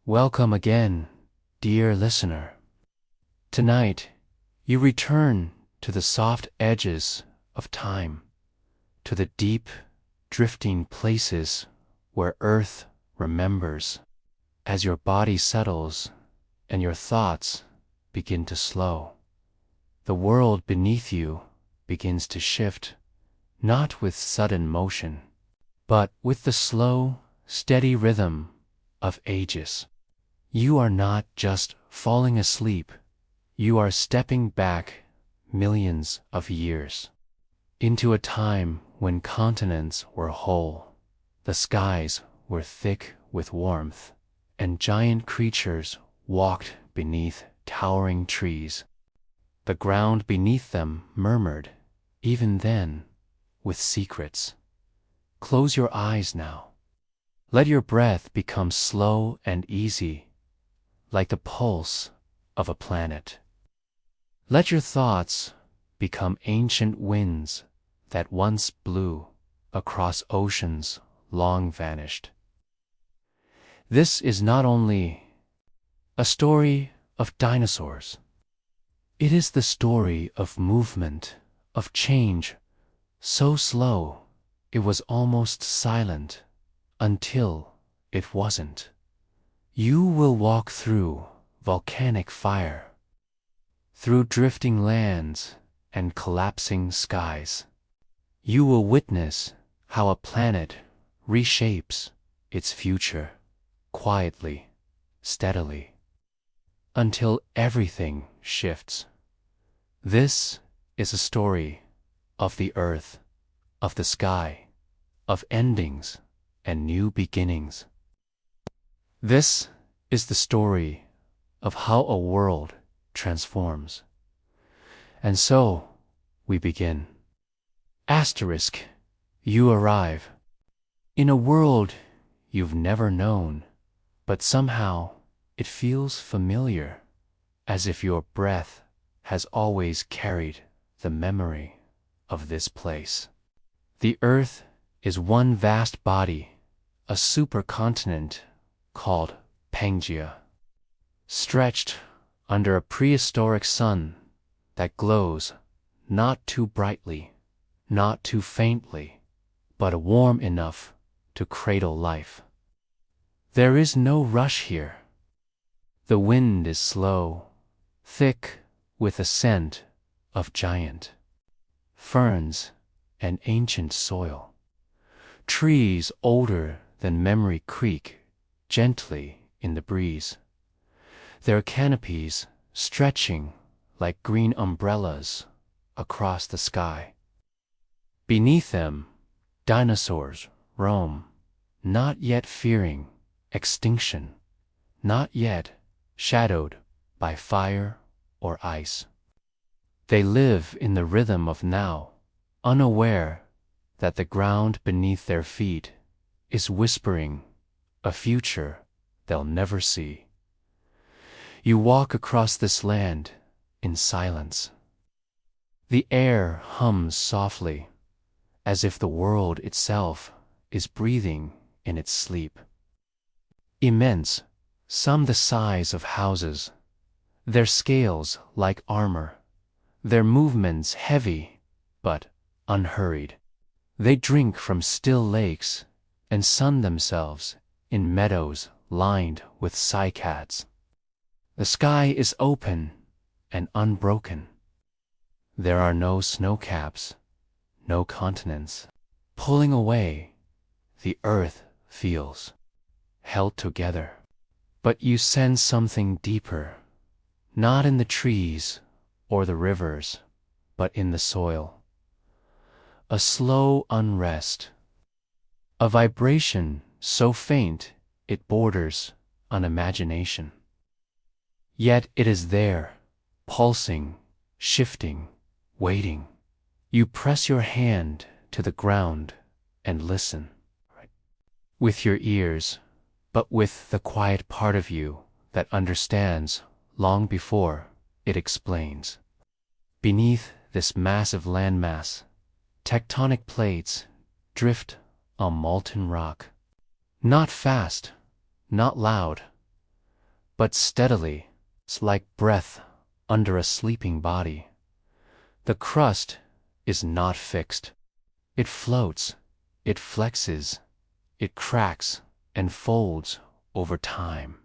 Welcome again, dear listener. Tonight, you return to the soft edges of time, to the deep, drifting places where Earth remembers, as your body settles and your thoughts begin to slow. The world beneath you begins to shift, not with sudden motion, but with the slow, steady rhythm of ages. You are not just falling asleep, you are stepping back millions of years into a time when continents were whole, the skies were thick with warmth, and giant creatures walked beneath towering trees. The ground beneath them murmured, even then, with secrets. Close your eyes now. Let your breath become slow and easy, like the pulse of a planet. Let your thoughts become ancient winds that once blew across oceans long vanished. This is not only a story of dinosaurs. It is the story of movement, of change, so slow it was almost silent until it wasn't. You will walk through volcanic fire, through drifting lands and collapsing skies. You will witness how a planet reshapes its future, quietly, steadily, until everything shifts. This is a story of the Earth, of the sky, of endings and new beginnings. This is the story of how a world transforms. And so, we begin. Asterisk, you arrive in a world you've never known, but somehow it feels familiar, as if your breath has always carried the memory of this place. The Earth is one vast body, a supercontinent called Pangaea, stretched under a prehistoric sun that glows not too brightly, not too faintly, but warm enough to cradle life. There is no rush here. The wind is slow, thick with a scent of giant ferns and ancient soil. Trees older than Memory Creek gently in the breeze, their canopies stretching like green umbrellas across the sky. Beneath them, dinosaurs roam, not yet fearing extinction, not yet shadowed by fire or ice. They live in the rhythm of now, unaware that the ground beneath their feet is whispering a future they'll never see. You walk across this land in silence. The air hums softly, as if the world itself is breathing in its sleep. Immense, some the size of houses, their scales like armor, their movements heavy but unhurried. They drink from still lakes and sun themselves in meadows lined with cycads. The sky is open and unbroken. There are no snow caps, no continents. Pulling away, the earth feels held together. But you sense something deeper, not in the trees or the rivers, but in the soil. A slow unrest, a vibration so faint it borders on imagination. Yet it is there, pulsing, shifting, waiting. You press your hand to the ground and listen. With your ears, but with the quiet part of you that understands long before it explains. Beneath this massive landmass, tectonic plates drift on molten rock. Not fast, not loud, but steadily, like breath under a sleeping body. The crust is not fixed. It floats, it flexes, it cracks and folds over time.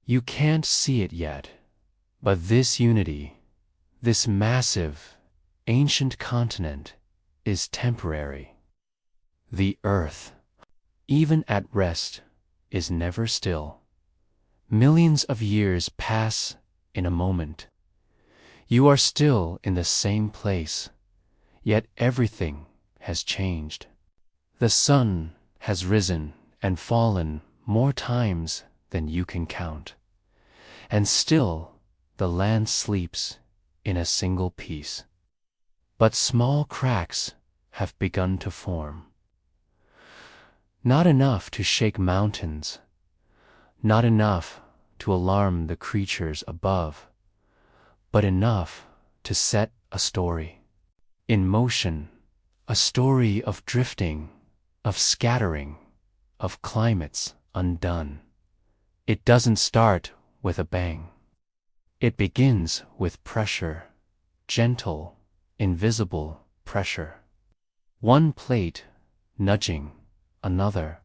You can't see it yet, but this unity, this massive, ancient continent, is temporary. The earth, even at rest, is never still. Millions of years pass in a moment. You are still in the same place, yet everything has changed. The sun has risen and fallen more times than you can count, and still the land sleeps in a single piece. But small cracks have begun to form. Not enough to shake mountains, not enough to alarm the creatures above, but enough to set a story in motion, a story of drifting, of scattering, of climates undone. It doesn't start with a bang. It begins with pressure, gentle, invisible pressure. One plate nudging another,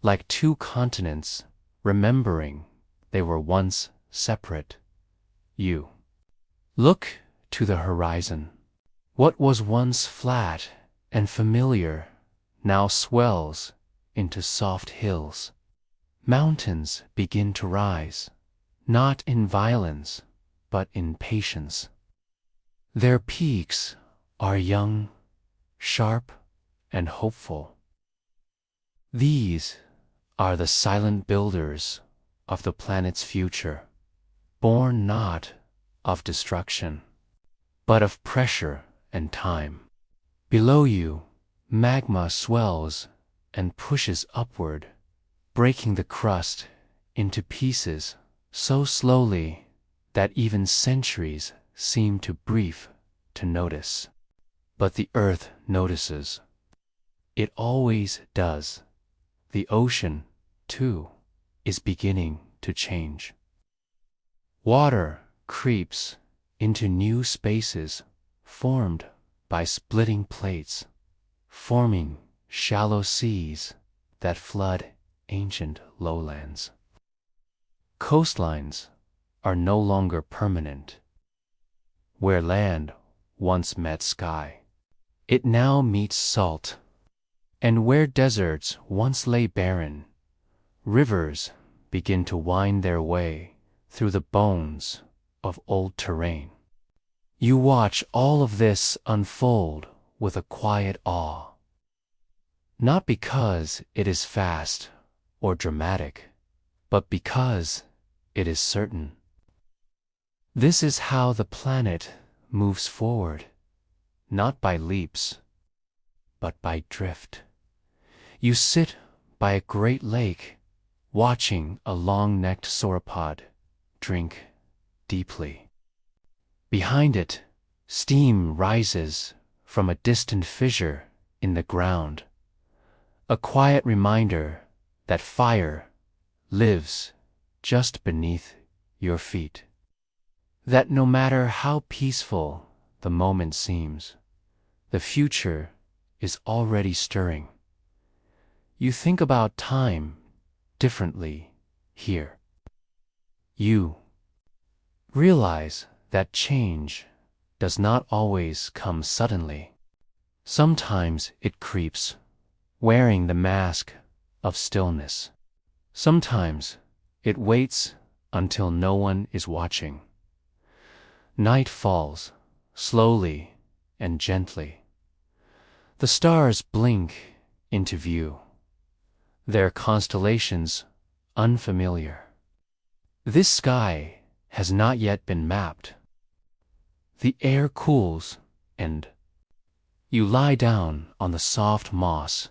like two continents remembering they were once separate. You look to the horizon. What was once flat and familiar now swells into soft hills. Mountains begin to rise, not in violence, but in patience. Their peaks are young, sharp, and hopeful. These are the silent builders of the planet's future, born not of destruction, but of pressure and time. Below you, magma swells and pushes upward, breaking the crust into pieces so slowly that even centuries seem too brief to notice. But the earth notices. It always does. The ocean, too, is beginning to change. Water creeps into new spaces formed by splitting plates, forming shallow seas that flood ancient lowlands. Coastlines are no longer permanent. Where land once met sky, it now meets salt. And where deserts once lay barren, rivers begin to wind their way through the bones of old terrain. You watch all of this unfold with a quiet awe, not because it is fast or dramatic, but because it is certain. This is how the planet moves forward, not by leaps, but by drift. You sit by a great lake, watching a long-necked sauropod drink deeply. Behind it, steam rises from a distant fissure in the ground, a quiet reminder that fire lives just beneath your feet. That no matter how peaceful the moment seems, the future is already stirring. You think about time differently here. You realize that change does not always come suddenly. Sometimes it creeps, wearing the mask of stillness. Sometimes it waits until no one is watching. Night falls, slowly and gently. The stars blink into view, their constellations unfamiliar. This sky has not yet been mapped. The air cools, and you lie down on the soft moss,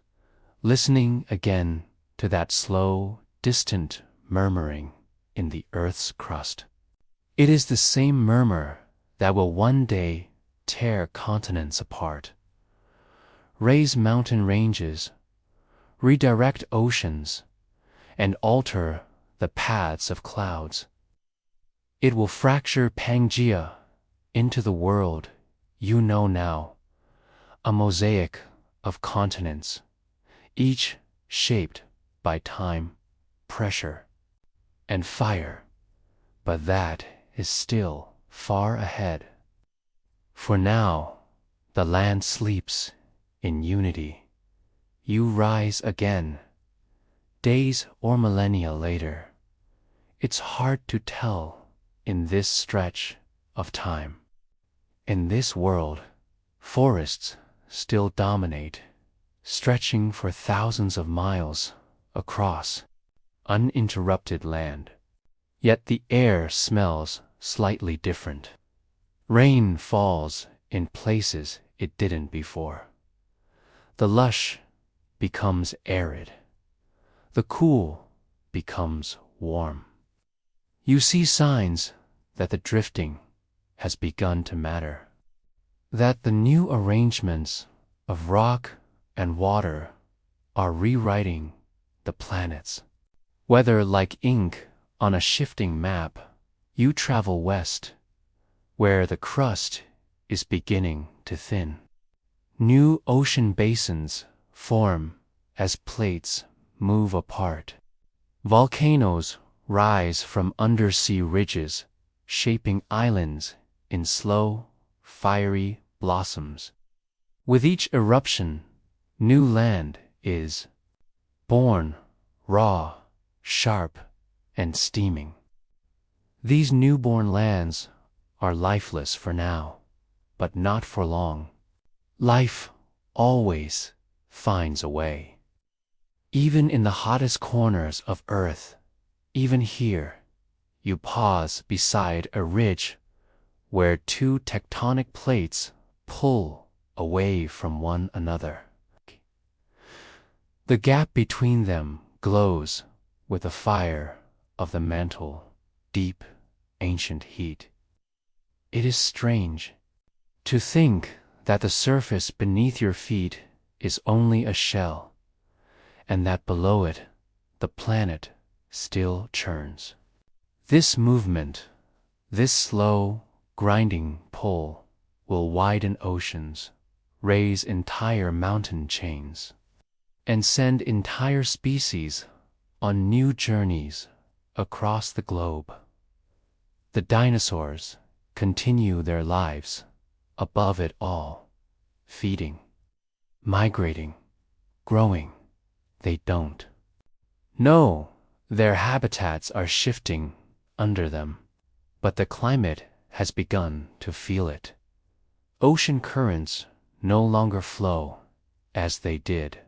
listening again to that slow, distant murmuring in the earth's crust. It is the same murmur that will one day tear continents apart, raise mountain ranges, redirect oceans, and alter the paths of clouds. It will fracture Pangea into the world you know now, a mosaic of continents, each shaped by time, pressure, and fire. But that is still far ahead. For now, the land sleeps in unity. You rise again, days or millennia later. It's hard to tell in this stretch of time. In this world, forests still dominate, stretching for thousands of miles across uninterrupted land. Yet the air smells slightly different. Rain falls in places it didn't before. The lush becomes arid. The cool becomes warm. You see signs that the drifting has begun to matter, that the new arrangements of rock and water are rewriting the planets. Whether like ink on a shifting map, you travel west, where the crust is beginning to thin. New ocean basins form as plates move apart. Volcanoes rise from undersea ridges, shaping islands in slow, fiery blossoms. With each eruption, new land is born, raw, sharp, and steaming. These newborn lands are lifeless for now, but not for long. Life always finds a way. Even in the hottest corners of Earth, even here, you pause beside a ridge where two tectonic plates pull away from one another. The gap between them glows with the fire of the mantle, deep, ancient heat. It is strange to think that the surface beneath your feet is only a shell, and that below it the planet still churns. This movement, this slow, grinding pull, will widen oceans, raise entire mountain chains, and send entire species on new journeys across the globe. The dinosaurs continue their lives above it all, feeding, migrating, growing. They don't know their habitats are shifting under them, but the climate has begun to feel it. Ocean currents no longer flow as they did.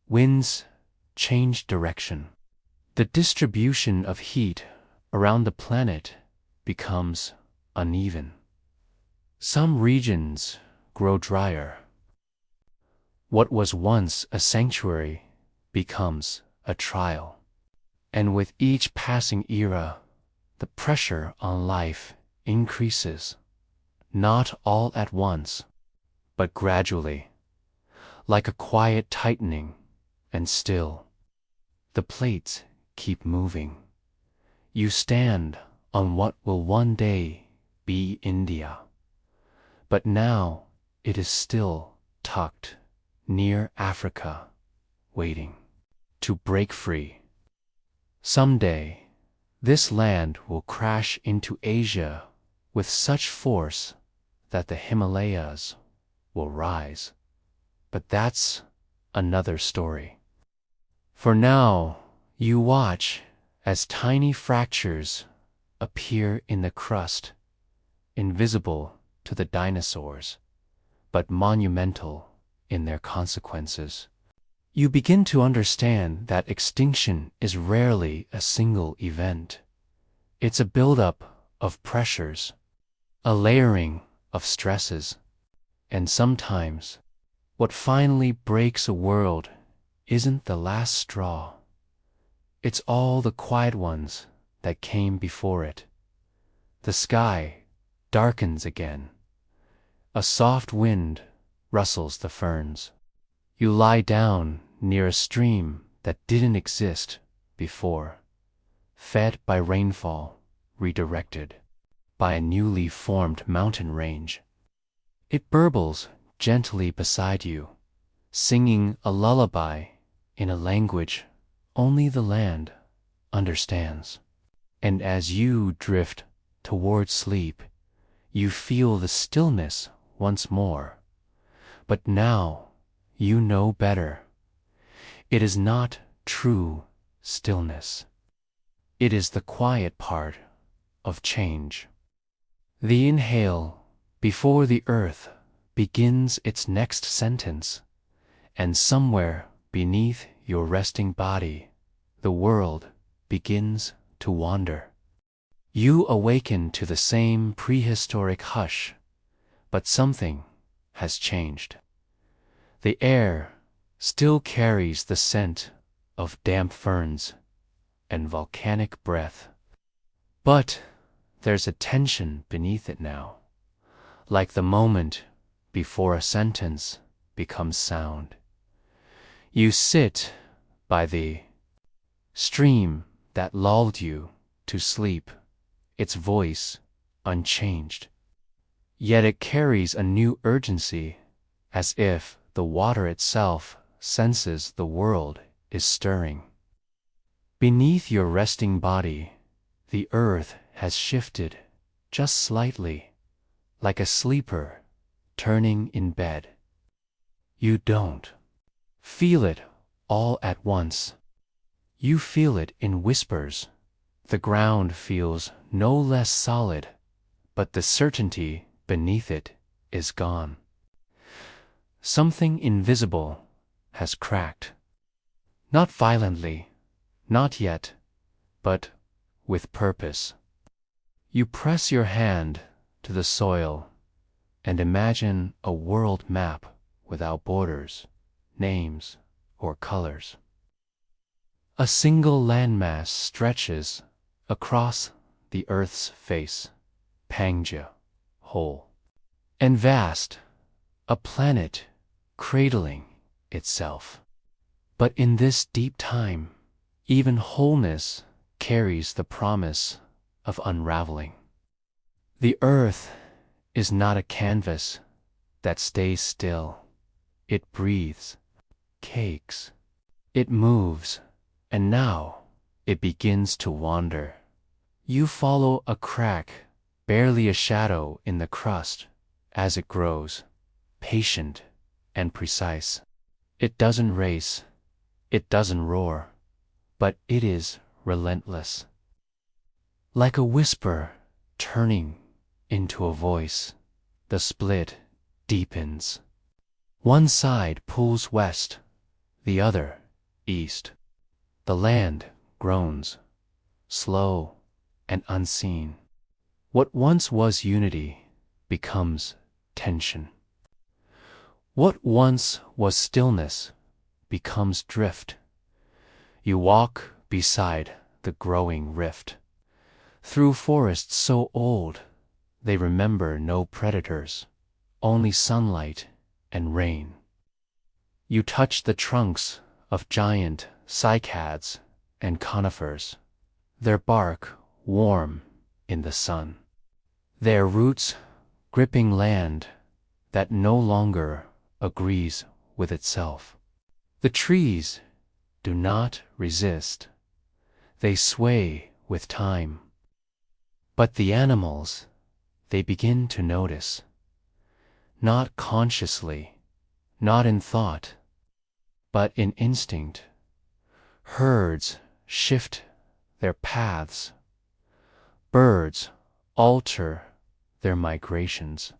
Winds change direction. The distribution of heat around the planet becomes uneven. Some regions grow drier. What was once a sanctuary becomes a trial. And with each passing era, the pressure on life increases, not all at once, but gradually, like a quiet tightening, and still, the plates keep moving. You stand on what will one day be India, but now it is still tucked near Africa, waiting to break free. Someday, this land will crash into Asia with such force that the Himalayas will rise. But that's another story. For now, you watch as tiny fractures appear in the crust, invisible to the dinosaurs, but monumental in their consequences. You begin to understand that extinction is rarely a single event. It's a buildup of pressures, a layering of stresses, and sometimes what finally breaks a world isn't the last straw. It's all the quiet ones that came before it. The sky darkens again. A soft wind rustles the ferns. You lie down near a stream that didn't exist before, fed by rainfall, redirected by a newly formed mountain range. It burbles gently beside you, singing a lullaby in a language only the land understands. And as you drift toward sleep, you feel the stillness once more. But now you know better. It is not true stillness. It is the quiet part of change. The inhale before the earth begins its next sentence, and somewhere beneath your resting body, the world begins to wander. You awaken to the same prehistoric hush, but something has changed. The air still carries the scent of damp ferns and volcanic breath, but there's a tension beneath it now, like the moment before a sentence becomes sound. You sit by the stream that lulled you to sleep, its voice unchanged. Yet it carries a new urgency, as if the water itself senses the world is stirring. Beneath your resting body, the earth has shifted just slightly, like a sleeper turning in bed. You don't feel it all at once. You feel it in whispers. The ground feels no less solid, but the certainty beneath it is gone. Something invisible has cracked. Not violently, not yet, but with purpose. You press your hand to the soil and imagine a world map without borders, names, or colors. A single landmass stretches across the Earth's face, Pangea, whole, and vast, a planet cradling itself. But in this deep time, even wholeness carries the promise of unraveling. The Earth is not a canvas that stays still. It breathes, cakes, it moves, and now it begins to wander. You follow a crack, barely a shadow in the crust, as it grows, patient and precise. It doesn't race, it doesn't roar, but it is relentless. Like a whisper turning into a voice, the split deepens. One side pulls west, the other east. The land groans, slow and unseen. What once was unity becomes tension. What once was stillness becomes drift. You walk beside the growing rift, through forests so old they remember no predators, only sunlight and rain. You touch the trunks of giant cycads and conifers, their bark warm in the sun, their roots gripping land that no longer agrees with itself. The trees do not resist, they sway with time. But the animals, they begin to notice, not consciously, not in thought, but in instinct. Herds shift their paths. Birds alter their migrations.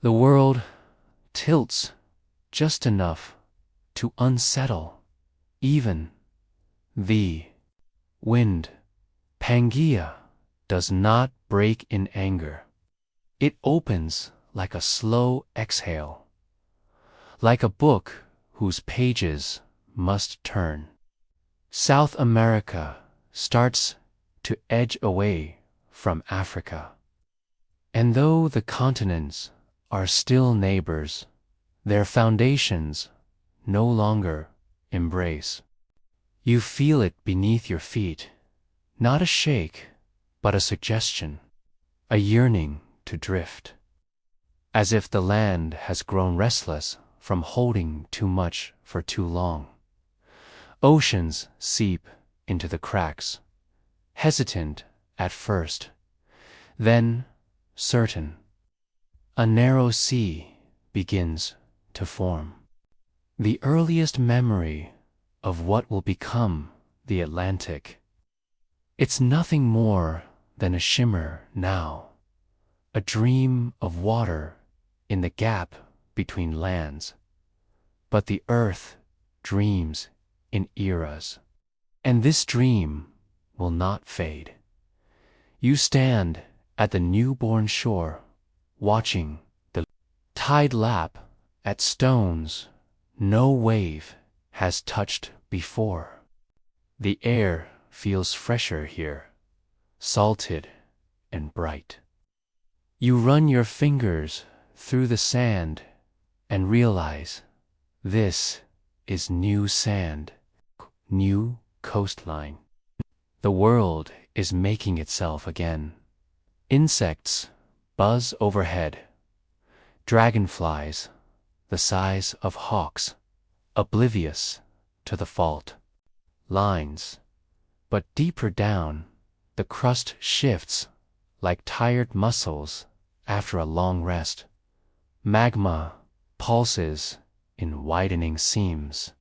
The world tilts just enough to unsettle even the wind. Pangea does not break in anger. It opens like a slow exhale, like a book whose pages must turn. South America starts to edge away from Africa. And though the continents are still neighbors, their foundations no longer embrace. You feel it beneath your feet, not a shake, but a suggestion, a yearning to drift, as if the land has grown restless from holding too much for too long. Oceans seep into the cracks, hesitant at first, then certain. A narrow sea begins to form, the earliest memory of what will become the Atlantic. It's nothing more than a shimmer now, a dream of water in the gap between lands. But the earth dreams in eras, and this dream will not fade. You stand at the newborn shore, watching the tide lap at stones no wave has touched before. The air feels fresher here, salted and bright. You run your fingers through the sand and realize this is new sand, new coastline. The world is making itself again. Insects buzz overhead. Dragonflies, the size of hawks, oblivious to the fault lines. But deeper down, the crust shifts like tired muscles after a long rest. Magma pulses in widening seams.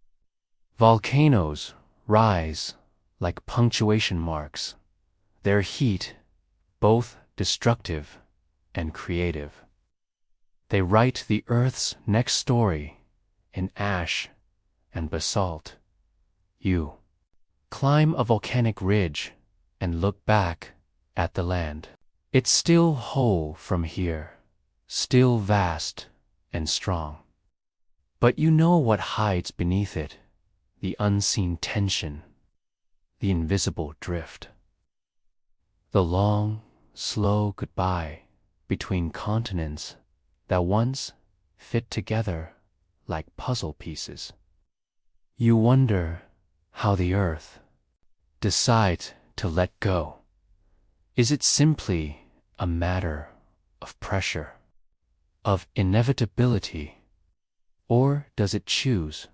Volcanoes rise like punctuation marks, their heat both destructive and creative. They write the Earth's next story in ash and basalt. You climb a volcanic ridge and look back at the land. It's still whole from here, still vast and strong. But you know what hides beneath it, the unseen tension, the invisible drift. The long, slow goodbye between continents that once fit together like puzzle pieces. You wonder how the earth decides to let go. Is it simply a matter of pressure, of inevitability, or does it choose,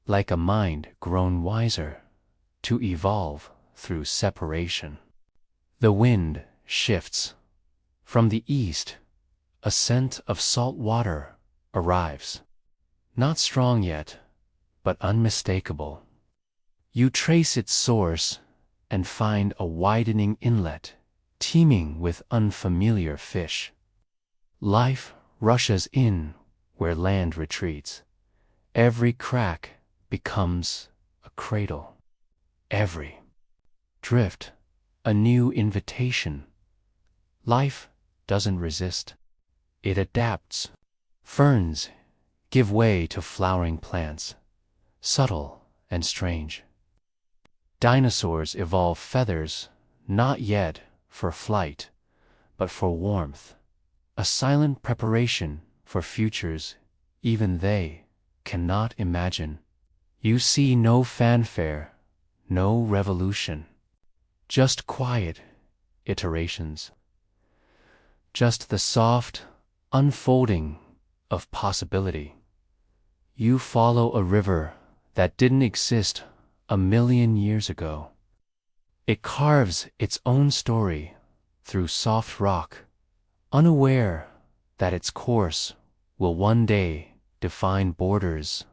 like a mind grown wiser, to evolve through separation? The wind shifts. From the east, a scent of salt water arrives. Not strong yet, but unmistakable. You trace its source and find a widening inlet teeming with unfamiliar fish. Life rushes in where land retreats. Every crack becomes a cradle. Every drift a new invitation. Life doesn't resist. It adapts. Ferns give way to flowering plants, subtle and strange. Dinosaurs evolve feathers, not yet for flight, but for warmth, a silent preparation for futures even they cannot imagine. You see no fanfare, no revolution, just quiet iterations, just the soft unfolding of possibility. You follow a river that didn't exist 1,000,000 years ago. It carves its own story through soft rock, unaware that its course will one day define borders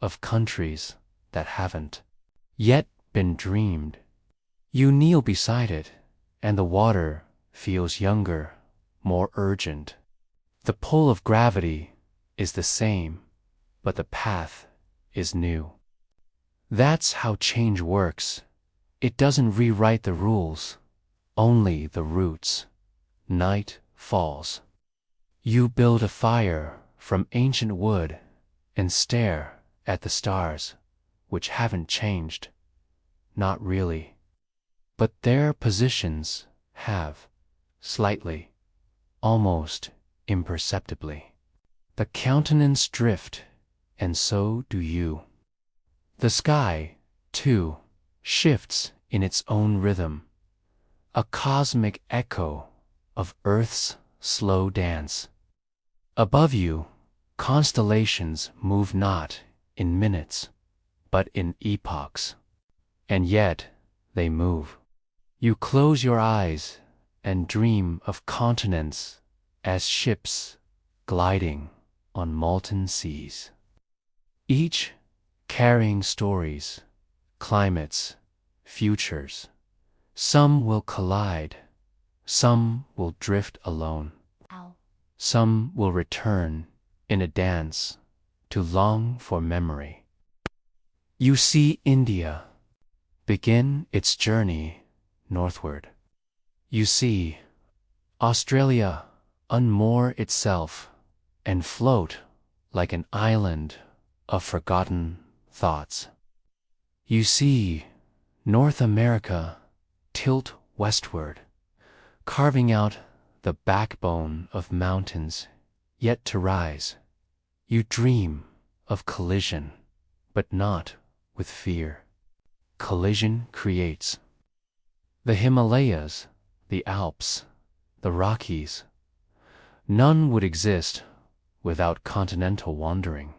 of countries that haven't yet been dreamed. You kneel beside it, and the water feels younger, more urgent. The pull of gravity is the same, but the path is new. That's how change works. It doesn't rewrite the rules, only the roots. Night falls. You build a fire from ancient wood and stare at the stars, which haven't changed. Not really. But their positions have, slightly, almost imperceptibly. The continents drift, and so do you. The sky, too, shifts in its own rhythm. a cosmic echo of Earth's slow dance. Above you, constellations move not in minutes, but in epochs. And yet, they move. You close your eyes and dream of continents as ships gliding on molten seas. Each carrying stories, climates, futures. Some will collide, some will drift alone. Some will return in a dance to long for memory. You see India begin its journey northward. You see Australia unmoor itself and float like an island of forgotten thoughts. You see North America tilt westward, carving out the backbone of mountains yet to rise. You dream of collision, but not with fear. Collision creates. The Himalayas, the Alps, the Rockies, none would exist without continental wandering.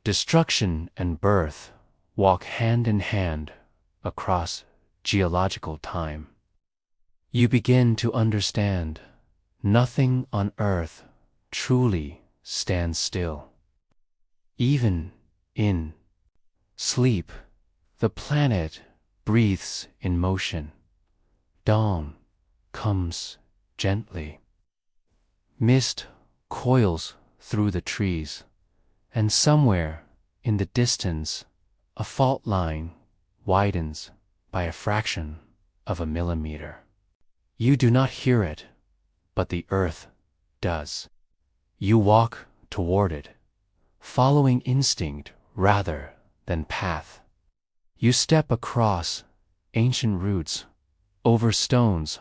Destruction and birth walk hand in hand across geological time. You begin to understand nothing on Earth truly stands still. Even in sleep, the planet breathes in motion. Dawn comes gently. Mist coils through the trees, and somewhere in the distance, a fault line widens by a fraction of a millimeter. You do not hear it, but the earth does. You walk toward it, following instinct rather than path. You step across ancient roots, over stones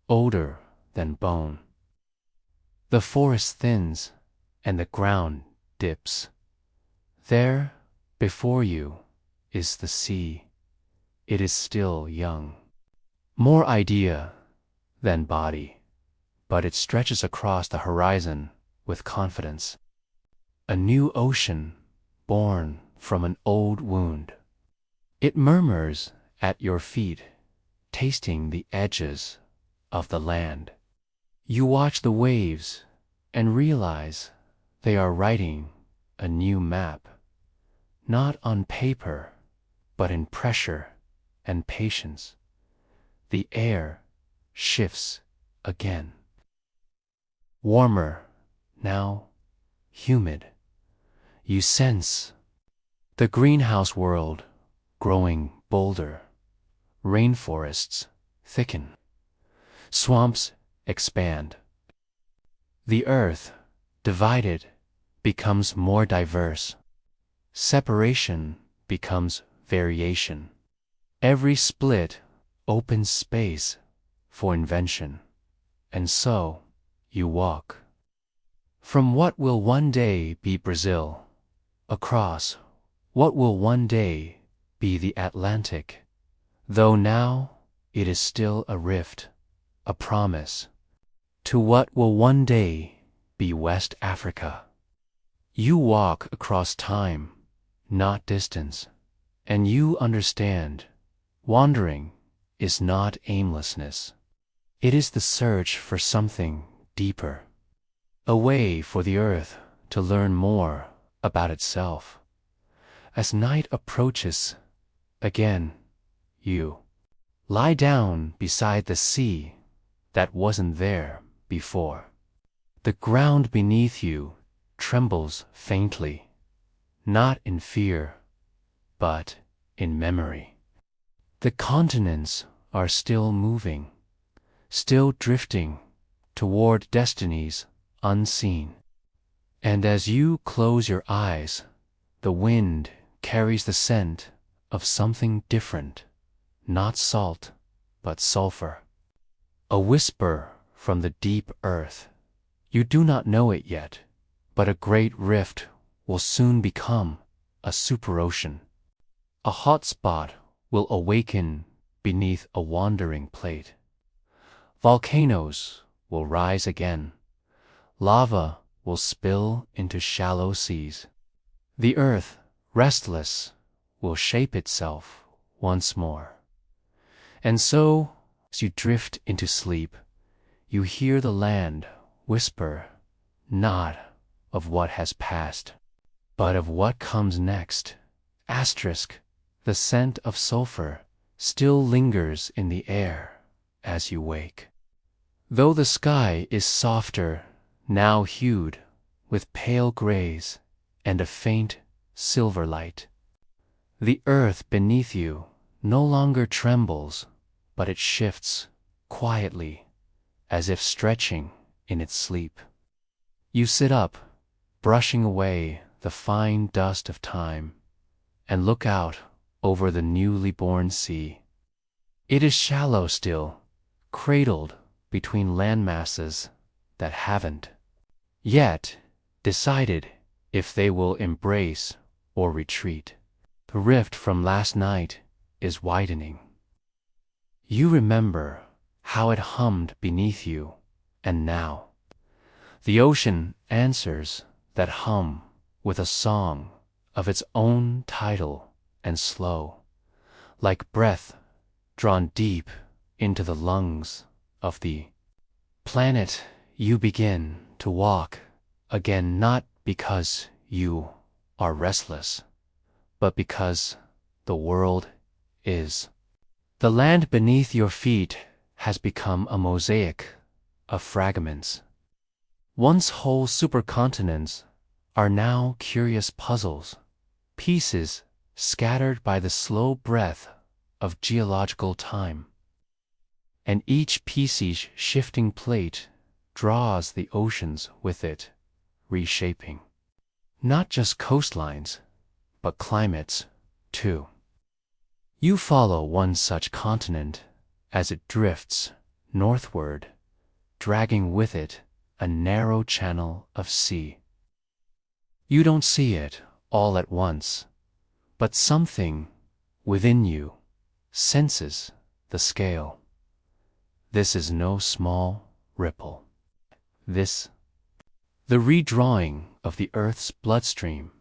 older than bone. The forest thins and the ground dips. There, before you, is the sea. It is still young. More idea than body, but it stretches across the horizon with confidence. A new ocean born from an old wound. It murmurs at your feet, tasting the edges of the land. You watch the waves and realize they are writing a new map, not on paper, but in pressure and patience. The air shifts again. Warmer, now humid. You sense the greenhouse world growing bolder. Rainforests thicken. Swamps expand. The earth, divided, becomes more diverse. Separation becomes variation. Every split opens space for invention. And so you walk. From what will one day be Brazil, across what will one day be the Atlantic, though now it is still a rift, a promise, to what will one day be West Africa. You walk across time, not distance, and you understand, wandering is not aimlessness. It is the search for something deeper, a way for the earth to learn more about itself. As night approaches, again, you lie down beside the sea that wasn't there before. The ground beneath you trembles faintly, not in fear, but in memory. The continents are still moving, still drifting toward destinies unseen. And as you close your eyes, the wind carries the scent of something different, not salt, but sulfur. A whisper from the deep earth. You do not know it yet, but a great rift will soon become a superocean. A hot spot will awaken beneath a wandering plate. Volcanoes will rise again. Lava will spill into shallow seas. The earth, restless, will shape itself once more. And so, as you drift into sleep, you hear the land whisper, not of what has passed, but of what comes next. Asterisk, the scent of sulfur still lingers in the air as you wake. Though the sky is softer, now hued with pale grays and a faint silver light, the earth beneath you no longer trembles, but it shifts quietly, as if stretching in its sleep. You sit up, brushing away the fine dust of time, and look out over the newly born sea. It is shallow still, cradled between landmasses that haven't yet decided if they will embrace or retreat. The rift from last night is widening. You remember how it hummed beneath you, and now the ocean answers that hum with a song of its own title and slow, like breath drawn deep into the lungs of the planet. You begin to walk again, not because you are restless, but because the world is. The land beneath your feet has become a mosaic of fragments. Once whole supercontinents are now curious puzzles, pieces scattered by the slow breath of geological time. And each piece's shifting plate draws the oceans with it, reshaping not just coastlines, but climates, too. You follow one such continent as it drifts northward, dragging with it a narrow channel of sea. You don't see it all at once, but something within you senses the scale. This is no small ripple. This, the redrawing of the Earth's bloodstream.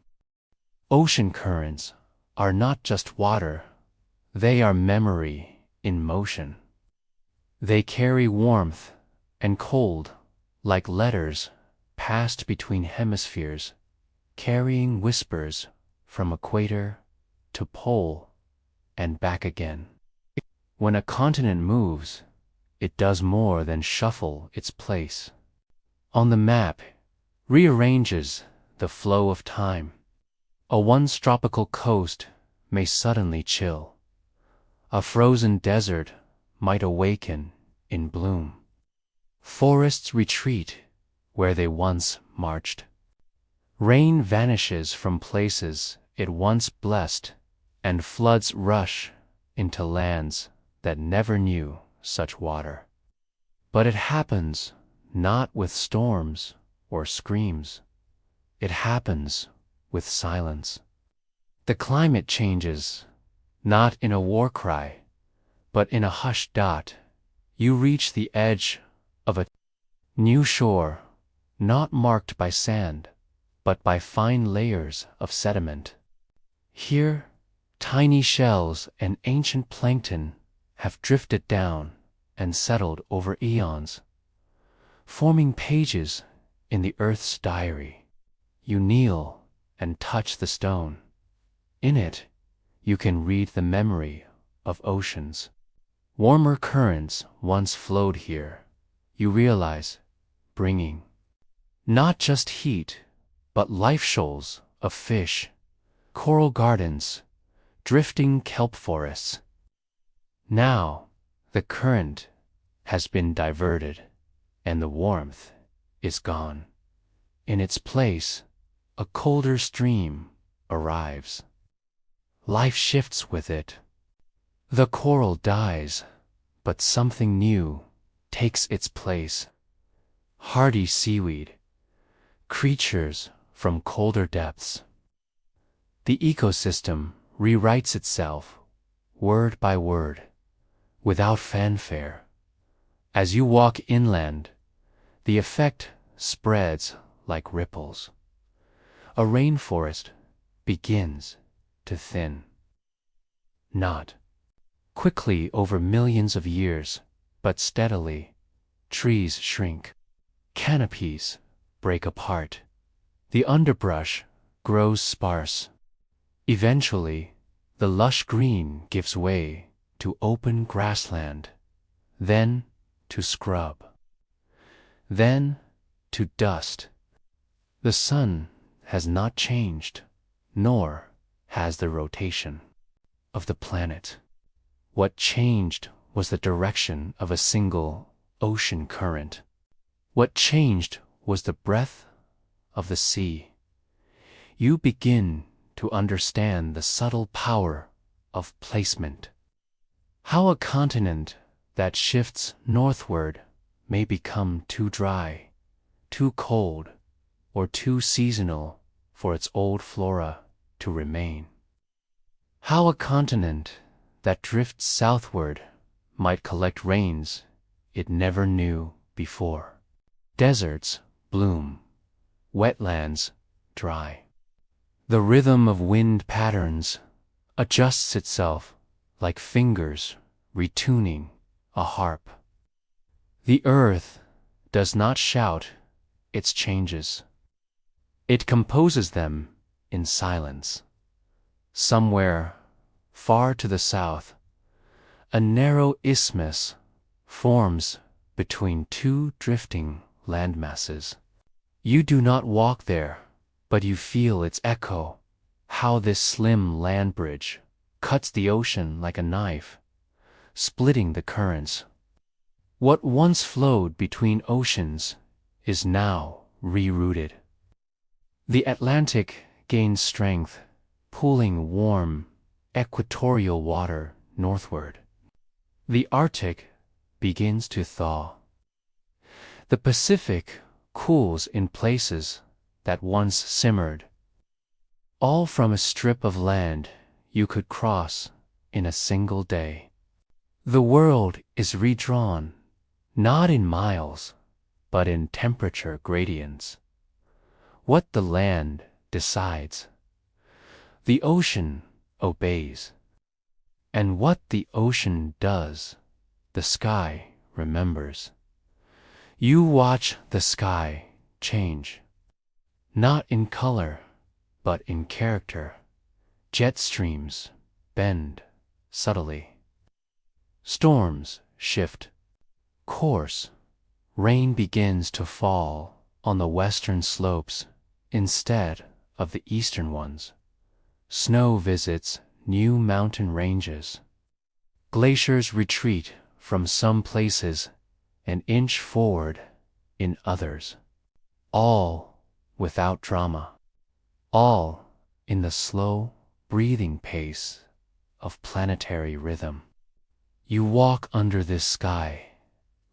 Ocean currents are not just water, they are memory in motion. They carry warmth and cold like letters passed between hemispheres, carrying whispers from equator to pole and back again. When a continent moves, it does more than shuffle its place. On the map, rearranges the flow of time. A once tropical coast may suddenly chill. A frozen desert might awaken in bloom. Forests retreat where they once marched. Rain vanishes from places it once blessed, and floods rush into lands that never knew such water. But it happens not with storms or screams. It happens with silence. The climate changes, not in a war cry, but in a hushed dot. You reach the edge of a new shore, not marked by sand, but by fine layers of sediment. Here, tiny shells and ancient plankton have drifted down and settled over eons, forming pages in the Earth's diary. You kneel and touch the stone. In it, you can read the memory of oceans. Warmer currents once flowed here, you realize, bringing not just heat, but life shoals of fish, coral gardens, drifting kelp forests. Now, the current has been diverted, and the warmth is gone. In its place, a colder stream arrives. Life shifts with it. The coral dies, but something new takes its place. Hardy seaweed, creatures from colder depths. The ecosystem rewrites itself, word by word, without fanfare. As you walk inland, the effect spreads like ripples. A rainforest begins to thin. Not quickly over millions of years, but steadily. Trees shrink. Canopies break apart. The underbrush grows sparse. Eventually, the lush green gives way to open grassland, then to scrub, then to dust. The sun has not changed, nor has the rotation of the planet. What changed was the direction of a single ocean current. What changed was the breadth of the sea. You begin to understand the subtle power of placement. How a continent that shifts northward may become too dry, too cold, or too seasonal for its old flora to remain. How a continent that drifts southward might collect rains it never knew before. Deserts bloom, wetlands dry. The rhythm of wind patterns adjusts itself like fingers retuning a harp. The earth does not shout its changes. It composes them in silence. Somewhere, far to the south, a narrow isthmus forms between two drifting landmasses. You do not walk there, but you feel its echo, how this slim land bridge cuts the ocean like a knife, splitting the currents. What once flowed between oceans is now rerouted. The Atlantic gains strength, pulling warm, equatorial water northward. The Arctic begins to thaw. The Pacific cools in places that once simmered, all from a strip of land you could cross in a single day. The world is redrawn, not in miles, but in temperature gradients. What the land decides, the ocean obeys. And what the ocean does, the sky remembers. You watch the sky change, not in color, but in character. Jet streams bend subtly. Storms shift course. Rain begins to fall on the western slopes instead of the eastern ones. Snow visits new mountain ranges. Glaciers retreat from some places and inch forward in others. All without drama. All in the slow, breathing pace of planetary rhythm. You walk under this sky,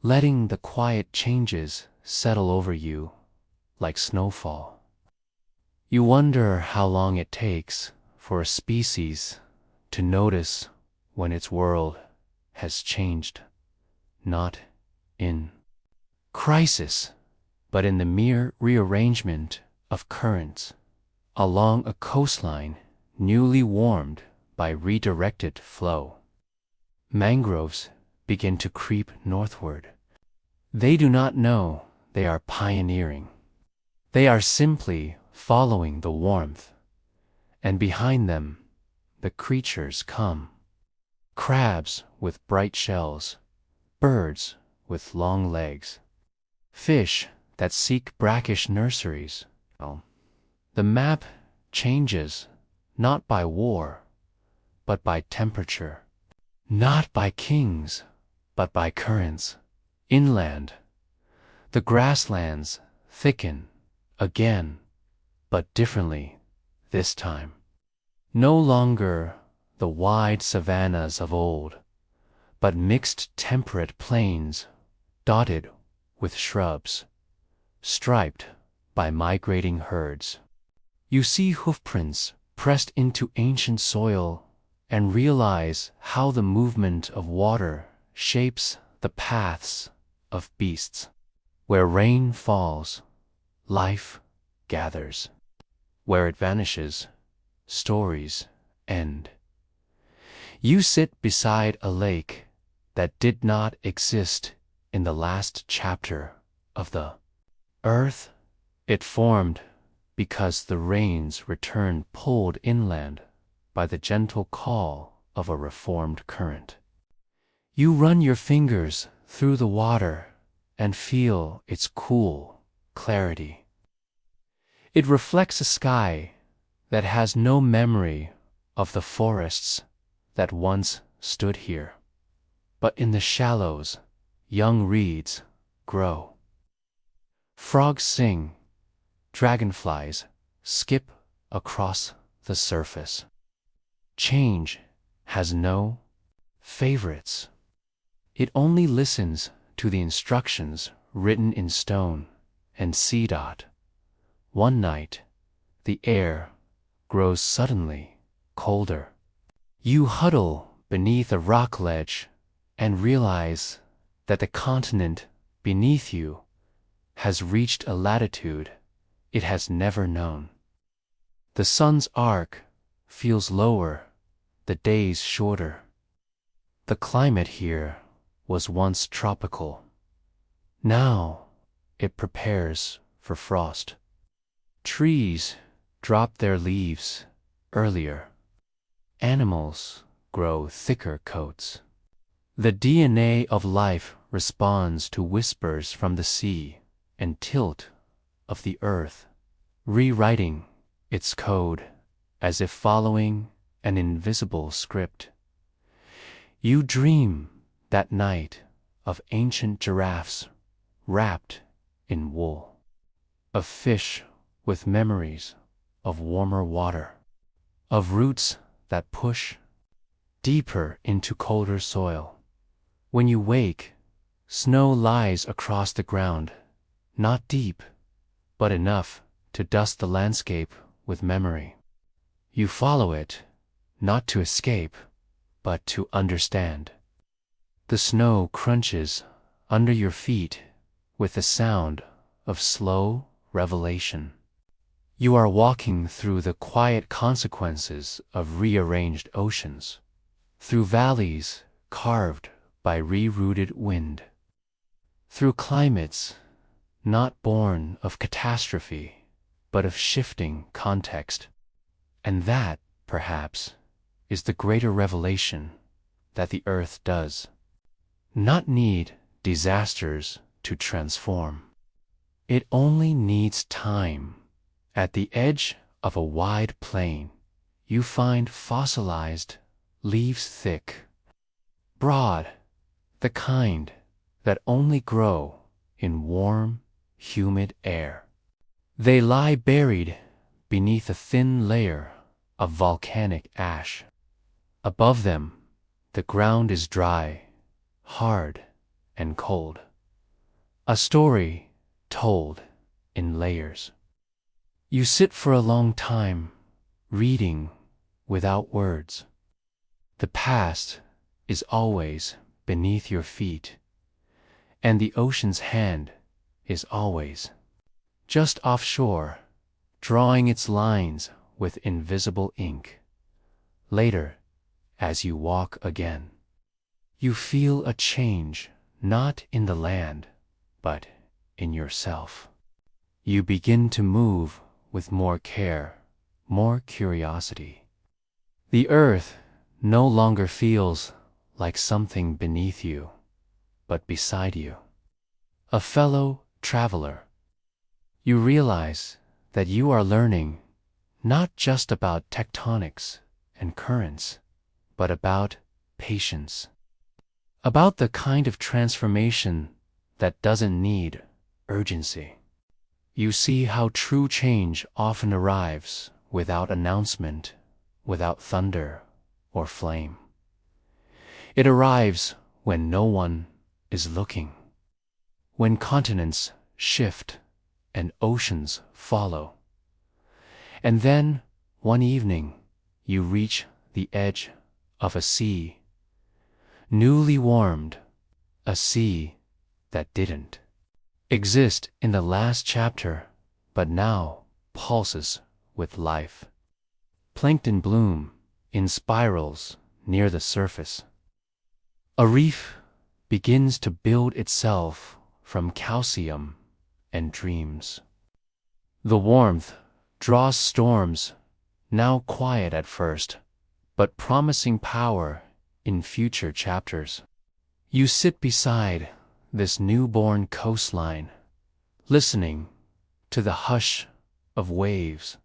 letting the quiet changes settle over you like snowfall. You wonder how long it takes for a species to notice when its world has changed, not in crisis, but in the mere rearrangement of currents along a coastline newly warmed by redirected flow. Mangroves begin to creep northward. They do not know they are pioneering. They are simply following the warmth, and behind them the creatures come. Crabs with bright shells, birds with long legs, fish that seek brackish nurseries. The map changes not by war, but by temperature. Not by kings, but by currents. Inland, the grasslands thicken again, but differently this time. No longer the wide savannas of old, but mixed temperate plains dotted with shrubs, striped by migrating herds. You see hoofprints pressed into ancient soil and realize how the movement of water shapes the paths of beasts. Where rain falls, life gathers. Where it vanishes, stories end. You sit beside a lake that did not exist in the last chapter of the earth. It formed because the rains returned pulled inland by the gentle call of a reformed current. You run your fingers through the water and feel its cool clarity. It reflects a sky that has no memory of the forests that once stood here. But in the shallows, young reeds grow. Frogs sing, dragonflies skip across the surface. Change has no favorites. It only listens to the instructions written in stone and sea dot. One night, the air grows suddenly colder. You huddle beneath a rock ledge and realize that the continent beneath you has reached a latitude it has never known. The sun's arc feels lower, the days shorter. The climate here was once tropical. Now it prepares for frost. Trees drop their leaves earlier. Animals grow thicker coats. The DNA of life responds to whispers from the sea and tilt of the earth, rewriting its code as if following an invisible script. You dream that night of ancient giraffes wrapped in wool, of fish with memories of warmer water, of roots that push deeper into colder soil. When you wake, snow lies across the ground, not deep, but enough to dust the landscape with memory. You follow it, not to escape, but to understand. The snow crunches under your feet with the sound of slow revelation. You are walking through the quiet consequences of rearranged oceans, through valleys carved by rerouted wind, through climates not born of catastrophe, but of shifting context. And that, perhaps, is the greater revelation that the earth does not need disasters to transform. It only needs time. At the edge of a wide plain, you find fossilized leaves thick, broad, the kind that only grow in warm, humid air. They lie buried beneath a thin layer of volcanic ash. Above them, the ground is dry, hard, and cold. A story told in layers. You sit for a long time, reading without words. The past is always beneath your feet, and the ocean's hand is always just offshore, drawing its lines with invisible ink. Later, as you walk again, you feel a change, not in the land, but in yourself. You begin to move with more care, more curiosity. The earth no longer feels like something beneath you, but beside you. A fellow traveler. You realize that you are learning not just about tectonics and currents, but about patience. About the kind of transformation that doesn't need urgency. You see how true change often arrives without announcement, without thunder or flame. It arrives when no one is looking, when continents shift and oceans follow. And then, one evening, you reach the edge of a sea, newly warmed a sea that didn't exist in the last chapter, but now pulses with life. Plankton bloom in spirals near the surface. A reef begins to build itself from calcium and dreams. The warmth draws storms, now quiet at first, but promising power in future chapters. You sit beside this newborn coastline, listening to the hush of waves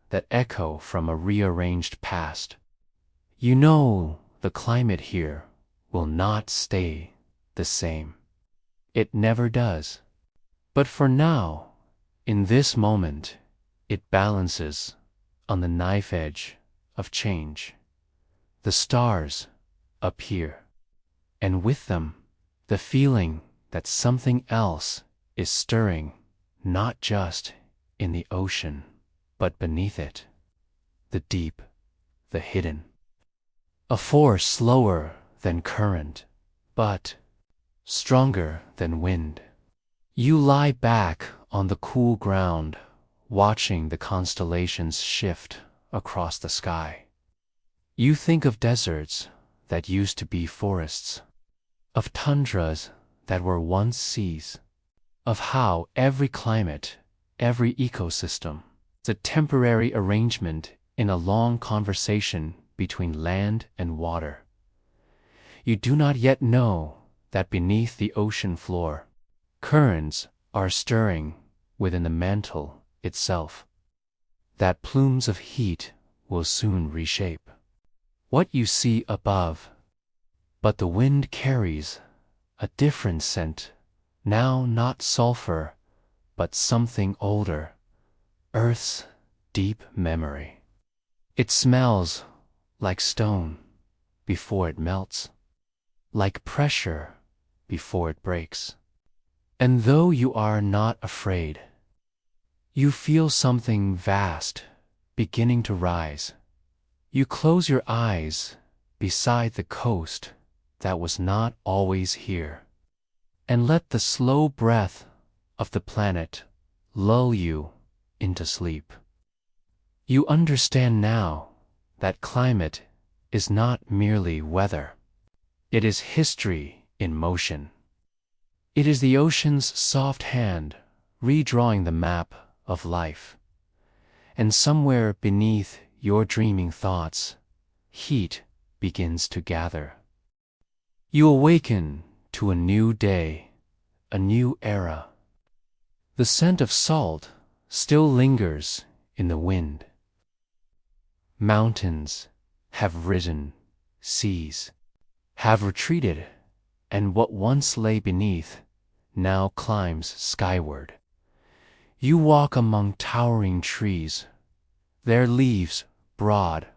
that echo from a rearranged past. You know the climate here will not stay the same. It never does. But for now, in this moment, it balances on the knife edge of change. The stars appear, and with them, the feeling that something else is stirring, not just in the ocean, but beneath it. The deep, the hidden. A force slower than current, but stronger than wind. You lie back on the cool ground, watching the constellations shift across the sky. You think of deserts that used to be forests, of tundras that were once seas, of how every climate, every ecosystem, is a temporary arrangement in a long conversation between land and water. You do not yet know that beneath the ocean floor, currents are stirring within the mantle itself, that plumes of heat will soon reshape what you see above. But the wind carries a different scent, now not sulfur, but something older, Earth's deep memory. It smells like stone before it melts, like pressure before it breaks. And though you are not afraid, you feel something vast beginning to rise. You close your eyes beside the coast that was not always here, and let the slow breath of the planet lull you into sleep. You understand now that climate is not merely weather. It is history in motion. It is the ocean's soft hand redrawing the map of life. And somewhere beneath your dreaming thoughts, heat begins to gather. You awaken to a new day, a new era. The scent of salt still lingers in the wind. Mountains have risen, seas have retreated, and what once lay beneath now climbs skyward. You walk among towering trees, their leaves broad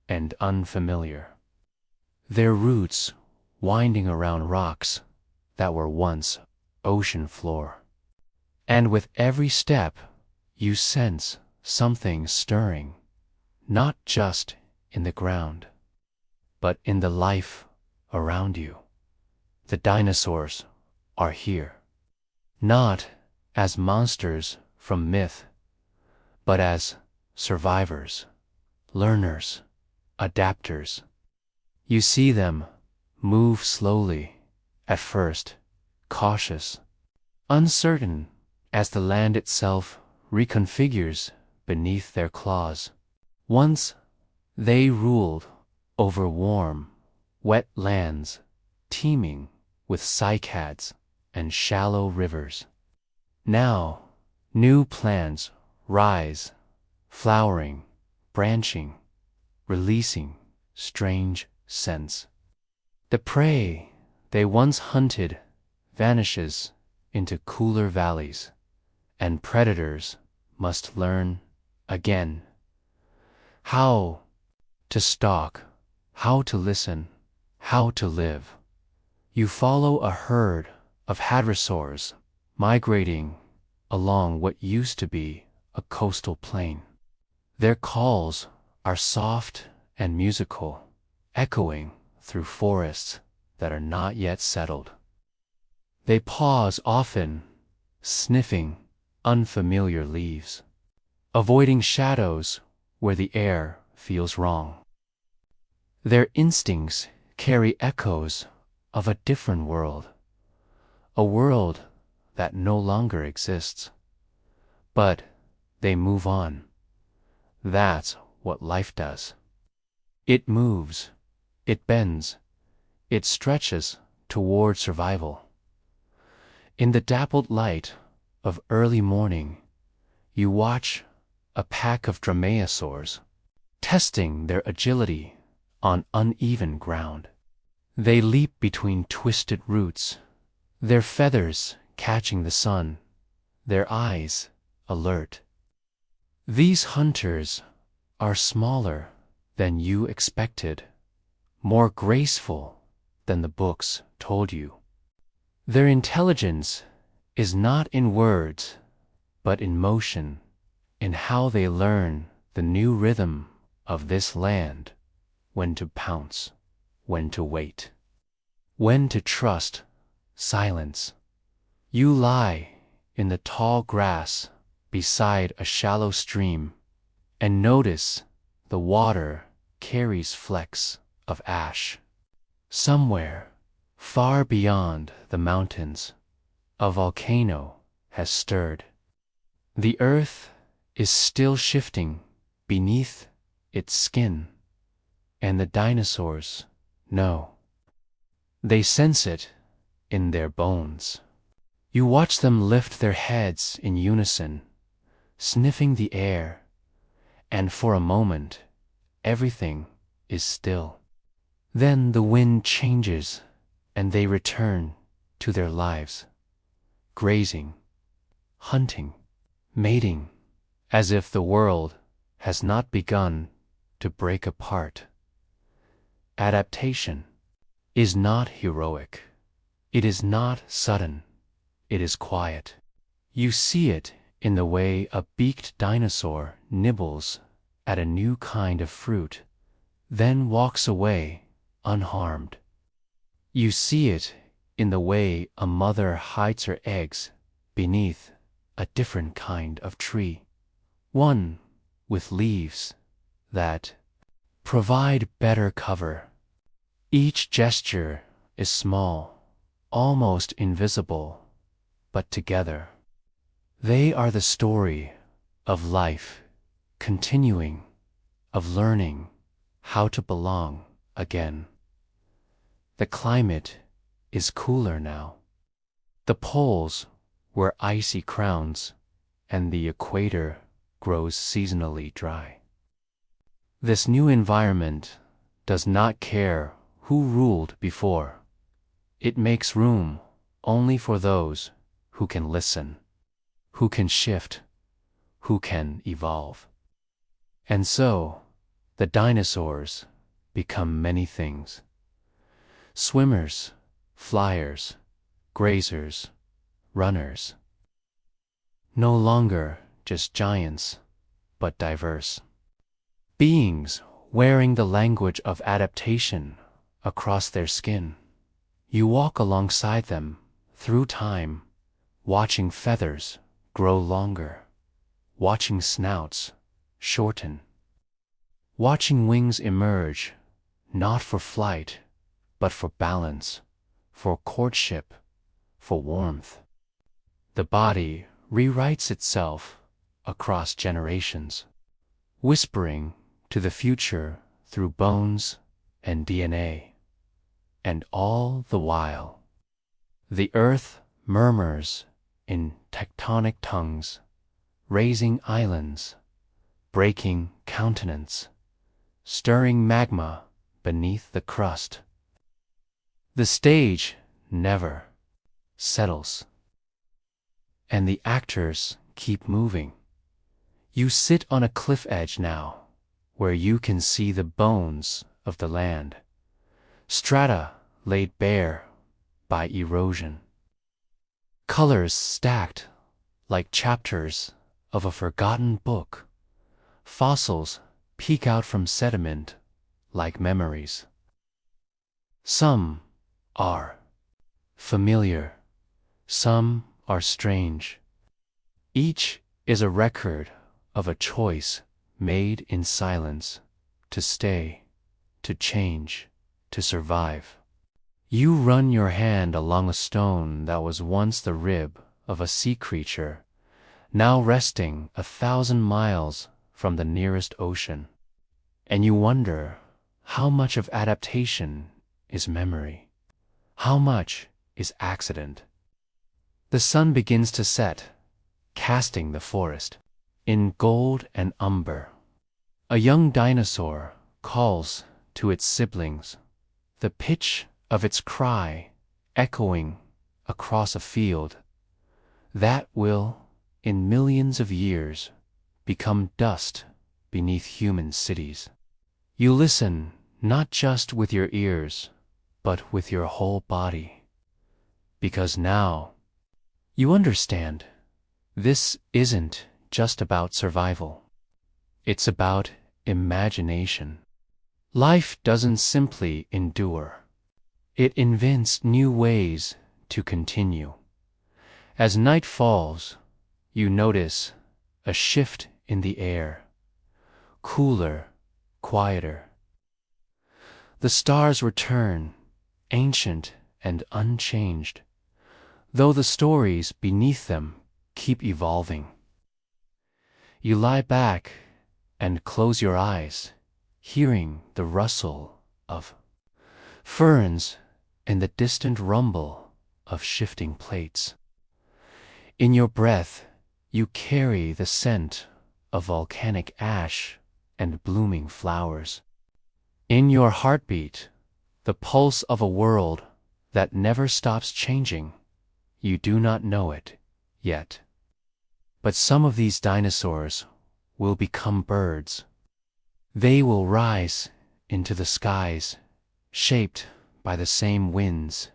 and unfamiliar, their roots winding around rocks that were once ocean floor. And with every step, you sense something stirring, not just in the ground, but in the life around you. The dinosaurs are here, not as monsters from myth, but as survivors, learners, adapters. You see them move slowly, at first, cautious, uncertain as the land itself reconfigures beneath their claws. Once they ruled over warm, wet lands teeming with cycads and shallow rivers. Now, new plants rise, flowering, branching, releasing strange scents. The prey they once hunted vanishes into cooler valleys, and predators must learn again how to stalk, how to listen, how to live. You follow a herd of hadrosaurs migrating along what used to be a coastal plain. Their calls are soft and musical, echoing through forests that are not yet settled. They pause often, sniffing unfamiliar leaves, avoiding shadows where the air feels wrong. Their instincts carry echoes of a different world, a world that no longer exists. But they move on. That's what life does. It moves, it bends, it stretches toward survival. In the dappled light of early morning, you watch a pack of Dinosaurs testing their agility on uneven ground. They leap between twisted roots, their feathers catching the sun, their eyes alert. These hunters are smaller than you expected, more graceful than the books told you. Their intelligence is not in words, but in motion, in how they learn the new rhythm of this land, when to pounce, when to wait, when to trust silence. You lie in the tall grass beside a shallow stream and notice the water carries flecks of ash. Somewhere, far beyond the mountains, a volcano has stirred. The earth is still shifting beneath its skin, and the dinosaurs know. They sense it in their bones. You watch them lift their heads in unison, sniffing the air, and for a moment, everything is still. Then the wind changes, and they return to their lives, grazing, hunting, mating, as if the world has not begun to break apart. Adaptation is not heroic. It is not sudden. It is quiet. You see it in the way a beaked dinosaur nibbles at a new kind of fruit, then walks away unharmed. You see it in the way a mother hides her eggs beneath a different kind of tree, one with leaves that provide better cover. Each gesture is small, almost invisible, but together, they are the story of life continuing, of learning how to belong again. The climate is cooler now. The poles wear icy crowns, and the equator grows seasonally dry. This new environment does not care who ruled before. It makes room only for those who can listen, who can shift, who can evolve. And so, the dinosaurs become many things. Swimmers, flyers, grazers, runners. No longer just giants, but diverse. Beings wearing the language of adaptation across their skin. You walk alongside them through time, watching feathers grow longer, watching snouts shorten, watching wings emerge, not for flight, but for balance, for courtship, for warmth. The body rewrites itself across generations, whispering to the future through bones and DNA. And all the while, the earth murmurs in tectonic tongues, raising islands, breaking continents, stirring magma beneath the crust. The stage never settles, and the actors keep moving. You sit on a cliff edge now, where you can see the bones of the land, strata laid bare by erosion, colors stacked like chapters of a forgotten book. Fossils peek out from sediment like memories. Some are familiar, some are strange. Each is a record of a choice made in silence, to stay, to change, to survive. You run your hand along a stone that was once the rib of a sea creature, now resting 1,000 miles from the nearest ocean. And you wonder how much of adaptation is memory, how much is accident. The sun begins to set, casting the forest in gold and umber. A young dinosaur calls to its siblings, the pitch of its cry echoing across a field that will, in millions of years, become dust beneath human cities. You listen not just with your ears, but with your whole body. Because now you understand, this isn't just about survival. It's about imagination. Life doesn't simply endure. It invents new ways to continue. As night falls, you notice a shift in the air, cooler, quieter. The stars return, ancient and unchanged, though the stories beneath them keep evolving. You lie back and close your eyes, hearing the rustle of ferns and the distant rumble of shifting plates. In your breath, you carry the scent of volcanic ash and blooming flowers. In your heartbeat, the pulse of a world that never stops changing. You do not know it yet. But some of these dinosaurs will become birds. They will rise into the skies, shaped by the same winds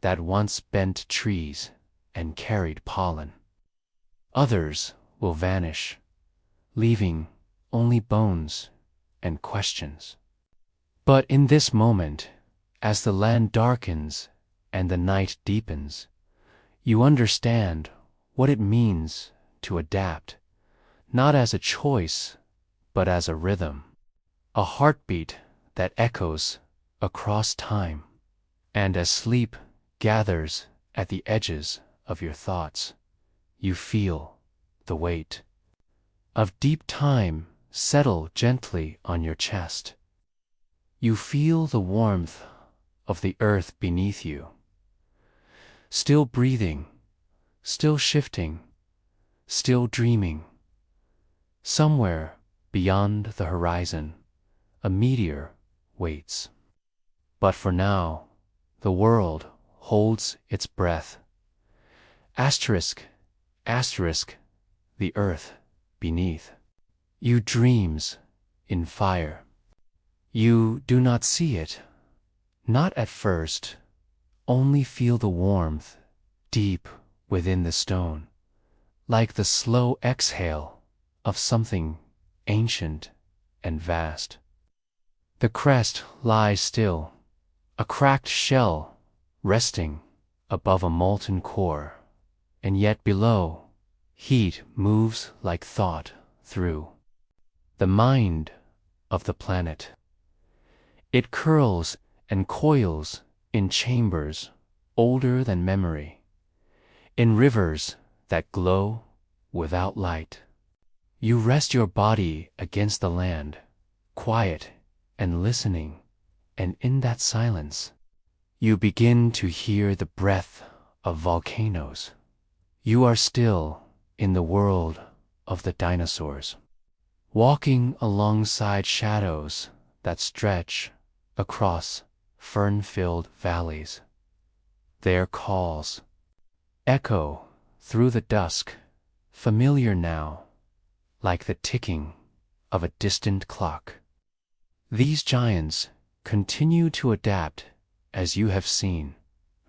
that once bent trees and carried pollen. Others will vanish, leaving only bones and questions. But in this moment, as the land darkens and the night deepens, you understand what it means to adapt, not as a choice, but as a rhythm, a heartbeat that echoes across time. And as sleep gathers at the edges of your thoughts, you feel the weight of deep time settle gently on your chest. You feel the warmth of the earth beneath you, still breathing, still shifting, still dreaming. Somewhere beyond the horizon, a meteor waits. But for now, the world holds its breath. Asterisk, asterisk, the earth beneath. You dreams in fire. You do not see it, not at first, only feel the warmth deep within the stone, like the slow exhale of something ancient and vast. The crest lies still, a cracked shell resting above a molten core, and yet below, heat moves like thought through the mind of the planet. It curls and coils in chambers older than memory, in rivers that glow without light. You rest your body against the land, quiet and listening, and in that silence, you begin to hear the breath of volcanoes. You are still in the world of the dinosaurs, walking alongside shadows that stretch across fern-filled valleys. Their calls echo through the dusk, familiar now, like the ticking of a distant clock. These giants continue to adapt, as you have seen,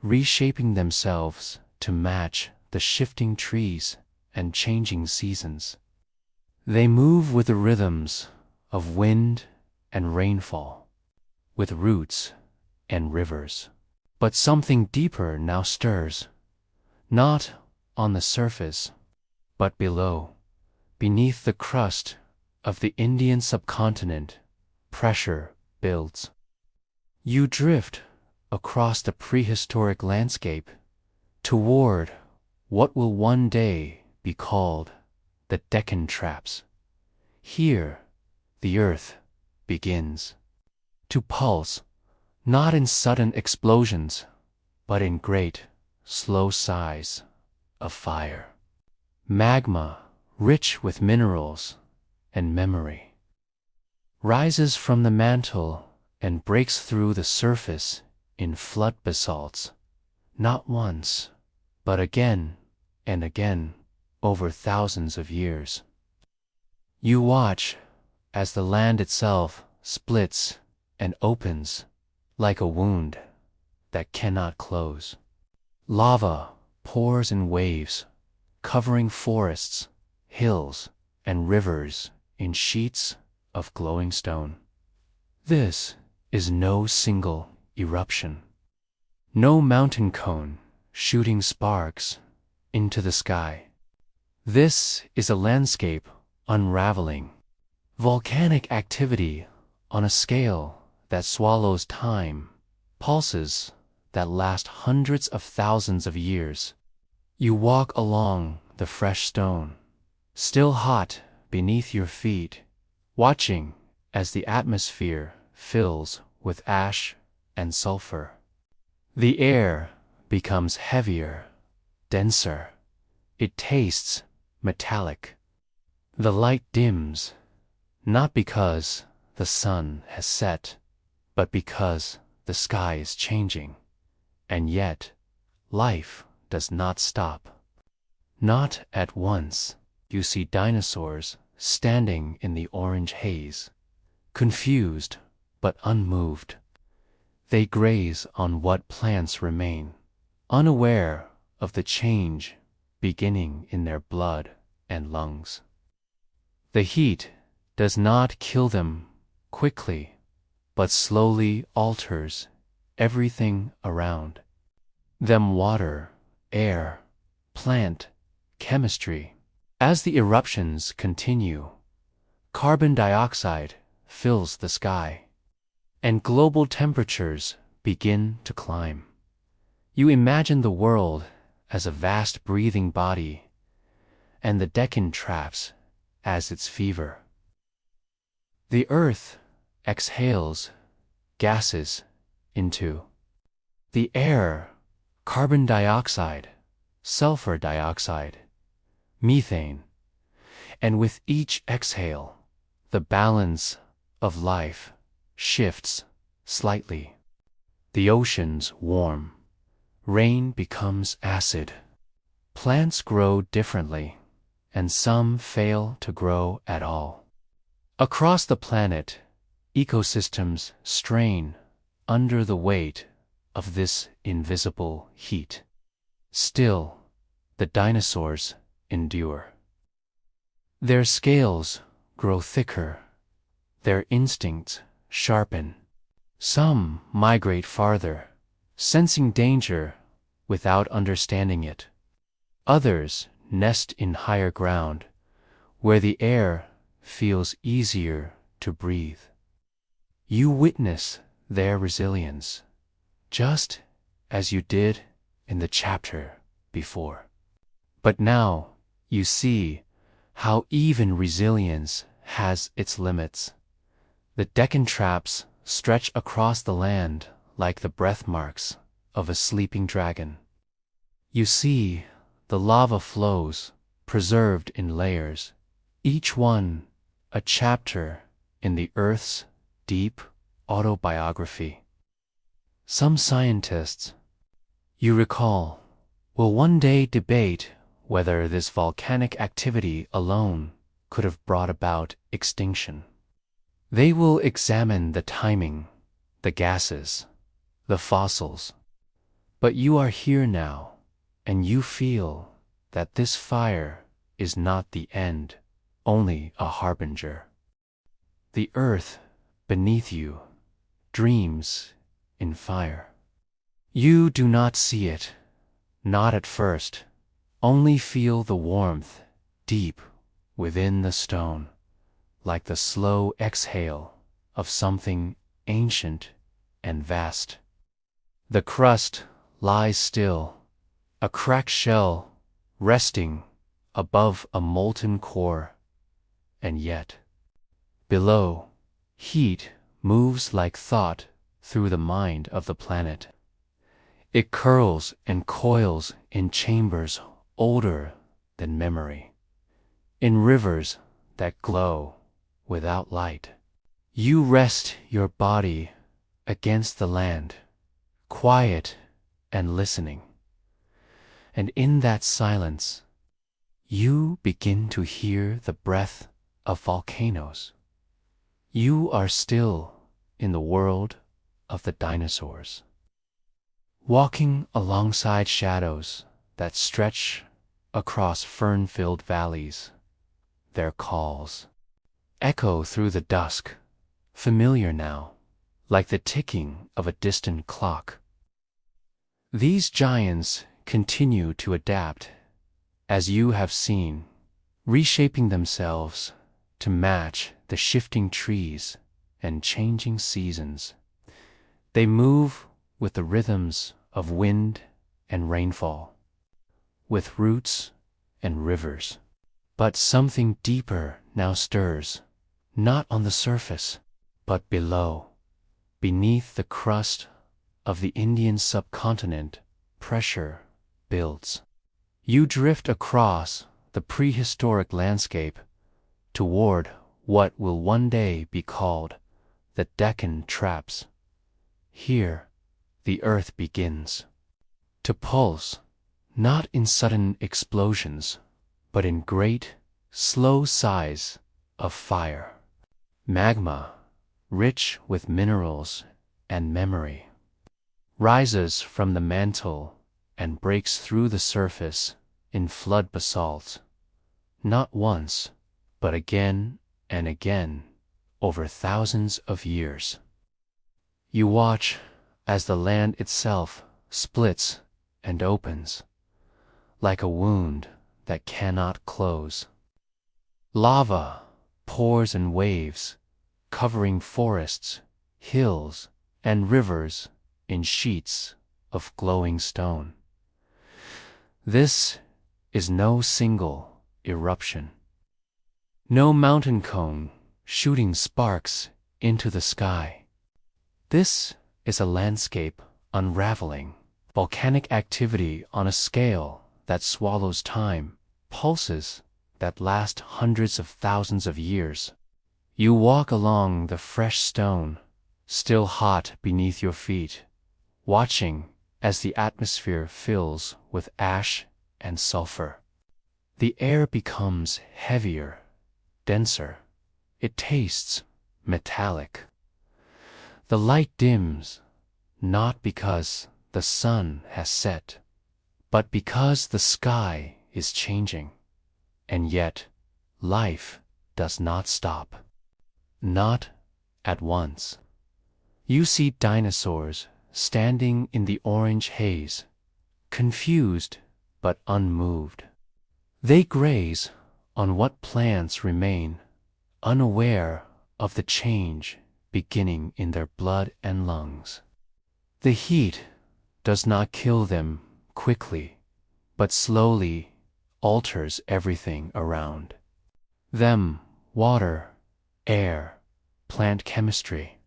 reshaping themselves to match the shifting trees and changing seasons. They move with the rhythms of wind and rainfall, with roots and rivers. But something deeper now stirs, not on the surface, but below, beneath the crust of the Indian subcontinent. Pressure builds. You drift across the prehistoric landscape toward what will one day be called the Deccan Traps. Here, the Earth begins to pulse, not in sudden explosions, but in great, slow sighs of fire. Magma, rich with minerals and memory, rises from the mantle and breaks through the surface in flood basalts, not once, but again and again over thousands of years. You watch as the land itself splits and opens like a wound that cannot close. Lava pours in waves, covering forests, hills, and rivers in sheets of glowing stone. This is no single eruption, no mountain cone shooting sparks into the sky. This is a landscape unraveling, volcanic activity on a scale that swallows time, pulses that last hundreds of thousands of years. You walk along the fresh stone, still hot beneath your feet, watching as the atmosphere fills with ash and sulfur. The air becomes heavier, denser. It tastes metallic. The light dims, not because the sun has set, but because the sky is changing. And yet, life does not stop. Not at once. You see dinosaurs standing in the orange haze, confused but unmoved. They graze on what plants remain, unaware of the change beginning in their blood and lungs. The heat does not kill them quickly, but slowly alters everything around them: water, air, plant, chemistry. As the eruptions continue, carbon dioxide fills the sky, and global temperatures begin to climb. You imagine the world as a vast breathing body, and the Deccan Traps as its fever. The Earth exhales gases into the air: carbon dioxide, sulfur dioxide, methane, and with each exhale, the balance of life shifts slightly. The oceans warm, rain becomes acid, plants grow differently, and some fail to grow at all. Across the planet, ecosystems strain under the weight of this invisible heat. Still, the dinosaurs endure. Their scales grow thicker, their instincts sharpen. Some migrate farther, sensing danger without understanding it. Others nest in higher ground, where the air feels easier to breathe. You witness their resilience, just as you did in the chapter before. But now you see how even resilience has its limits. The Deccan Traps stretch across the land like the breath marks of a sleeping dragon. You see the lava flows preserved in layers, each one a chapter in the Earth's deep autobiography. Some scientists, you recall, will one day debate whether this volcanic activity alone could have brought about extinction. They will examine the timing, the gases, the fossils. But you are here now, and you feel that this fire is not the end, only a harbinger. The earth beneath you dreams in fire. You do not see it, Not at first. Only feel the warmth deep within the stone, like the slow exhale of something ancient and vast. The crust lies still, a cracked shell resting above a molten core, and yet, below, heat moves like thought through the mind of the planet. It curls and coils in chambers older than memory, in rivers that glow without light. You rest your body against the land, quiet and listening. And in that silence, you begin to hear the breath of volcanoes. You are still in the world of the dinosaurs, walking alongside shadows that stretch across fern-filled valleys. Their calls echo through the dusk, familiar now, like the ticking of a distant clock. These giants continue to adapt, as you have seen, reshaping themselves to match the shifting trees and changing seasons. They move with the rhythms of wind and rainfall, with roots and rivers. But something deeper now stirs, not on the surface, but below, beneath the crust of the Indian subcontinent. Pressure builds. You drift across the prehistoric landscape toward what will one day be called the Deccan Traps. Here, the earth begins to pulse, not in sudden explosions, but in great, slow sighs of fire. Magma, rich with minerals and memory, rises from the mantle and breaks through the surface in flood basalt, not once, but again and again over thousands of years. You watch as the land itself splits and opens, like a wound that cannot close. Lava pours in waves, covering forests, hills, and rivers in sheets of glowing stone. This is no single eruption, no mountain cone shooting sparks into the sky. This is a landscape unraveling, volcanic activity on a scale that swallows time, pulses that last hundreds of thousands of years. You walk along the fresh stone, still hot beneath your feet, watching as the atmosphere fills with ash and sulfur. The air becomes heavier, denser. It tastes metallic. The light dims, not because the sun has set, but because the sky is changing. And yet, life does not stop. Not at once. You see dinosaurs standing in the orange haze, confused but unmoved. They graze on what plants remain, unaware of the change beginning in their blood and lungs. The heat does not kill them quickly, but slowly alters everything around them: water, air, plant chemistry.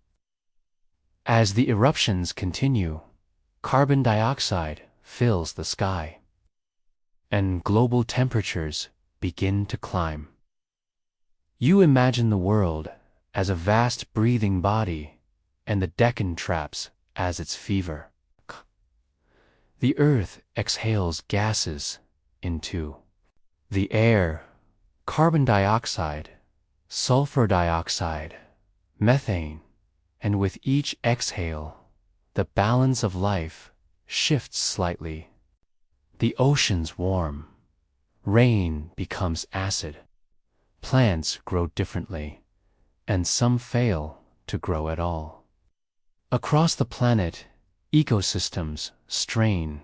As the eruptions continue, carbon dioxide fills the sky, and global temperatures begin to climb. You imagine the world as a vast breathing body, and the Deccan Traps as its fever. The earth exhales gases into the air: carbon dioxide, sulfur dioxide, methane, and with each exhale, the balance of life shifts slightly. The oceans warm, rain becomes acid, plants grow differently, and some fail to grow at all. Across the planet, ecosystems strain,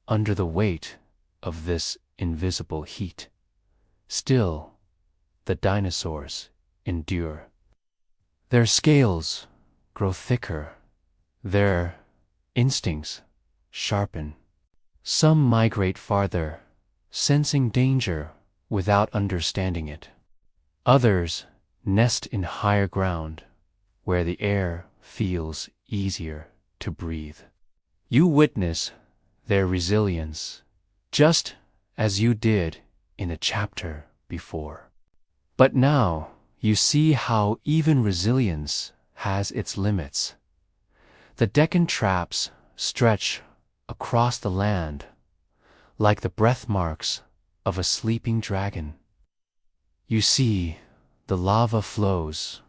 under the weight of this invisible heat. Still, the dinosaurs endure. Their scales grow thicker, their instincts sharpen. Some migrate farther, sensing danger without understanding it. Others nest in higher ground, where the air feels easier to breathe. You witness their resilience, just as you did in the chapter before. But now you see how even resilience has its limits. The Deccan traps stretch across the land like the breath marks of a sleeping dragon. You see the lava flows,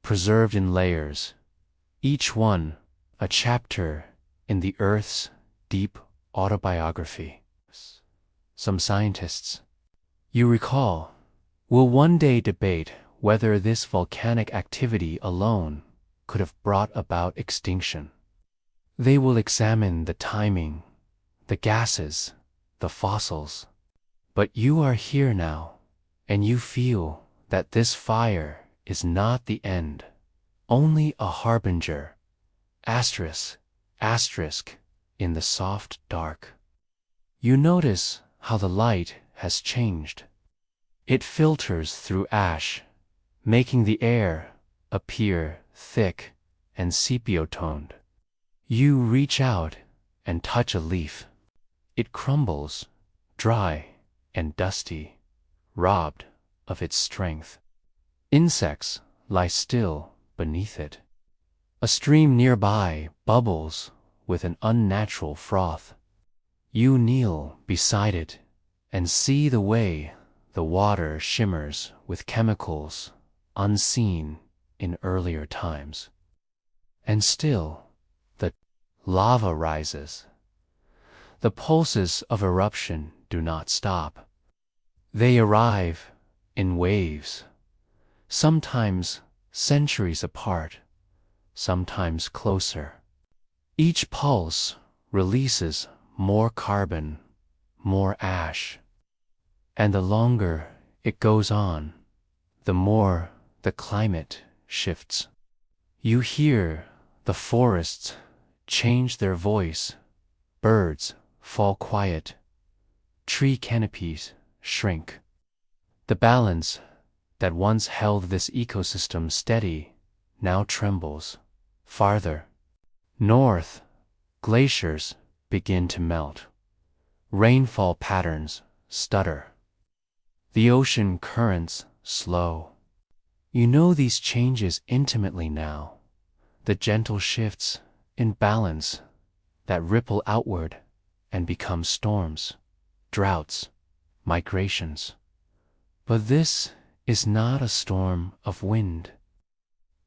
preserved in layers, each one a chapter in the Earth's deep autobiography. Some scientists, you recall, will one day debate whether this volcanic activity alone could have brought about extinction. They will examine the timing, the gases, the fossils. But you are here now, and you feel that this fire is not the end, only a harbinger, asterisk, asterisk, in the soft dark. You notice how the light has changed. It filters through ash, making the air appear thick and sepia-toned. You reach out and touch a leaf. It crumbles, dry and dusty, robbed of its strength. Insects lie still beneath it. A stream nearby bubbles with an unnatural froth. You kneel beside it and see the way the water shimmers with chemicals unseen in earlier times. And still, the lava rises. The pulses of eruption do not stop. They arrive in waves, sometimes centuries apart, sometimes closer. Each pulse releases more carbon, more ash, and the longer it goes on, the more the climate shifts. You hear the forests change their voice, birds fall quiet, tree canopies shrink. The balance that once held this ecosystem steady now trembles. Farther north, glaciers begin to melt. Rainfall patterns stutter. The ocean currents slow. You know these changes intimately now, the gentle shifts in balance that ripple outward and become storms, droughts, migrations. But this is not a storm of wind.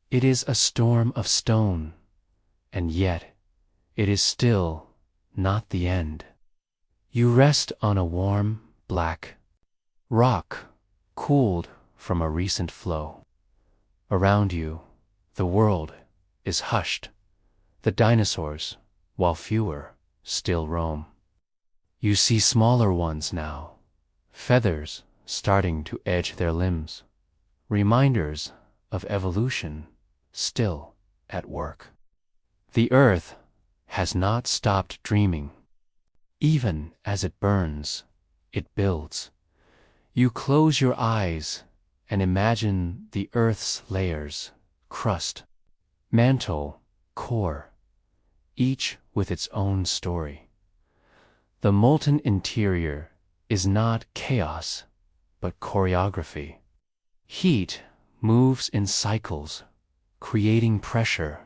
It is a storm of stone, and yet it is still not the end. You rest on a warm, black rock, cooled from a recent flow. Around you, the world is hushed. The dinosaurs, while fewer, still roam. You see smaller ones now, feathers starting to edge their limbs, reminders of evolution still at work. The earth has not stopped dreaming. Even as it burns, it builds. You close your eyes and imagine the earth's layers, crust, mantle, core, each with its own story. The molten interior is not chaos, but choreography. Heat moves in cycles, creating pressure,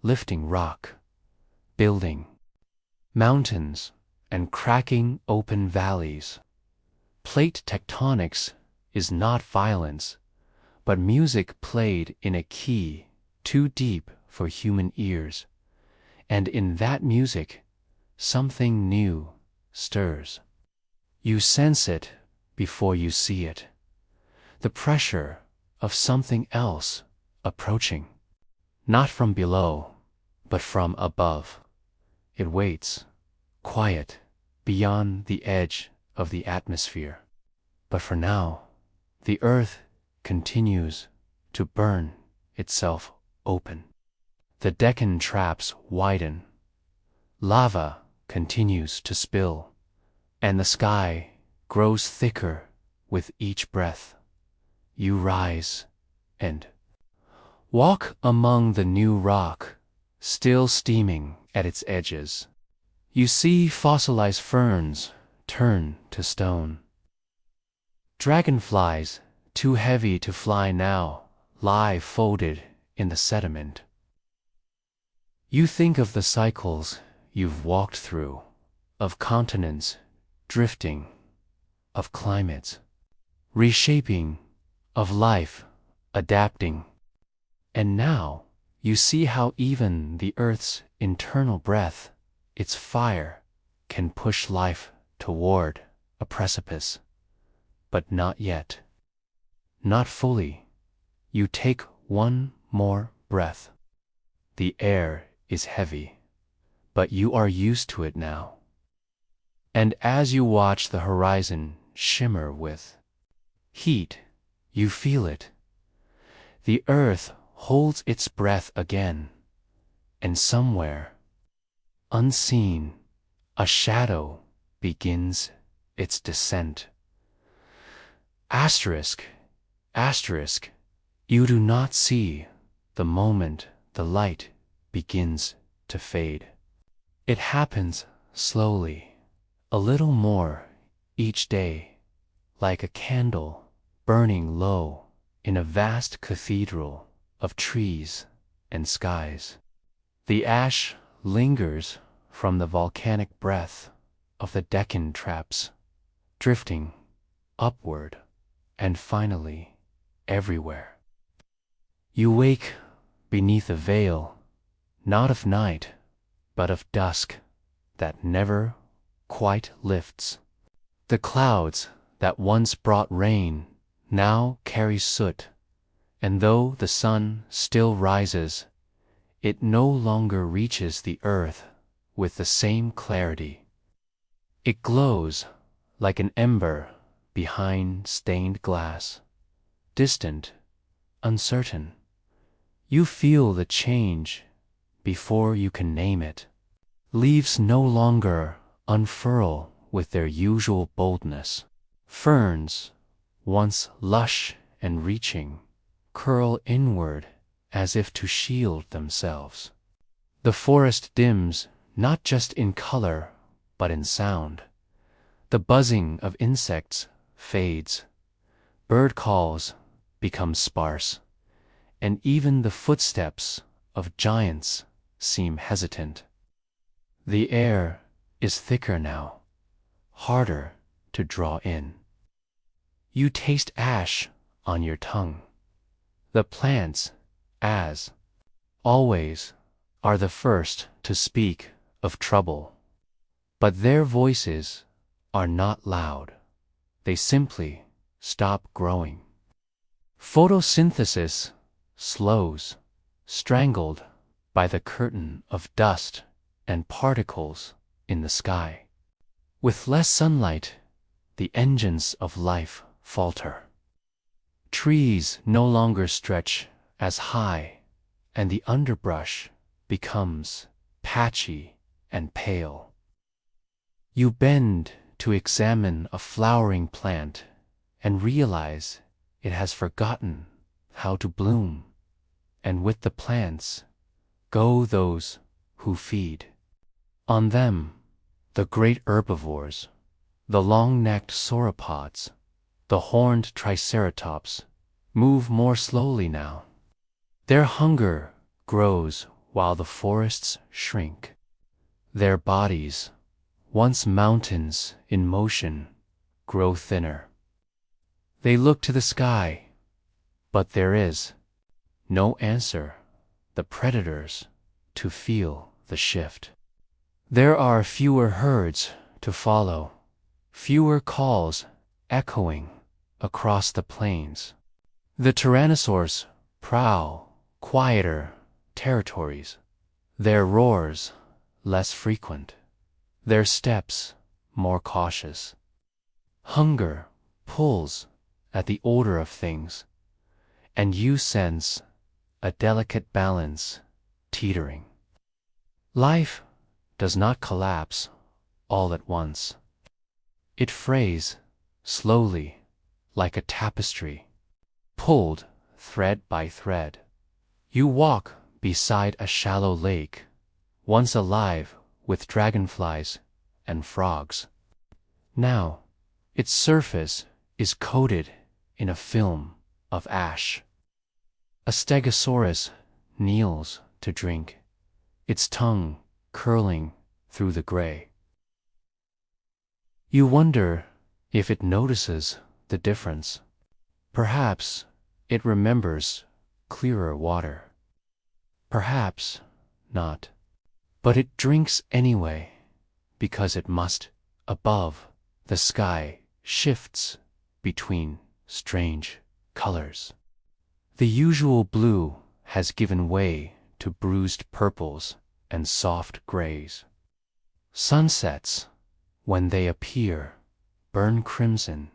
lifting rock, building mountains, and cracking open valleys. Plate tectonics is not violence, but music played in a key too deep for human ears. And in that music, something new stirs. You sense it before you see it. The pressure of something else approaching. Not from below, but from above. It waits, quiet, beyond the edge of the atmosphere. But for now, the Earth continues to burn itself open. The Deccan traps widen, lava continues to spill, and the sky grows thicker with each breath. You rise and walk among the new rock, still steaming at its edges. You see fossilized ferns turn to stone. Dragonflies, too heavy to fly now, lie folded in the sediment. You think of the cycles you've walked through, of continents drifting, of climates reshaping, of life adapting. And now you see how even the Earth's internal breath, its fire, can push life toward a precipice. But not yet. Not fully. You take one more breath. The air is heavy, but you are used to it now. And as you watch the horizon shimmer with heat, you feel it. The Earth holds its breath again, and somewhere, unseen, a shadow begins its descent. Asterisk, asterisk, you do not see the moment the light begins to fade. It happens slowly, a little more each day, like a candle burning low in a vast cathedral of trees and skies. The ash lingers from the volcanic breath of the Deccan traps, drifting upward and finally everywhere. You wake beneath a veil, not of night, but of dusk that never quite lifts. The clouds that once brought rain now carry soot, and though the sun still rises, it no longer reaches the Earth with the same clarity. It glows like an ember behind stained glass, distant, uncertain. You feel the change before you can name it. Leaves no longer unfurl with their usual boldness. Ferns, once lush and reaching, curl inward as if to shield themselves. The forest dims not just in color but in sound. The buzzing of insects fades, bird calls become sparse, and even the footsteps of giants seem hesitant. The air is thicker now, harder to draw in. You taste ash on your tongue. The plants, as always, are the first to speak of trouble. But their voices are not loud. They simply stop growing. Photosynthesis slows, strangled by the curtain of dust and particles in the sky. With less sunlight, the engines of life falter. Trees no longer stretch as high, and the underbrush becomes patchy and pale. You bend to examine a flowering plant and realize it has forgotten how to bloom, and with the plants go those who feed. On them, the great herbivores, the long-necked sauropods, the horned triceratops, move more slowly now. Their hunger grows while the forests shrink. Their bodies, once mountains in motion, grow thinner. They look to the sky, but there is no answer, the predators, to feel the shift. There are fewer herds to follow, fewer calls echoing across the plains. The Tyrannosaurs prowl quieter territories, their roars less frequent, their steps more cautious. Hunger pulls at the order of things, and you sense a delicate balance teetering. Life does not collapse all at once. It frays slowly like a tapestry, pulled thread by thread. You walk beside a shallow lake, once alive with dragonflies and frogs. Now, its surface is coated in a film of ash. A stegosaurus kneels to drink, its tongue curling through the gray. You wonder if it notices the difference. Perhaps it remembers clearer water. Perhaps not. But it drinks anyway, because it must. Above, the sky shifts between strange colors. The usual blue has given way to bruised purples and soft grays. Sunsets, when they appear, burn crimson,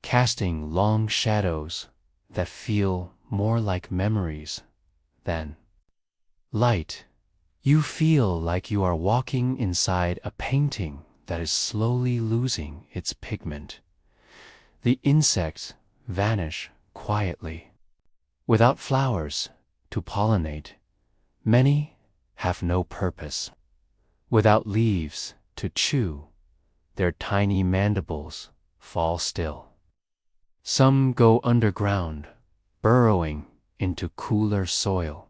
casting long shadows that feel more like memories than light. You feel like you are walking inside a painting that is slowly losing its pigment. The insects vanish quietly. Without flowers to pollinate, many have no purpose. Without leaves to chew, their tiny mandibles fall still. Some go underground, burrowing into cooler soil.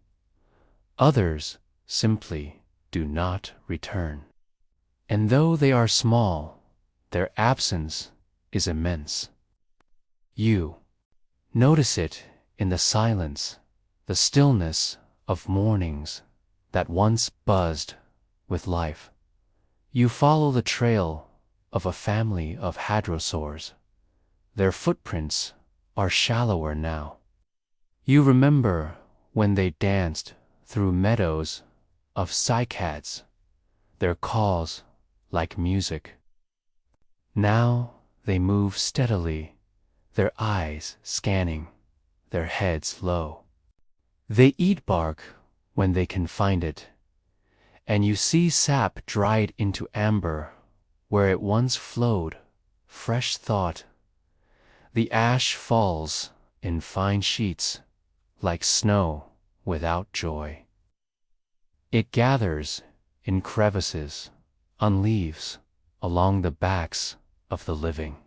Others simply do not return. And though they are small, their absence is immense. You notice it in the silence, the stillness of mornings that once buzzed with life. You follow the trail of a family of hadrosaurs. Their footprints are shallower now. You remember when they danced through meadows of cycads, their calls like music. Now they move steadily, their eyes scanning, their heads low. They eat bark when they can find it, and you see sap dried into amber where it once flowed, fresh thought. The ash falls in fine sheets like snow without joy. It gathers in crevices, on leaves, along the backs of the living.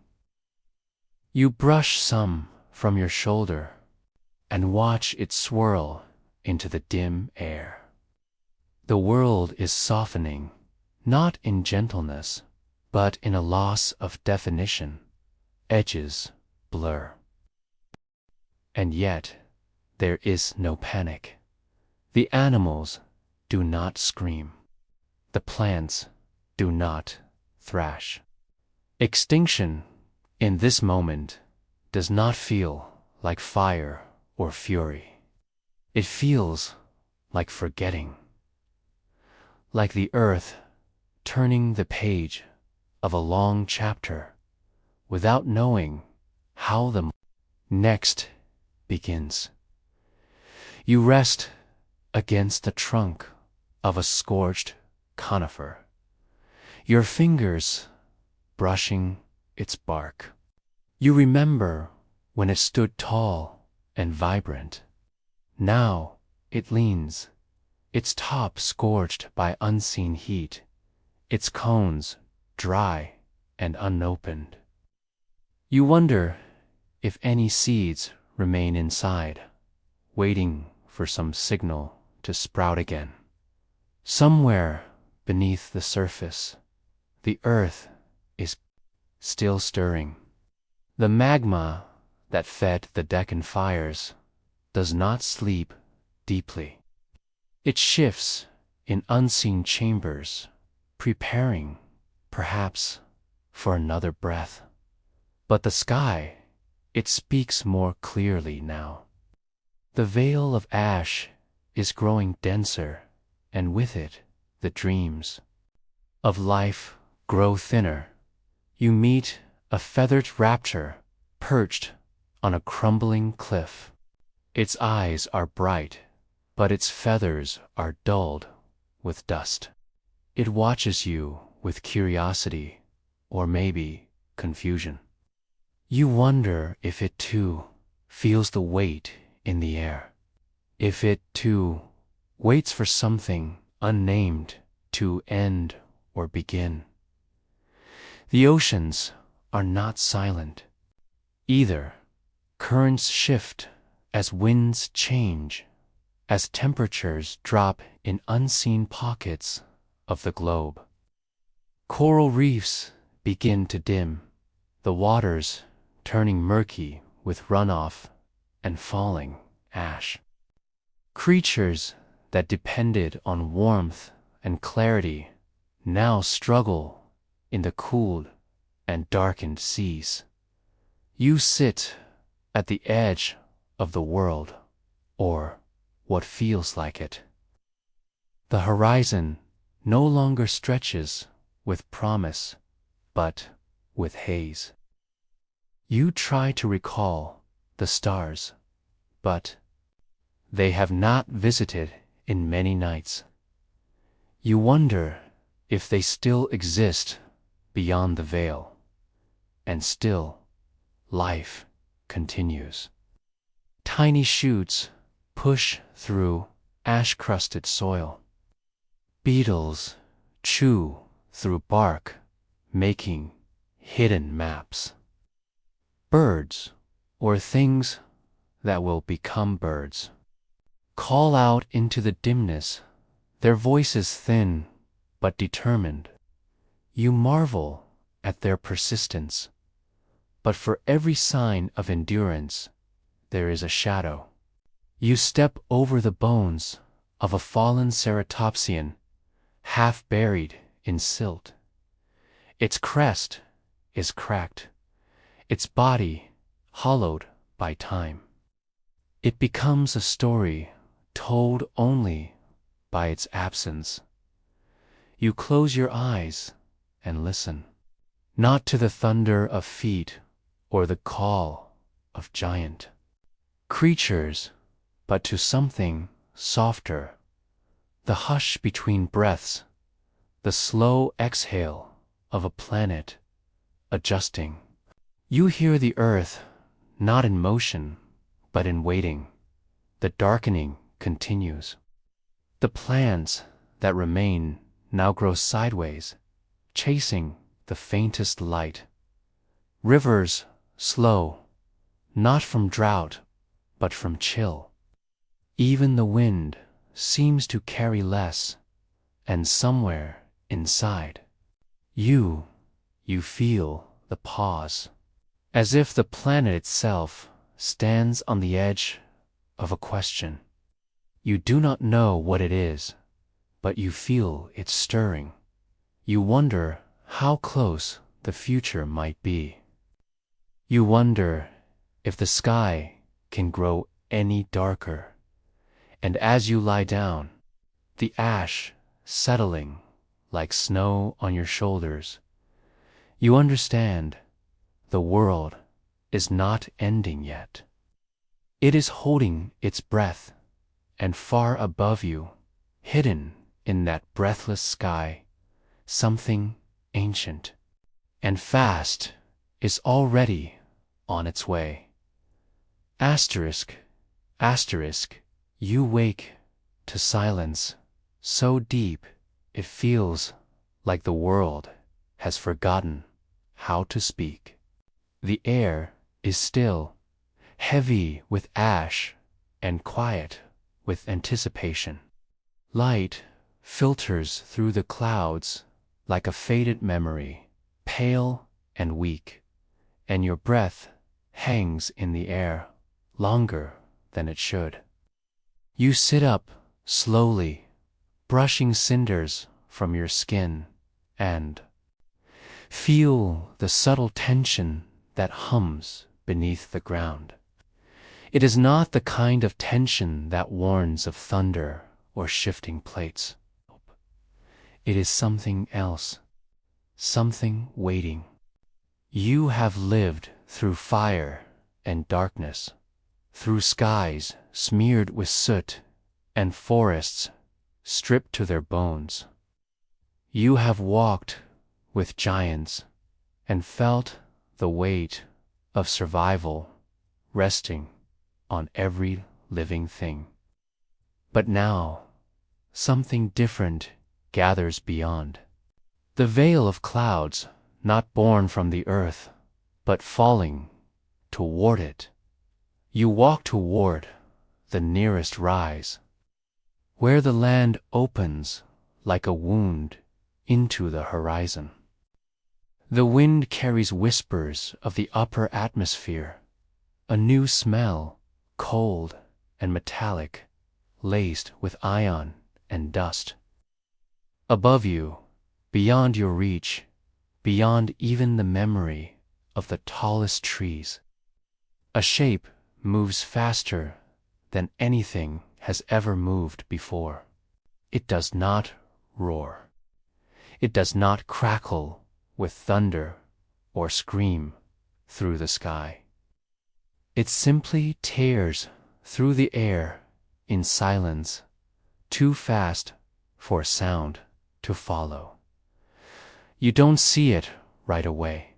You brush some from your shoulder and watch it swirl into the dim air. The world is softening, not in gentleness, but in a loss of definition. Edges blur. And yet, there is no panic. The animals do not scream. The plants do not thrash. Extinction, in this moment, does not feel like fire or fury. It feels like forgetting. Like the earth turning the page of a long chapter without knowing how the next begins. You rest against the trunk of a scorched conifer, your fingers brushing its bark. You remember when it stood tall and vibrant. Now it leans, its top scorched by unseen heat, its cones dry and unopened. You wonder if any seeds remain inside, waiting for some signal to sprout again. Somewhere beneath the surface, the earth is still stirring. The magma that fed the Deccan fires does not sleep deeply. It shifts in unseen chambers, preparing, perhaps, for another breath. But the sky, it speaks more clearly now. The veil of ash is growing denser, and with it, the dreams of life grow thinner, You meet a feathered raptor perched on a crumbling cliff. Its eyes are bright, but its feathers are dulled with dust. It watches you with curiosity, or maybe confusion. You wonder if it too feels the weight in the air, if it too waits for something unnamed to end or begin. The oceans are not silent either. Currents shift as winds change, as temperatures drop in unseen pockets of the globe. Coral reefs begin to dim, the waters turning murky with runoff and falling ash. Creatures that depended on warmth and clarity now struggle in the cooled and darkened seas. You sit at the edge of the world, or what feels like it. The horizon no longer stretches with promise, but with haze. You try to recall the stars, but they have not visited in many nights. You wonder if they still exist beyond the veil, and still life continues. Tiny shoots push through ash-crusted soil. Beetles chew through bark, making hidden maps. Birds, or things that will become birds, call out into the dimness, their voices thin but determined. You marvel at their persistence, but for every sign of endurance, there is a shadow. You step over the bones of a fallen ceratopsian, half buried in silt. Its crest is cracked, its body hollowed by time. It becomes a story told only by its absence. You close your eyes and listen, not to the thunder of feet or the call of giant creatures, but to something softer, the hush between breaths, the slow exhale of a planet adjusting. You hear the earth not in motion, but in waiting. The darkening continues. The plants that remain now grow sideways, chasing the faintest light. Rivers slow, not from drought, but from chill. Even the wind seems to carry less, and somewhere inside, you feel the pause, as if the planet itself stands on the edge of a question. You do not know what it is, but you feel it stirring. You wonder how close the future might be. You wonder if the sky can grow any darker. And as you lie down, the ash settling like snow on your shoulders, you understand the world is not ending yet. It is holding its breath, and far above you, hidden in that breathless sky, something ancient and fast is already on its way. Asterisk, asterisk, you wake to silence so deep it feels like the world has forgotten how to speak. The air is still, heavy with ash and quiet with anticipation. Light filters through the clouds like a faded memory, pale and weak, and your breath hangs in the air longer than it should. You sit up slowly, brushing cinders from your skin, and feel the subtle tension that hums beneath the ground. It is not the kind of tension that warns of thunder or shifting plates. It is something else, something waiting, You have lived through fire and darkness, through skies smeared with soot and forests stripped to their bones. You have walked with giants and felt the weight of survival resting on every living thing. But now, something different gathers beyond. The veil of clouds, not born from the earth, but falling toward it. You walk toward the nearest rise, where the land opens like a wound into the horizon. The wind carries whispers of the upper atmosphere, a new smell, cold and metallic, laced with ion and dust. Above you, beyond your reach, beyond even the memory of the tallest trees, a shape moves faster than anything has ever moved before. It does not roar. It does not crackle with thunder or scream through the sky. It simply tears through the air in silence, too fast for sound to follow. You don't see it right away.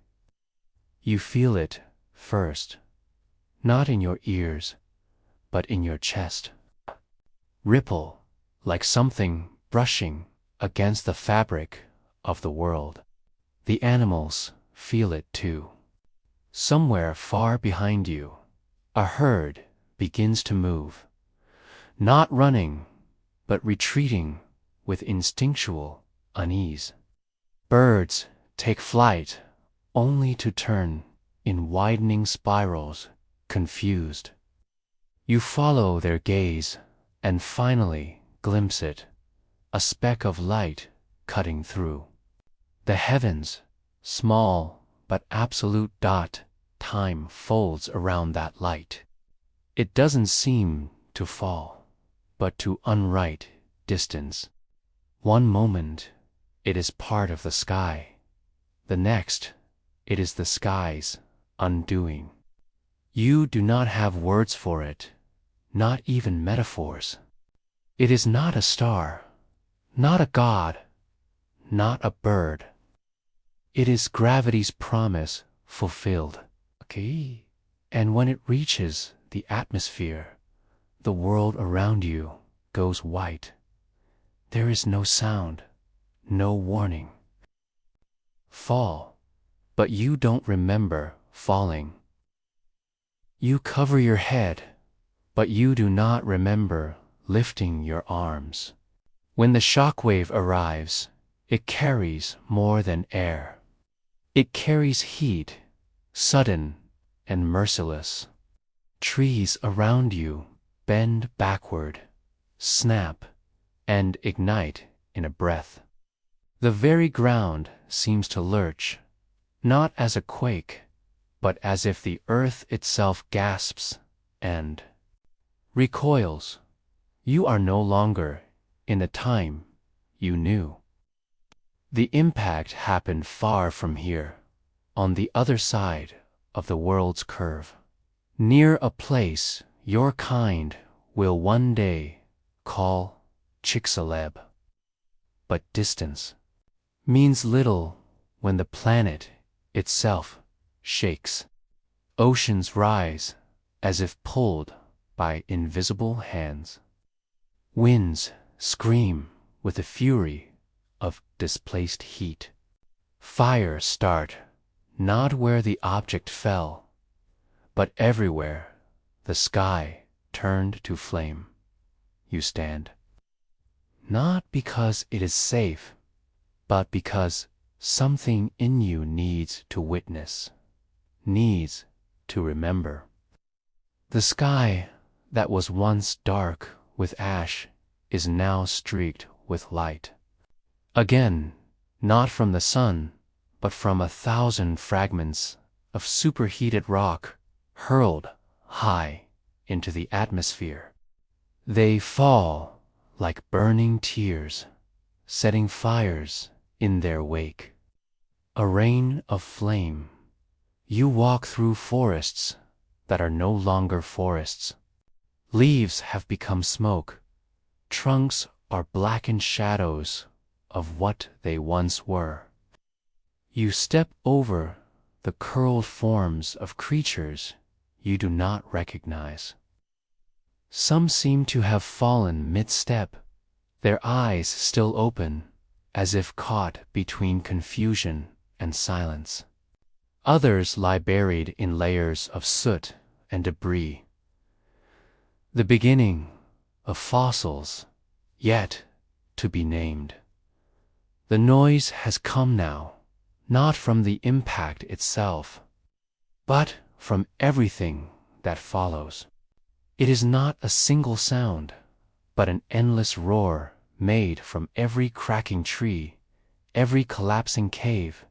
You feel it first, not in your ears, but in your chest. Ripple like something brushing against the fabric of the world. The animals feel it too. Somewhere far behind you, a herd begins to move, not running, but retreating with instinctual unease. Birds take flight only to turn in widening spirals, confused. You follow their gaze and finally glimpse it, a speck of light cutting through. The heavens, small but absolute dot, time folds around that light. It doesn't seem to fall, but to unwrite distance. One moment, it is part of the sky. The next, it is the sky's undoing. You do not have words for it, not even metaphors. It is not a star, not a god, not a bird. It is gravity's promise fulfilled. Okay. And when it reaches the atmosphere, the world around you goes white. There is no sound, no warning. Fall, but you don't remember falling. You cover your head, but you do not remember lifting your arms. When the shockwave arrives, it carries more than air. It carries heat, sudden and merciless. Trees around you bend backward, snap, and ignite in a breath. The very ground seems to lurch, not as a quake, but as if the earth itself gasps and recoils. You are no longer in the time you knew. The impact happened far from here, on the other side of the world's curve, near a place your kind will one day call Chicxulub. But distance means little when the planet itself shakes. Oceans rise as if pulled by invisible hands. Winds scream with the fury of displaced heat. Fires start not where the object fell, but everywhere the sky turned to flame. You stand. Not because it is safe, but because something in you needs to witness, needs to remember. The sky that was once dark with ash is now streaked with light. Again, not from the sun, but from 1,000 fragments of superheated rock hurled high into the atmosphere. They fall like burning tears, setting fires in their wake. A rain of flame You walk through forests that are no longer forests. Leaves have become smoke. Trunks are blackened shadows of what they once were. You step over the curled forms of creatures you do not recognize. Some seem to have fallen mid-step, their eyes still open, as if caught between confusion and silence. Others lie buried in layers of soot and debris. The beginning of fossils, yet to be named. The noise has come now, not from the impact itself, but from everything that follows. It is not a single sound, but an endless roar made from every cracking tree, every collapsing cave,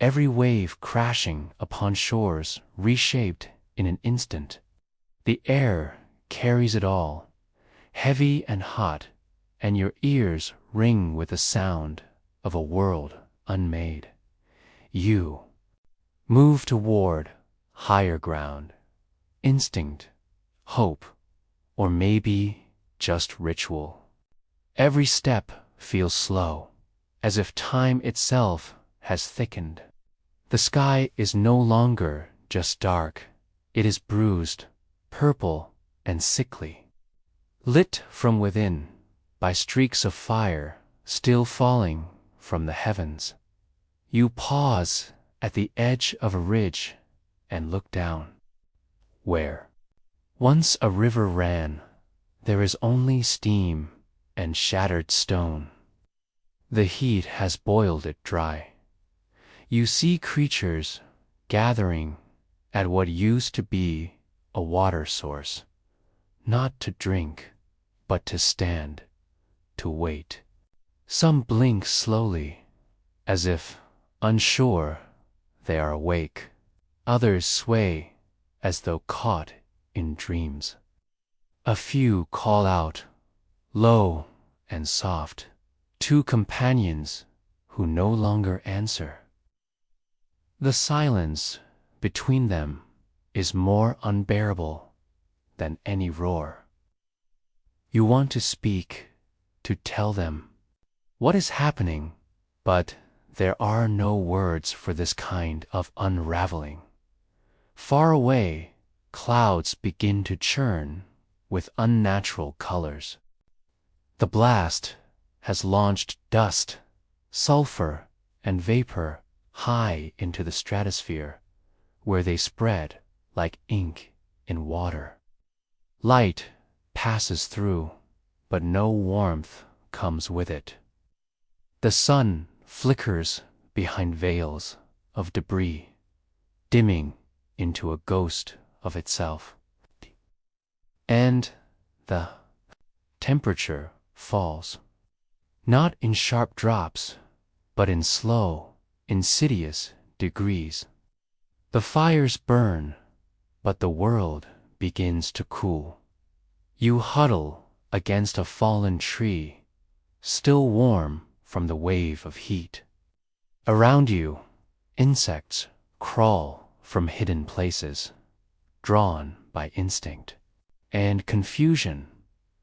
every wave crashing upon shores reshaped in an instant. The air carries it all, heavy and hot, and your ears ring with the sound of a world unmade. You move toward higher ground, instinct, hope, or maybe just ritual. Every step feels slow, as if time itself has thickened. The sky is no longer just dark, it is bruised, purple, and sickly. Lit from within by streaks of fire still falling from the heavens. You pause at the edge of a ridge and look down. Where once a river ran, there is only steam and shattered stone. The heat has boiled it dry. You see creatures gathering at what used to be a water source, not to drink, but to stand, to wait. Some blink slowly, as if unsure they are awake. Others sway as though caught in dreams. A few call out, low and soft, to companions who no longer answer. The silence between them is more unbearable than any roar. You want to speak, to tell them what is happening, but there are no words for this kind of unraveling. Far away, clouds begin to churn with unnatural colors. The blast has launched dust, sulfur, and vapor high into the stratosphere, where they spread like ink in water. Light passes through, but no warmth comes with it. The sun flickers behind veils of debris, dimming into a ghost of itself. And the temperature falls, not in sharp drops, but in slow, insidious degrees. The fires burn, but the world begins to cool. You huddle against a fallen tree, still warm from the wave of heat. Around you, insects crawl from hidden places, drawn by instinct. And confusion,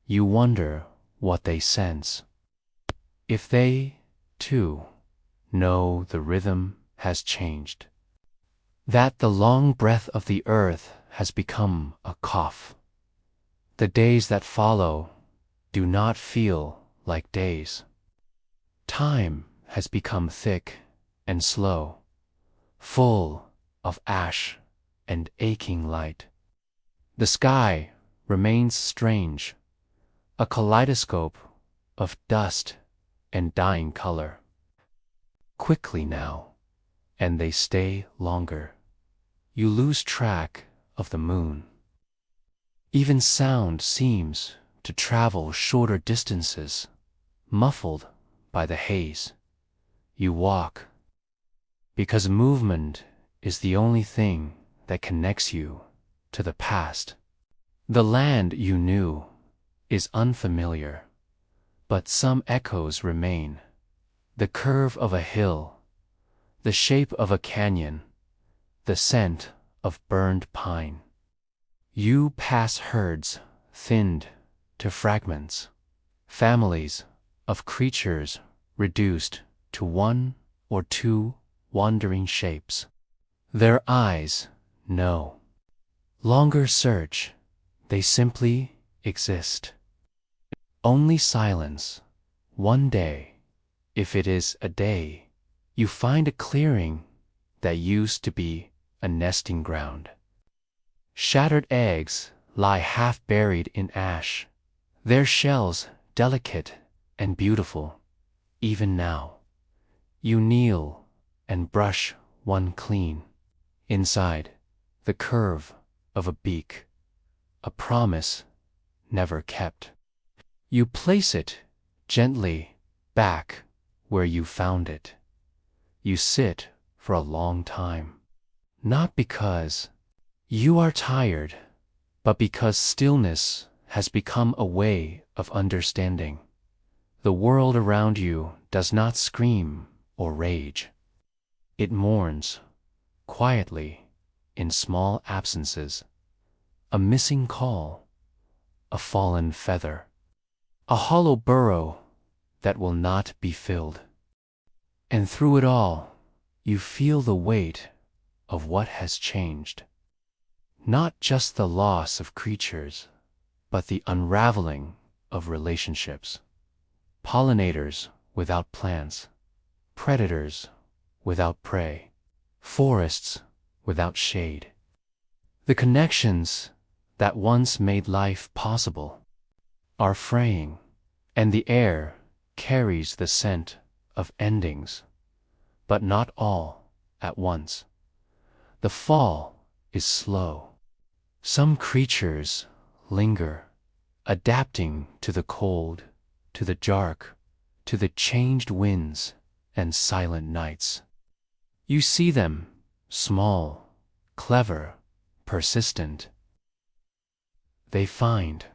you wonder what they sense. If they, too, know the rhythm has changed. That the long breath of the earth has become a cough. The days that follow do not feel like days. Time has become thick and slow, full of ash and aching light. The sky remains strange, a kaleidoscope of dust and dying color. Quickly now, and they stay longer. You lose track of the moon. Even sound seems to travel shorter distances, muffled by the haze. You walk, because movement is the only thing that connects you to the past. The land you knew is unfamiliar, but some echoes remain. The curve of a hill, the shape of a canyon, the scent of burned pine. You pass herds thinned to fragments, families of creatures reduced to one or two wandering shapes. Their eyes no longer search, they simply exist. Only silence. One day, if it is a day, you find a clearing that used to be a nesting ground. Shattered eggs lie half buried in ash, their shells delicate and beautiful. Even now, you kneel and brush one clean. Inside, the curve of a beak, a promise never kept. You place it gently back where you found it. You sit for a long time, not because you are tired, but because stillness has become a way of understanding. The world around you does not scream or rage. It mourns, quietly, in small absences. A missing call, a fallen feather, a hollow burrow that will not be filled. And through it all, you feel the weight of what has changed. Not just the loss of creatures, but the unraveling of relationships. Pollinators without plants, predators without prey, forests without shade. The connections that once made life possible are fraying, and the air carries the scent of endings, but not all at once. The fall is slow. Some creatures linger, adapting to the cold, to the dark, to the changed winds and silent nights. You see them, small, clever, persistent. They find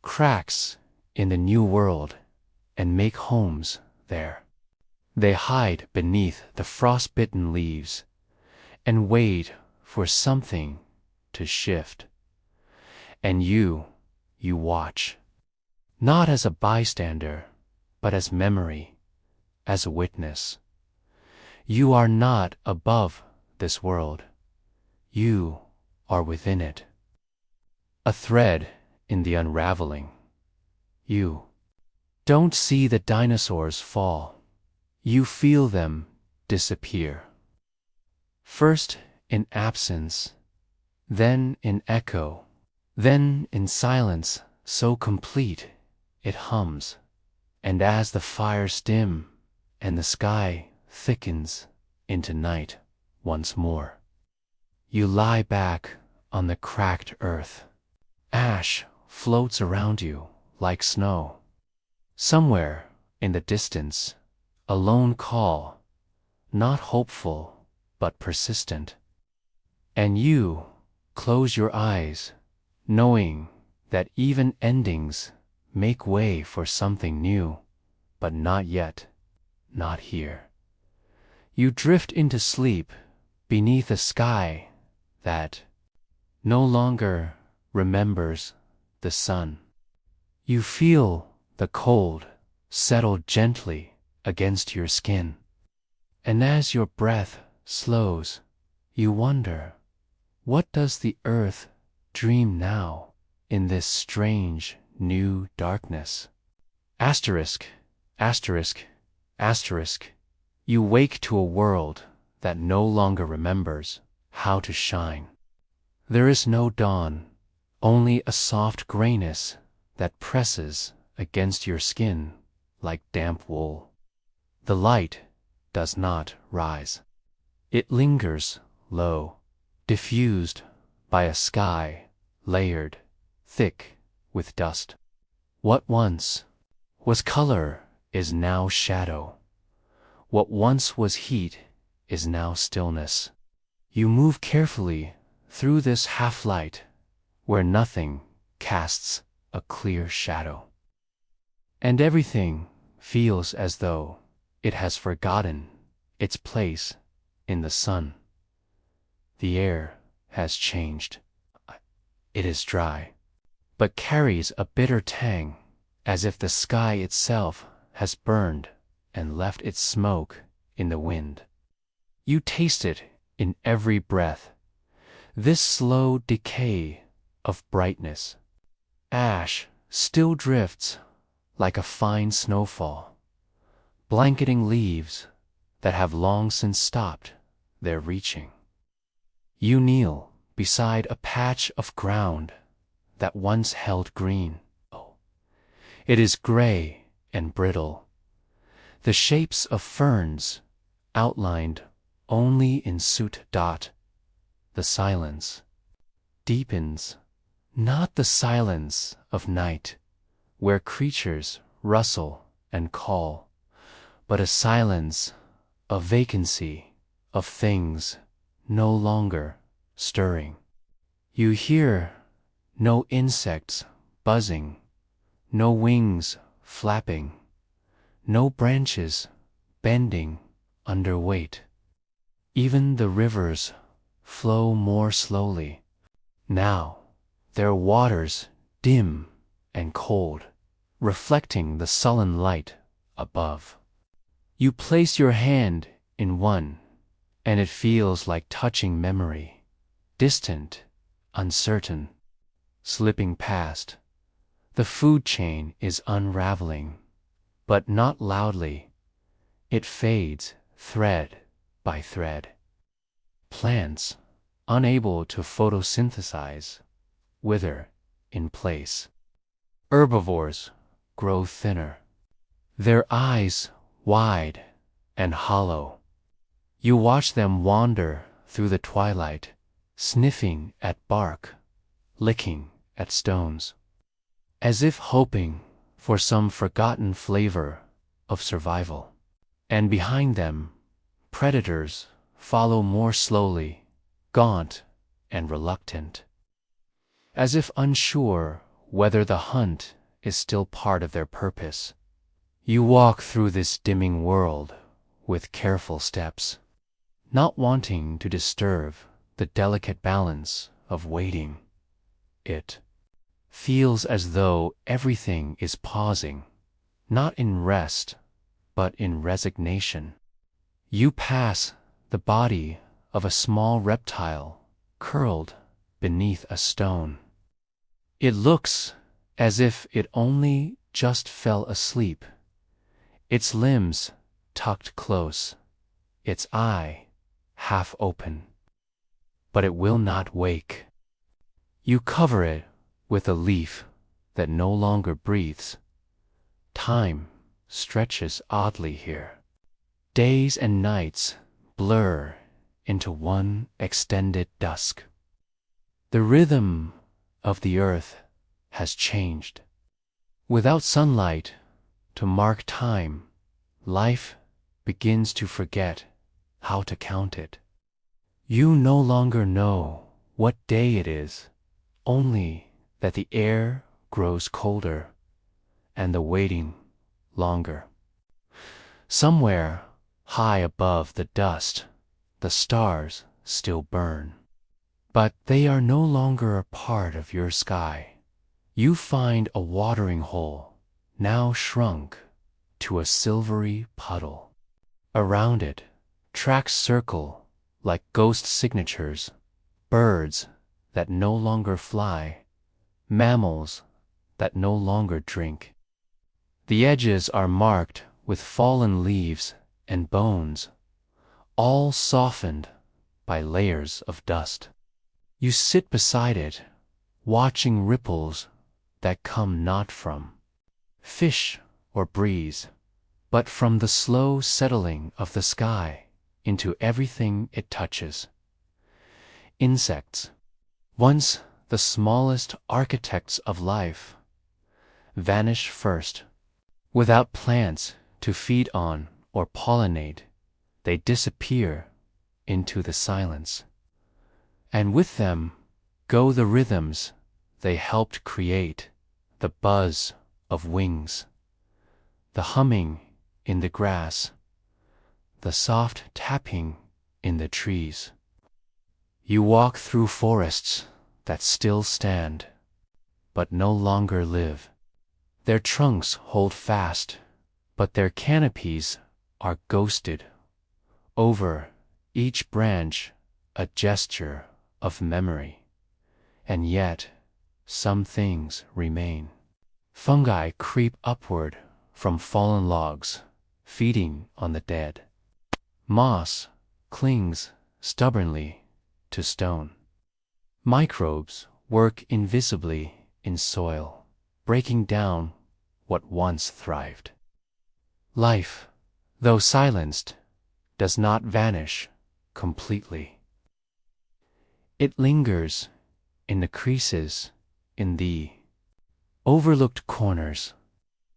cracks in the new world and make homes there. They hide beneath the frost-bitten leaves and wait for something to shift. And you watch, not as a bystander, but as memory, as a witness. You are not above this world. You are within it. A thread in the unraveling. You don't see the dinosaurs fall. You feel them disappear. First in absence, then in echo, then in silence so complete it hums. And as the fires dim and the sky thickens into night once more, you lie back on the cracked earth. Ash floats around you like snow. Somewhere in the distance, a lone call, not hopeful but persistent. And you close your eyes, knowing that even endings make way for something new, but not yet, not here. You drift into sleep beneath a sky that no longer remembers the sun. You feel the cold settle gently against your skin, and as your breath slows, you wonder, what does the earth dream now in this strange new darkness? Asterisk, asterisk, asterisk. You wake to a world that no longer remembers how to shine. There is no dawn, only a soft grayness that presses against your skin like damp wool. The light does not rise. It lingers low, diffused by a sky layered thick with dust. What once was color is now shadow. What once was heat is now stillness. You move carefully through this half-light where nothing casts a clear shadow. And everything feels as though it has forgotten its place in the sun. The air has changed. It is dry, but carries a bitter tang, as if the sky itself has burned and left its smoke in the wind. You taste it in every breath, this slow decay of brightness. Ash still drifts like a fine snowfall, blanketing leaves that have long since stopped their reaching. You kneel beside a patch of ground that once held green. Oh, it is gray and brittle, the shapes of ferns outlined only in soot dot. The silence deepens, not the silence of night, where creatures rustle and call, but a silence of vacancy, of things no longer stirring. You hear no insects buzzing, no wings flapping, no branches bending under weight. Even the rivers flow more slowly. Now their waters dim and cold, reflecting the sullen light above. You place your hand in one, and it feels like touching memory, distant, uncertain, slipping past. The food chain is unraveling, but not loudly. It fades thread by thread. Plants, unable to photosynthesize, wither in place. Herbivores grow thinner, their eyes wide and hollow. You watch them wander through the twilight, sniffing at bark, licking at stones, as if hoping for some forgotten flavor of survival. And behind them, predators follow more slowly, gaunt and reluctant, as if unsure whether the hunt is still part of their purpose. You walk through this dimming world with careful steps, not wanting to disturb the delicate balance of waiting. It feels as though everything is pausing, not in rest, but in resignation. You pass the body of a small reptile curled beneath a stone. It looks as if it only just fell asleep, its limbs tucked close, its eye half open. But it will not wake. You cover it with a leaf that no longer breathes. Time stretches oddly here. Days and nights blur into one extended dusk. The rhythm of the earth has changed. Without sunlight to mark time, life begins to forget how to count it. You no longer know what day it is, only that the air grows colder and the waiting longer. Somewhere high above the dust, the stars still burn, but they are no longer a part of your sky. You find a watering hole, now shrunk to a silvery puddle. Around it, tracks circle like ghost signatures, birds that no longer fly, mammals that no longer drink. The edges are marked with fallen leaves and bones, all softened by layers of dust. You sit beside it, watching ripples that come not from fish or breeze, but from the slow settling of the sky into everything it touches. Insects, once the smallest architects of life, vanish first. Without plants to feed on or pollinate, they disappear into the silence. And with them go the rhythms they helped create, the buzz of wings, the humming in the grass, the soft tapping in the trees. You walk through forests that still stand, but no longer live. Their trunks hold fast, but their canopies are ghosted. Over each branch a gesture of memory, and yet some things remain. Fungi creep upward from fallen logs, feeding on the dead. Moss clings stubbornly to stone. Microbes work invisibly in soil, breaking down what once thrived. Life, though silenced, does not vanish completely. It lingers in the creases in the overlooked corners.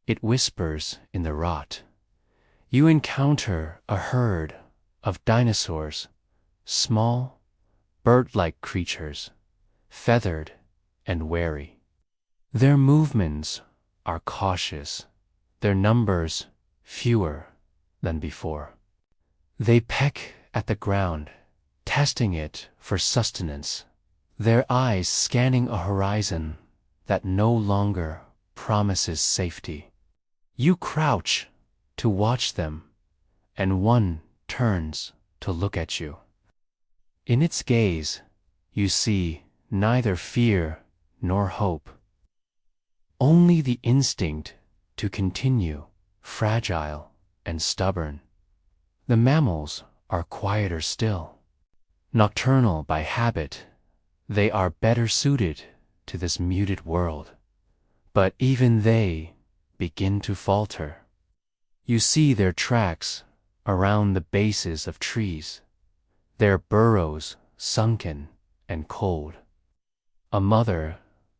It whispers in the rot. You encounter a herd of dinosaurs, small, bird-like creatures, feathered and wary. Their movements are cautious, their numbers fewer than before. They peck at the ground, testing it for sustenance, their eyes scanning a horizon that no longer promises safety. You crouch to watch them, and one turns to look at you. In its gaze, you see neither fear nor hope, only the instinct to continue, fragile and stubborn. The mammals are quieter still. Nocturnal by habit, they are better suited to this muted world. But even they begin to falter. You see their tracks around the bases of trees, their burrows sunken and cold. A mother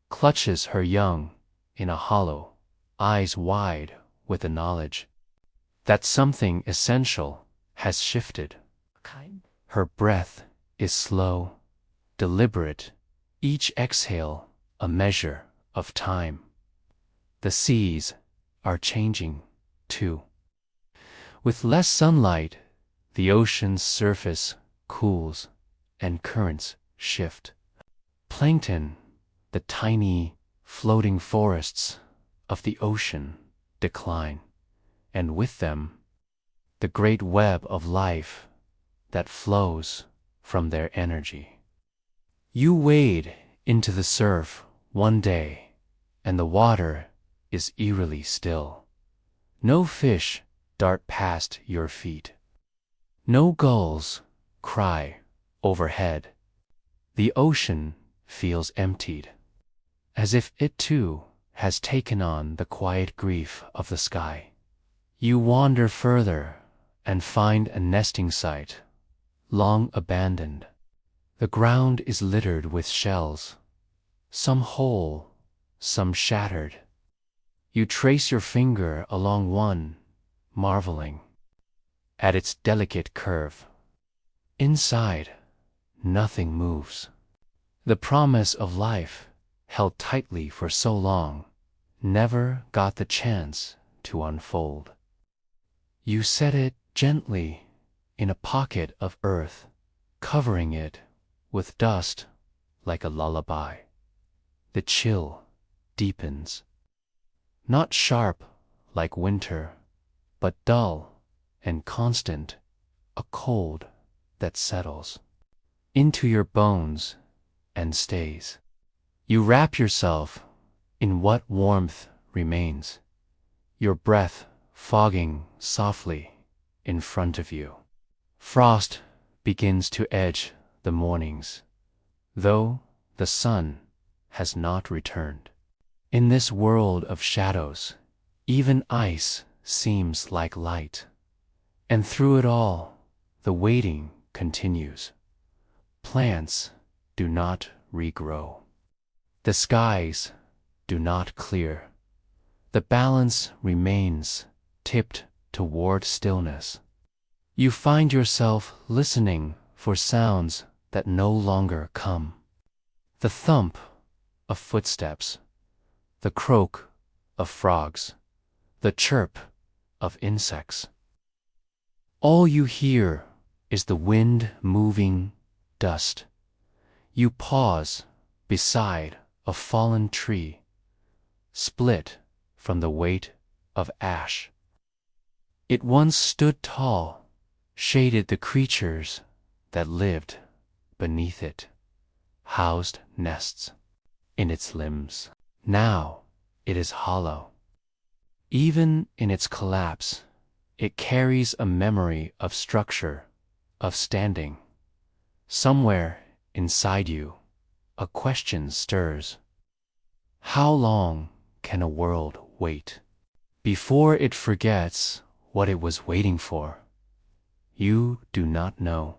clutches her young in a hollow, eyes wide with the knowledge that something essential has shifted. Her breath is slow, deliberate, each exhale a measure of time. The seas are changing, too. With less sunlight, the ocean's surface cools and currents shift. Plankton, the tiny, floating forests of the ocean, decline, and with them, the great web of life that flows from their energy. You wade into the surf one day, and the water is eerily still. No fish dart past your feet. No gulls cry overhead. The ocean feels emptied, as if it too has taken on the quiet grief of the sky. You wander further and find a nesting site, long abandoned. The ground is littered with shells, some whole, some shattered. You trace your finger along one, marveling at its delicate curve. Inside, nothing moves. The promise of life, held tightly for so long, never got the chance to unfold. You set it gently in a pocket of earth, covering it with dust like a lullaby. The chill deepens, not sharp like winter, but dull and constant, a cold that settles into your bones and stays. You wrap yourself in what warmth remains, your breath fogging softly in front of you. Frost begins to edge the mornings, though the sun has not returned. In this world of shadows, even ice seems like light. And through it all, the waiting continues. Plants do not regrow. The skies do not clear. The balance remains tipped toward stillness. You find yourself listening for sounds that no longer come. The thump of footsteps, the croak of frogs, the chirp of insects. All you hear is the wind moving dust, You pause beside a fallen tree, split from the weight of ash. It once stood tall, shaded the creatures that lived beneath it, housed nests in its limbs. Now it is hollow. Even in its collapse, it carries a memory of structure, of standing. Somewhere inside you, a question stirs. How long can a world wait before it forgets what it was waiting for? You do not know.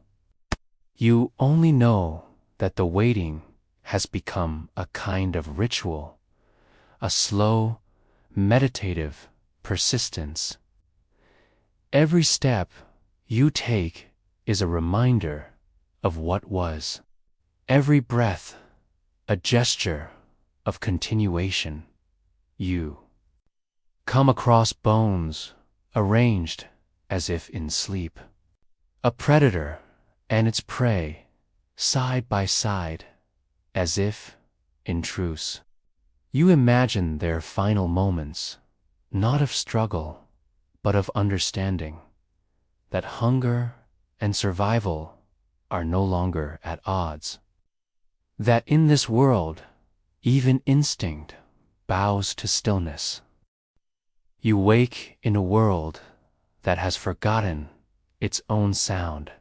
You only know that the waiting has become a kind of ritual, a slow, meditative persistence. Every step you take is a reminder of what was. Every breath, a gesture of continuation. You come across bones arranged as if in sleep. A predator and its prey, side by side, as if in truce. You imagine their final moments, not of struggle, but of understanding, that hunger and survival are no longer at odds. That in this world, even instinct bows to stillness. You wake in a world that has forgotten its own sound.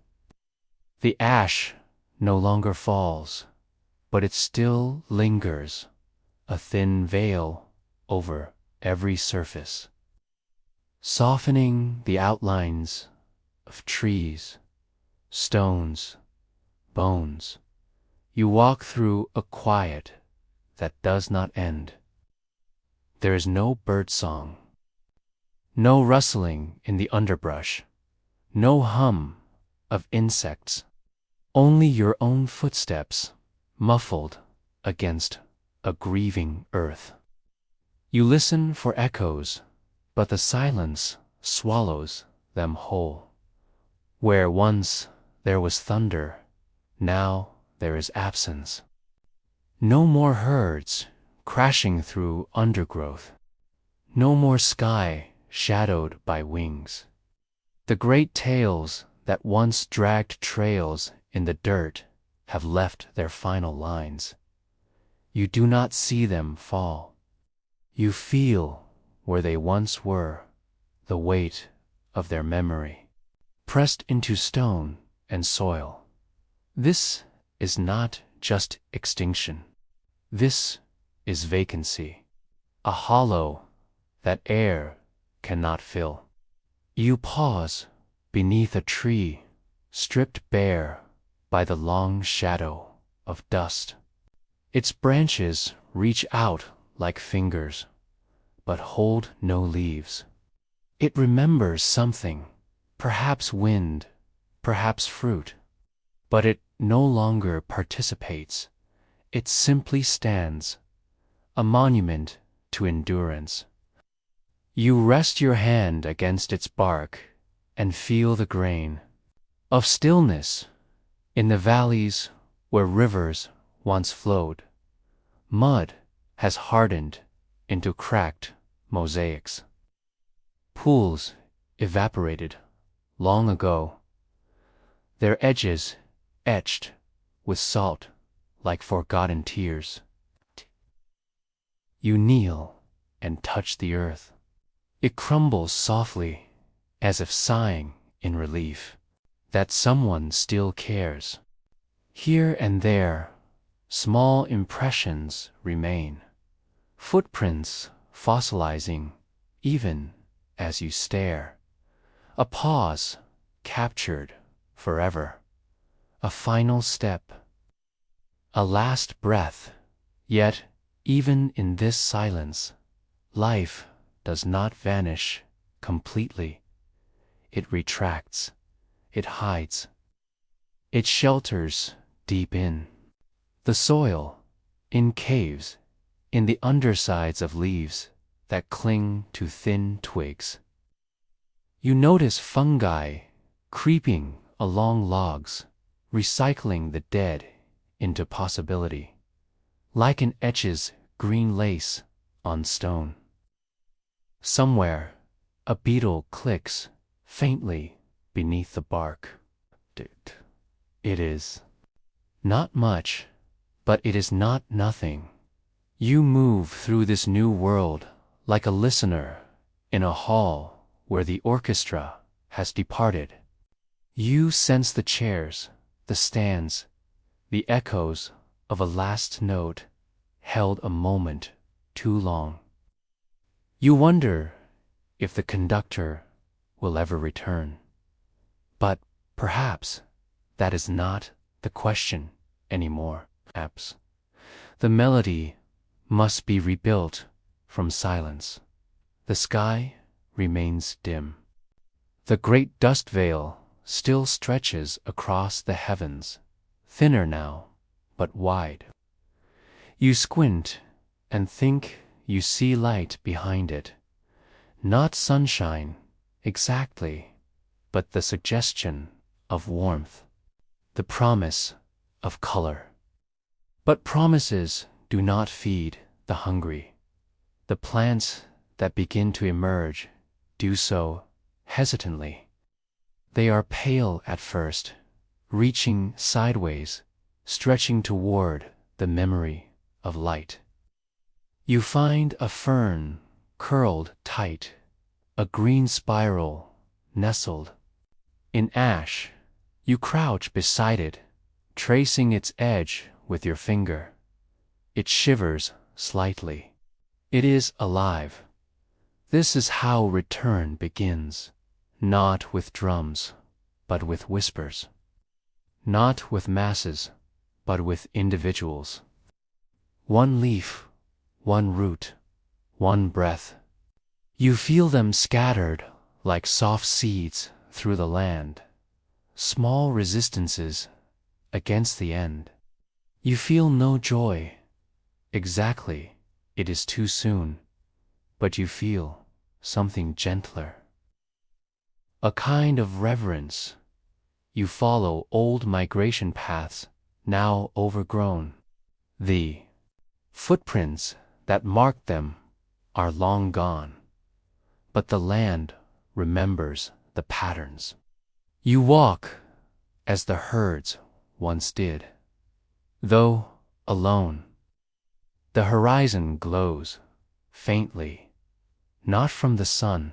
The ash no longer falls, but it still lingers, a thin veil over every surface, softening the outlines of trees, stones, bones. You walk through a quiet that does not end. There is no birdsong, no rustling in the underbrush, no hum of insects, only your own footsteps muffled against a grieving earth. You listen for echoes, but the silence swallows them whole. Where once there was thunder, now there is absence. No more herds crashing through undergrowth, no more sky shadowed by wings. The great tails that once dragged trails in the dirt have left their final lines. You do not see them fall. You feel where they once were, the weight of their memory, pressed into stone and soil. This is not just extinction. This is vacancy, a hollow that air cannot fill. You pause beneath a tree, stripped bare by the long shadow of dust. Its branches reach out like fingers, but hold no leaves. It remembers something, perhaps wind, perhaps fruit, but it no longer participates. It simply stands, a monument to endurance. You rest your hand against its bark and feel the grain of stillness in the valleys where rivers once flowed. Mud has hardened into cracked mosaics. Pools evaporated long ago, their edges etched with salt like forgotten tears. You kneel and touch the earth. It crumbles softly, as if sighing in relief that someone still cares. Here and there, small impressions remain, footprints fossilizing even as you stare. A pause captured forever, a final step, a last breath. Yet, even in this silence, life does not vanish completely. It retracts, it hides, it shelters deep in the soil, in caves, in the undersides of leaves that cling to thin twigs. You notice fungi creeping along logs, recycling the dead into possibility, like an etches green lace on stone. Somewhere, a beetle clicks faintly beneath the bark. It is not much, but it is not nothing. You move through this new world like a listener in a hall where the orchestra has departed. You sense the chairs, the stands, the echoes of a last note held a moment too long. You wonder if the conductor will ever return. But perhaps that is not the question anymore. Perhaps the melody must be rebuilt from silence. The sky remains dim. The great dust veil still stretches across the heavens, thinner now, but wide. You squint and think you see light behind it. Not sunshine, exactly, but the suggestion of warmth, the promise of color. But promises do not feed the hungry. The plants that begin to emerge do so hesitantly. They are pale at first, reaching sideways, stretching toward the memory of light. You find a fern curled tight, a green spiral nestled in ash. You crouch beside it, tracing its edge with your finger. It shivers slightly. It is alive. This is how return begins, not with drums, but with whispers. Not with masses, but with individuals. One leaf, one root, one breath. You feel them scattered like soft seeds through the land, small resistances against the end. You feel no joy. Exactly, it is too soon, but you feel something gentler. A kind of reverence. You follow old migration paths, now overgrown. The footprints that marked them are long gone, but the land remembers the patterns. You walk as the herds once did, though alone. The horizon glows faintly, not from the sun,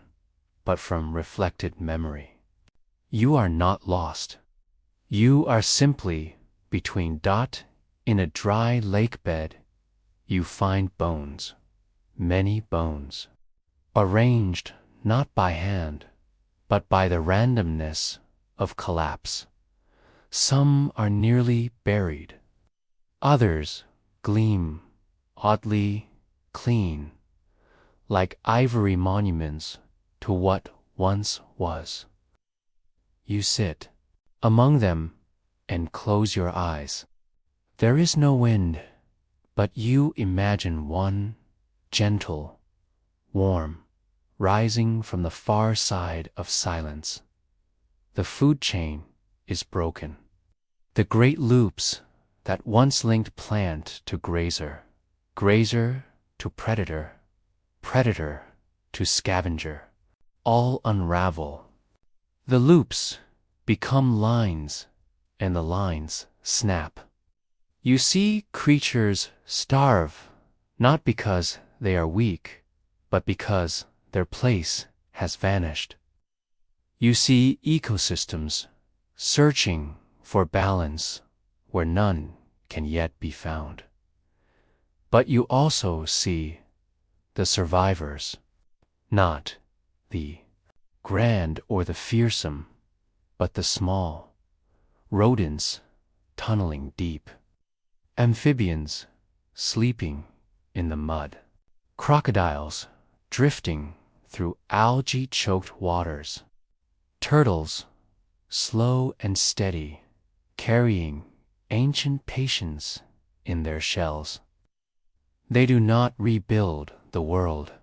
but from reflected memory. You are not lost. You are simply between dot in a dry lake bed. You find bones, many bones, arranged not by hand, but by the randomness of collapse. Some are nearly buried. Others gleam oddly clean, like ivory monuments to what once was. You sit among them and close your eyes. There is no wind, but you imagine one, gentle, warm, rising from the far side of silence. The food chain is broken. The great loops that once linked plant to grazer, grazer to predator, predator to scavenger, all unravel. The loops become lines, and the lines snap. You see creatures starve, not because they are weak, but because their place has vanished. You see ecosystems searching for balance where none can yet be found. But you also see the survivors, not the grand or the fearsome, but the small, rodents tunneling deep, amphibians sleeping in the mud, crocodiles drifting through algae-choked waters, turtles slow and steady, carrying ancient patience in their shells. They do not rebuild the world,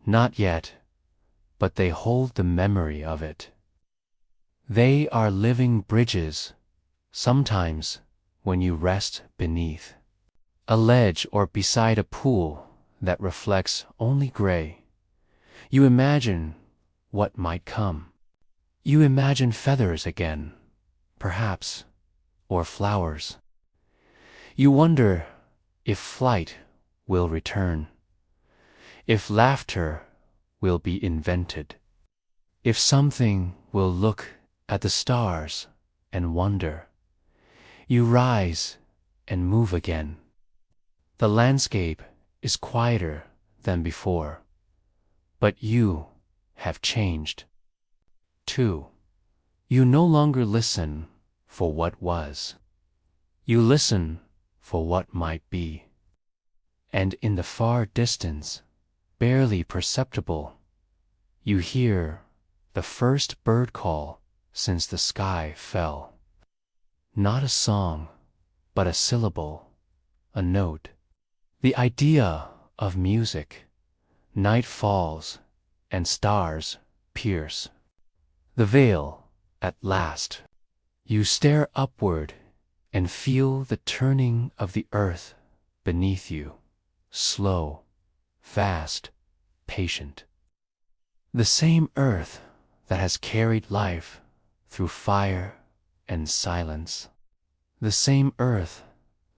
not yet, but they hold the memory of it. They are living bridges, sometimes when you rest beneath a ledge or beside a pool that reflects only gray. You imagine what might come. You imagine feathers again, perhaps, or flowers. You wonder if flight will return, if laughter will be invented, if something will look at the stars and wonder. You rise and move again. The landscape is quieter than before, but you have changed. 2. You no longer listen for what was. You listen for what might be. And in the far distance, barely perceptible, you hear the first bird call since the sky fell. Not a song, but a syllable, a note. The idea of music. Night falls and stars pierce the veil at last. You stare upward and feel the turning of the earth beneath you, slow, vast, patient. The same earth that has carried life through fire and silence. The same earth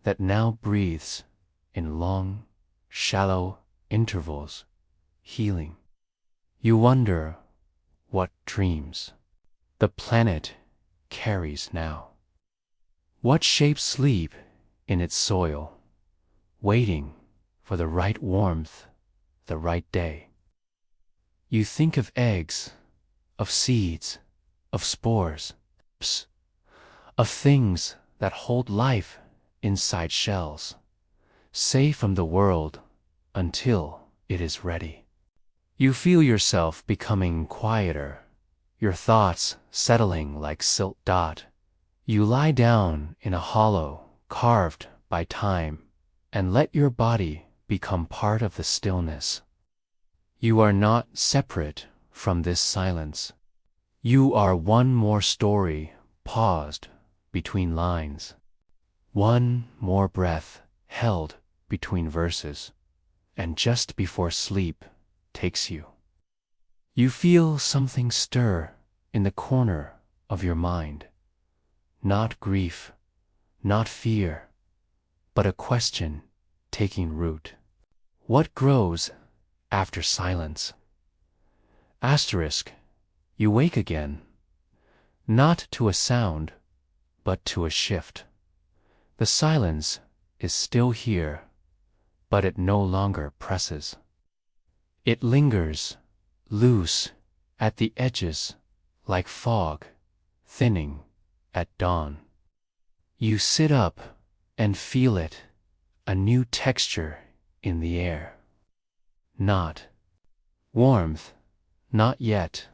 that now breathes in long, shallow intervals, healing. You wonder what dreams the planet carries now. What shapes sleep in its soil, waiting for the right warmth, the right day. You think of eggs, of seeds, of spores, of things that hold life inside shells, safe from the world until it is ready. You feel yourself becoming quieter, your thoughts settling like silt dot. You lie down in a hollow carved by time and let your body become part of the stillness. You are not separate from this silence. You are one more story paused between lines, one more breath held between verses, and just before sleep takes you. You feel something stir in the corner of your mind. Not grief, not fear, but a question taking root. What grows after silence? Asterisk, you wake again, not to a sound, but to a shift. The silence is still here, but it no longer presses. It lingers, loose, at the edges, like fog, thinning at dawn. You sit up and feel it, a new texture in the air. Not warmth, not yet,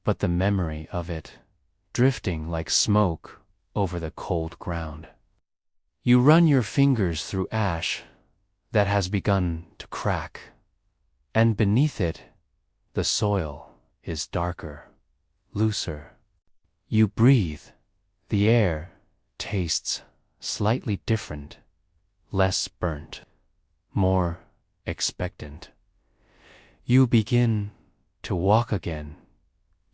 but the memory of it, drifting like smoke over the cold ground. You run your fingers through ash that has begun to crack, and beneath it, the soil is darker, looser. You breathe, the air tastes slightly different, less burnt, more expectant. You begin to walk again,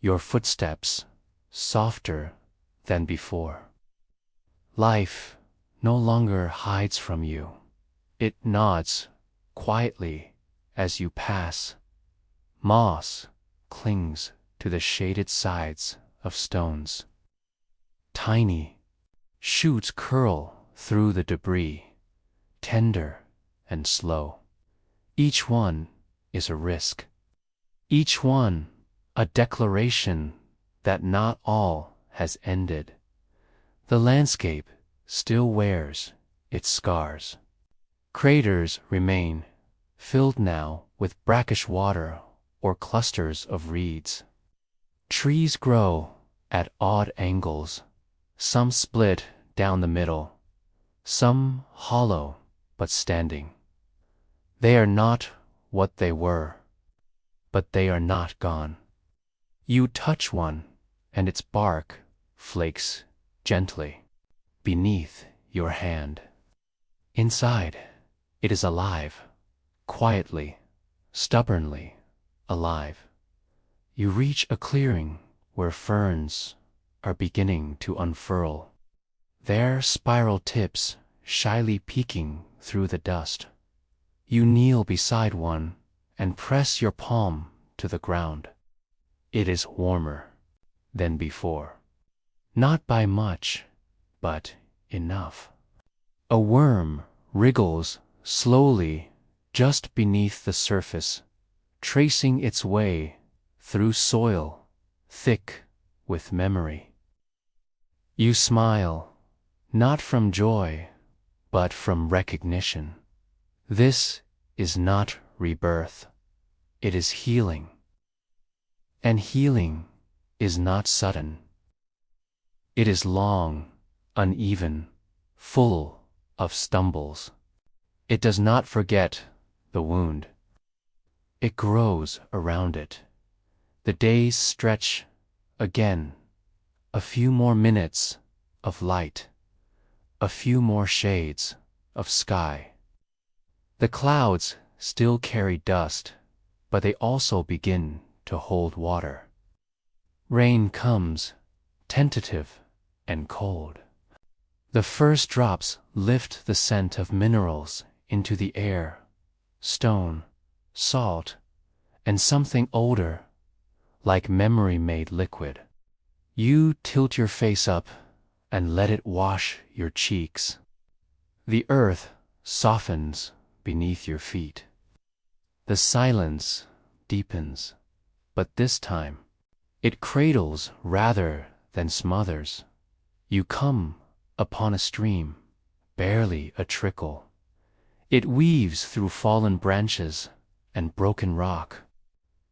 your footsteps softer than before. Life no longer hides from you. It nods quietly as you pass. Moss clings to the shaded sides of stones. Tiny shoots curl through the debris, tender and slow. Each one is a risk. Each one a declaration that not all has ended. The landscape still wears its scars. Craters remain, filled now with brackish water or clusters of reeds. Trees grow at odd angles, some split down the middle, some hollow but standing. They are not what they were, but they are not gone. You touch one, and its bark flakes gently beneath your hand. Inside, it is alive, quietly, stubbornly alive. You reach a clearing where ferns are beginning to unfurl, their spiral tips shyly peeking through the dust. You kneel beside one and press your palm to the ground. It is warmer than before. Not by much, but enough. A worm wriggles slowly just beneath the surface, tracing its way through soil thick with memory. You smile, not from joy, but from recognition. This is not rebirth, it is healing. And healing is not sudden. It is long, uneven, full of stumbles. It does not forget the wound. It grows around it. The days stretch again. A few more minutes of light. A few more shades of sky. The clouds still carry dust, but they also begin to hold water. Rain comes, tentative and cold. The first drops lift the scent of minerals into the air, stone, salt, and something older, like memory made liquid. You tilt your face up and let it wash your cheeks. The earth softens beneath your feet. The silence deepens, but this time it cradles rather than smothers. You come upon a stream, barely a trickle. It weaves through fallen branches and broken rock.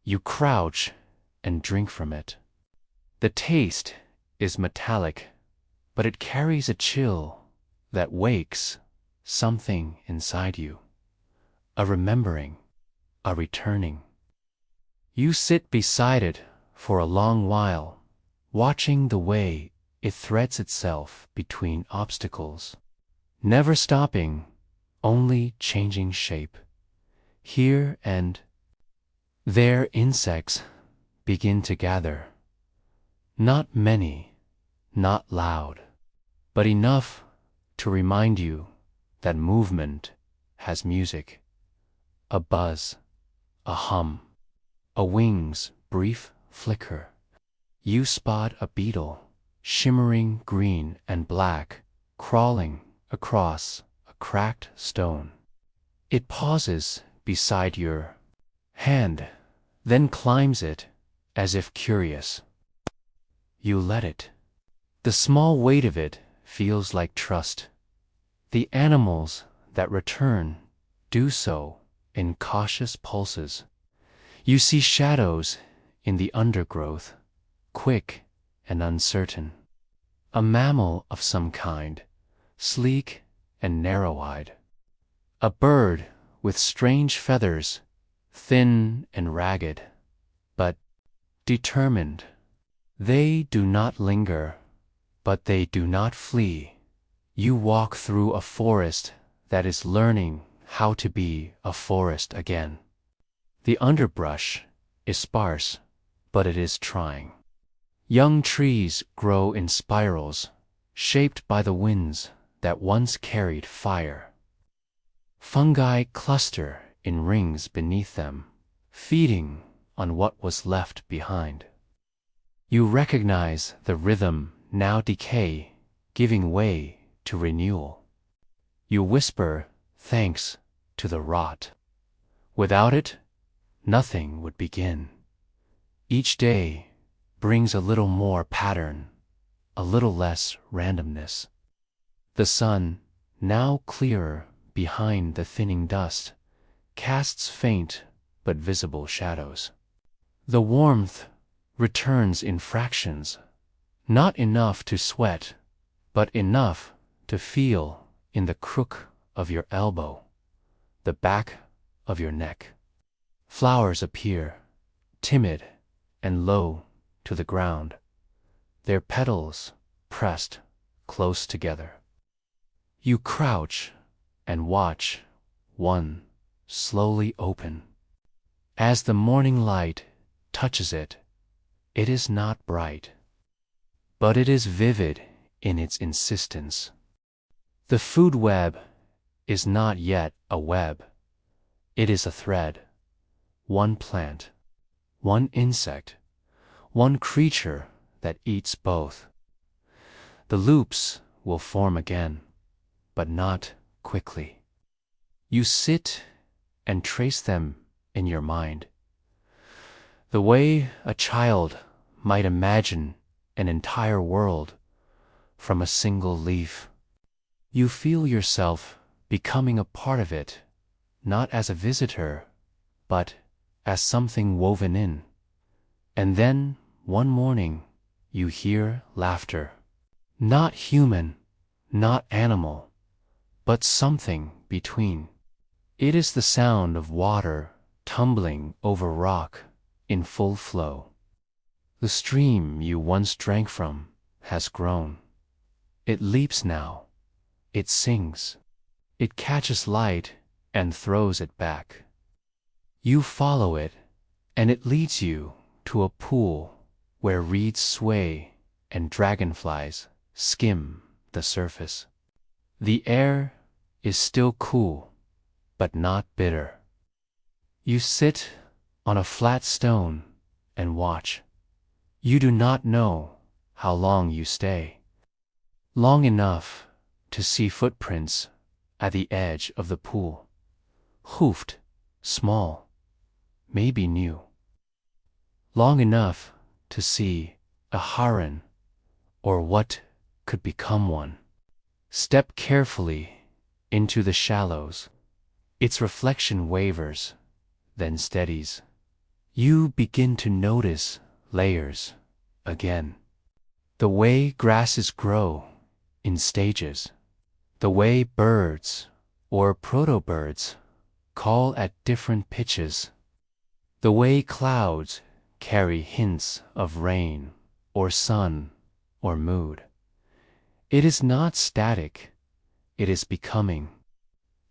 You crouch and drink from it. The taste is metallic, but it carries a chill that wakes something inside you. A remembering, a returning. You sit beside it for a long while, watching the way it threads itself between obstacles, never stopping, only changing shape. Here and there insects begin to gather. Not many, not loud, but enough to remind you that movement has music. A buzz, a hum, a wing's brief flicker. You spot a beetle, shimmering green and black, crawling across a cracked stone. It pauses beside your hand, then climbs it as if curious. You let it. The small weight of it feels like trust. The animals that return do so in cautious pulses. You see shadows in the undergrowth, quick and uncertain. A mammal of some kind, sleek and narrow-eyed. A bird with strange feathers, thin and ragged, but determined. They do not linger, but they do not flee. You walk through a forest that is learning how to be a forest again. The underbrush is sparse, but it is trying. Young trees grow in spirals, shaped by the winds that once carried fire. Fungi cluster in rings beneath them, feeding on what was left behind. You recognize the rhythm, now decay, giving way to renewal. You whisper thanks to the rot. Without it, nothing would begin. Each day brings a little more pattern, a little less randomness. The sun, now clearer behind the thinning dust, casts faint but visible shadows. The warmth returns in fractions, not enough to sweat, but enough to feel in the crook of your elbow, the back of your neck. Flowers appear, timid and low to the ground, their petals pressed close together. You crouch and watch one slowly open. As the morning light touches it, it is not bright, but it is vivid in its insistence. The food web is not yet a web. It is a thread. One plant, one insect, one creature that eats both. The loops will form again, but not quickly. You sit and trace them in your mind, the way a child might imagine an entire world from a single leaf. You feel yourself becoming a part of it, not as a visitor, but as something woven in. And then, one morning, you hear laughter. Not human, not animal, but something between. It is the sound of water tumbling over rock in full flow. The stream you once drank from has grown. It leaps now. It sings. It catches light and throws it back. You follow it, and it leads you to a pool where reeds sway and dragonflies skim the surface. The air is still cool, but not bitter. You sit on a flat stone and watch. You do not know how long you stay. Long enough to see footprints at the edge of the pool. Hoofed, small, maybe new. Long enough to see a heron or what could become one. Step carefully into the shallows. Its reflection wavers, then steadies. You begin to notice layers again. The way grasses grow in stages. The way birds or proto-birds call at different pitches. The way clouds carry hints of rain or sun or mood. It is not static, it is becoming.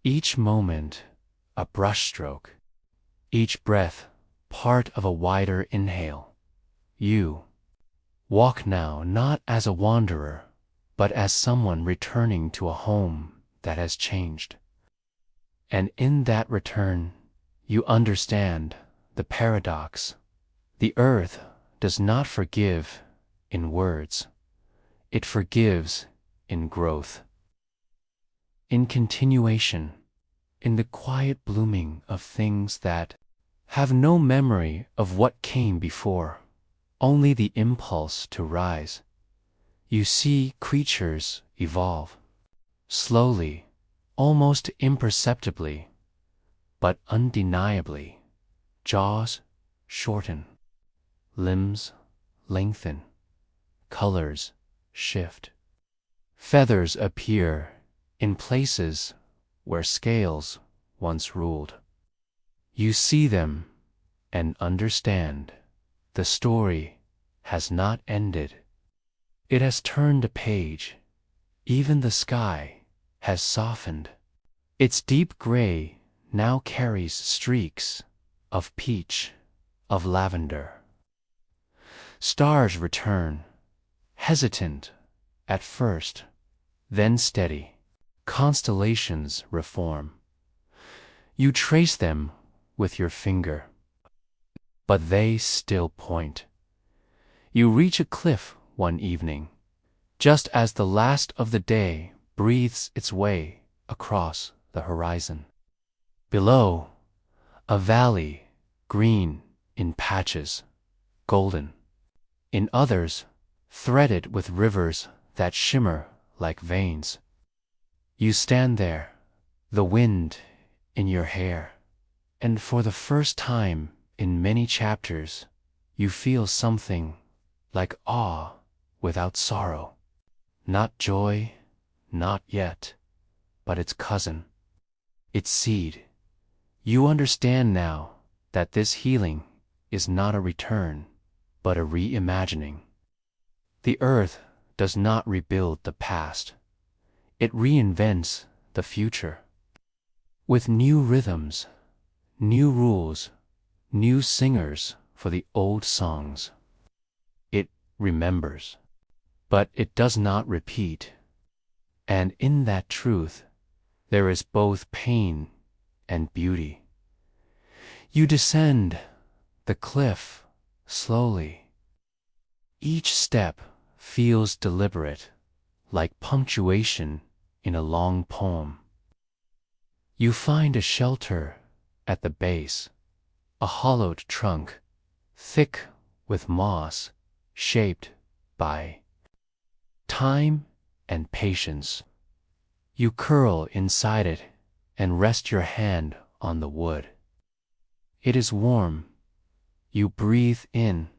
Each moment a brushstroke, each breath part of a wider inhale. You walk now not as a wanderer, but as someone returning to a home that has changed. And in that return, you understand the paradox. The earth does not forgive in words. It forgives in growth, in continuation, in the quiet blooming of things that have no memory of what came before, only the impulse to rise. You see creatures evolve, slowly, almost imperceptibly, but undeniably. Jaws shorten, limbs lengthen, colors shift. Feathers appear in places where scales once ruled. You see them and understand the story has not ended. It has turned a page. Even the sky has softened. Its deep gray now carries streaks of peach, of lavender. Stars return, hesitant at first, then steady. Constellations reform. You trace them with your finger, but they still point. You reach a cliff one evening, just as the last of the day breathes its way across the horizon. Below, a valley, green in patches, golden. In others, threaded with rivers that shimmer like veins. You stand there, the wind in your hair, and for the first time in many chapters, you feel something like awe without sorrow. Not joy, not yet, but its cousin, its seed. You understand now that this healing is not a return, but a reimagining. The earth does not rebuild the past. it reinvents the future. With new rhythms, new rules, new singers for the old songs. It remembers, but it does not repeat. And in that truth, there is both pain and beauty. You descend the cliff slowly. Each step feels deliberate, like punctuation in a long poem. You find a shelter at the base, a hollowed trunk, thick with moss, shaped by time and patience. You curl inside it and rest your hand on the wood. It is warm. You breathe in.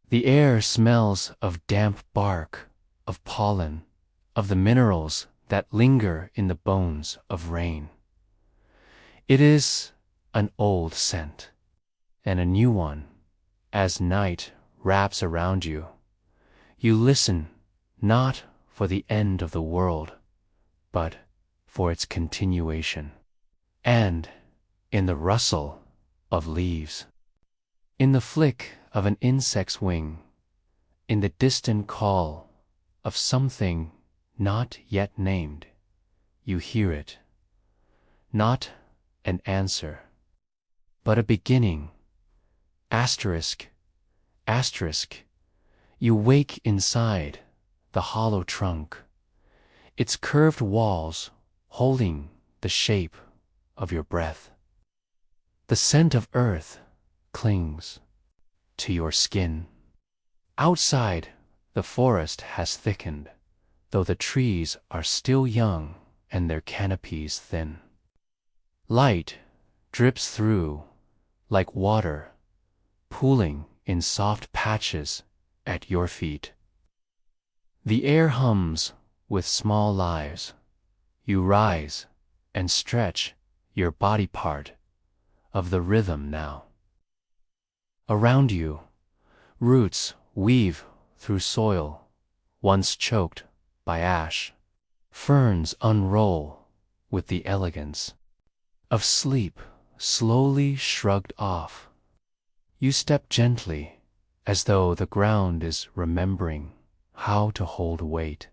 The air smells of damp bark, of pollen, of the minerals that linger in the bones of rain. It is an old scent, and a new one, as night wraps around you. You listen, not for the end of the world, but for its continuation. And in the rustle of leaves, in the flick of an insect's wing, in the distant call of something not yet named, you hear it. Not an answer, but a beginning. Asterisk, asterisk, you wake inside the hollow trunk, its curved walls holding the shape of your breath. The scent of earth clings to your skin. Outside, the forest has thickened, though the trees are still young and their canopies thin. Light drips through like water, pooling in soft patches at your feet. The air hums with small lives. You rise and stretch your body part of the rhythm now. Around you, roots weave through soil once choked by ash. Ferns unroll with the elegance of sleep slowly shrugged off. You step gently as though the ground is remembering how to hold weight.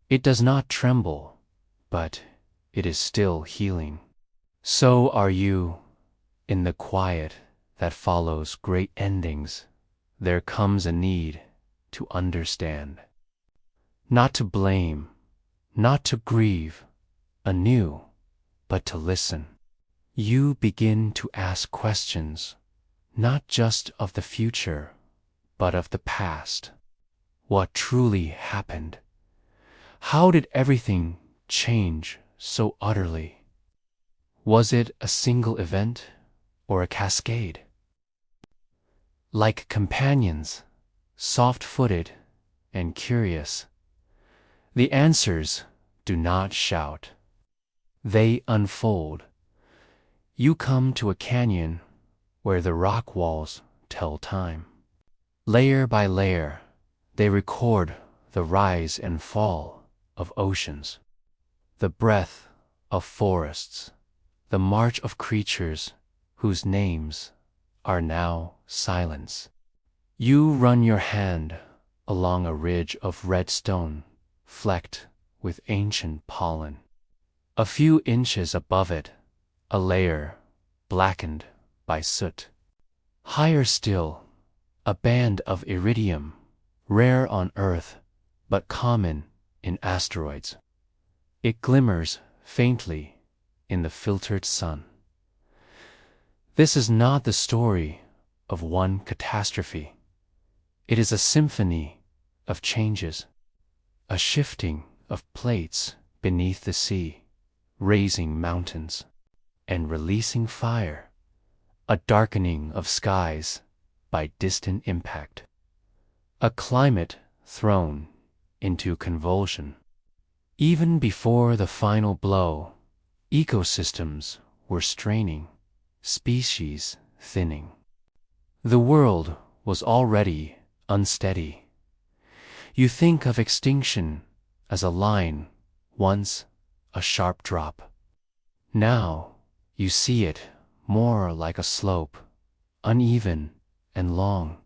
It does not tremble, but it is still healing. So are you in the quiet that follows great endings. There comes a need to understand, not to blame, not to grieve anew, but to listen. You begin to ask questions, not just of the future, but of the past. What truly happened? How did everything change so utterly? Was it a single event or a cascade? Like companions, soft-footed and curious, the answers do not shout. They unfold. You come to a canyon where the rock walls tell time. Layer by layer, they record the rise and fall of oceans, the breath of forests, the march of creatures whose names are now silence. You run your hand along a ridge of red stone flecked with ancient pollen. A few inches above it, a layer blackened by soot. Higher still, a band of iridium, rare on Earth but common in asteroids. It glimmers faintly in the filtered sun. This is not the story of one catastrophe. It is a symphony of changes, a shifting of plates beneath the sea, raising mountains and releasing fire, a darkening of skies by distant impact, a climate thrown into convulsion. Even before the final blow, ecosystems were straining, species thinning. The world was already unsteady. You think of extinction as a line once a sharp drop. Now you see it more like a slope, uneven and long,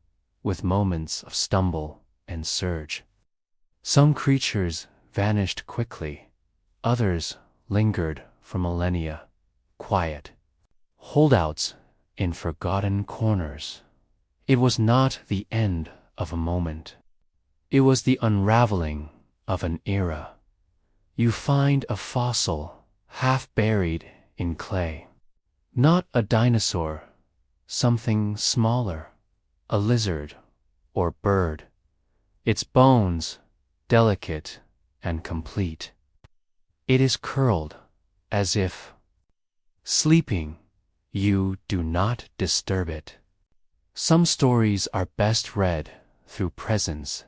with moments of stumble and surge. Some creatures vanished quickly, others lingered for millennia, quiet, holdouts in forgotten corners. It was not the end of a moment. It was the unraveling of an era. You find a fossil half buried in clay. Not a dinosaur, something smaller, a lizard or bird. Its bones delicate and complete. It is curled as if sleeping. You do not disturb it. Some stories are best read through presence,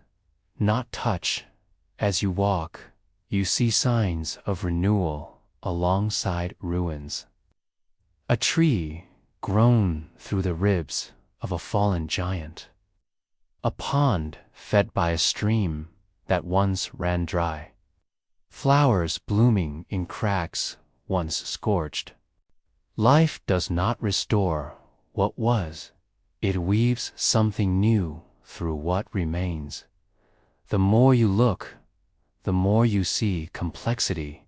not touch. As you walk, you see signs of renewal alongside ruins. A tree grown through the ribs of a fallen giant. A pond fed by a stream that once ran dry. Flowers blooming in cracks once scorched. Life does not restore what was. It weaves something new through what remains. The more you look, the more you see complexity,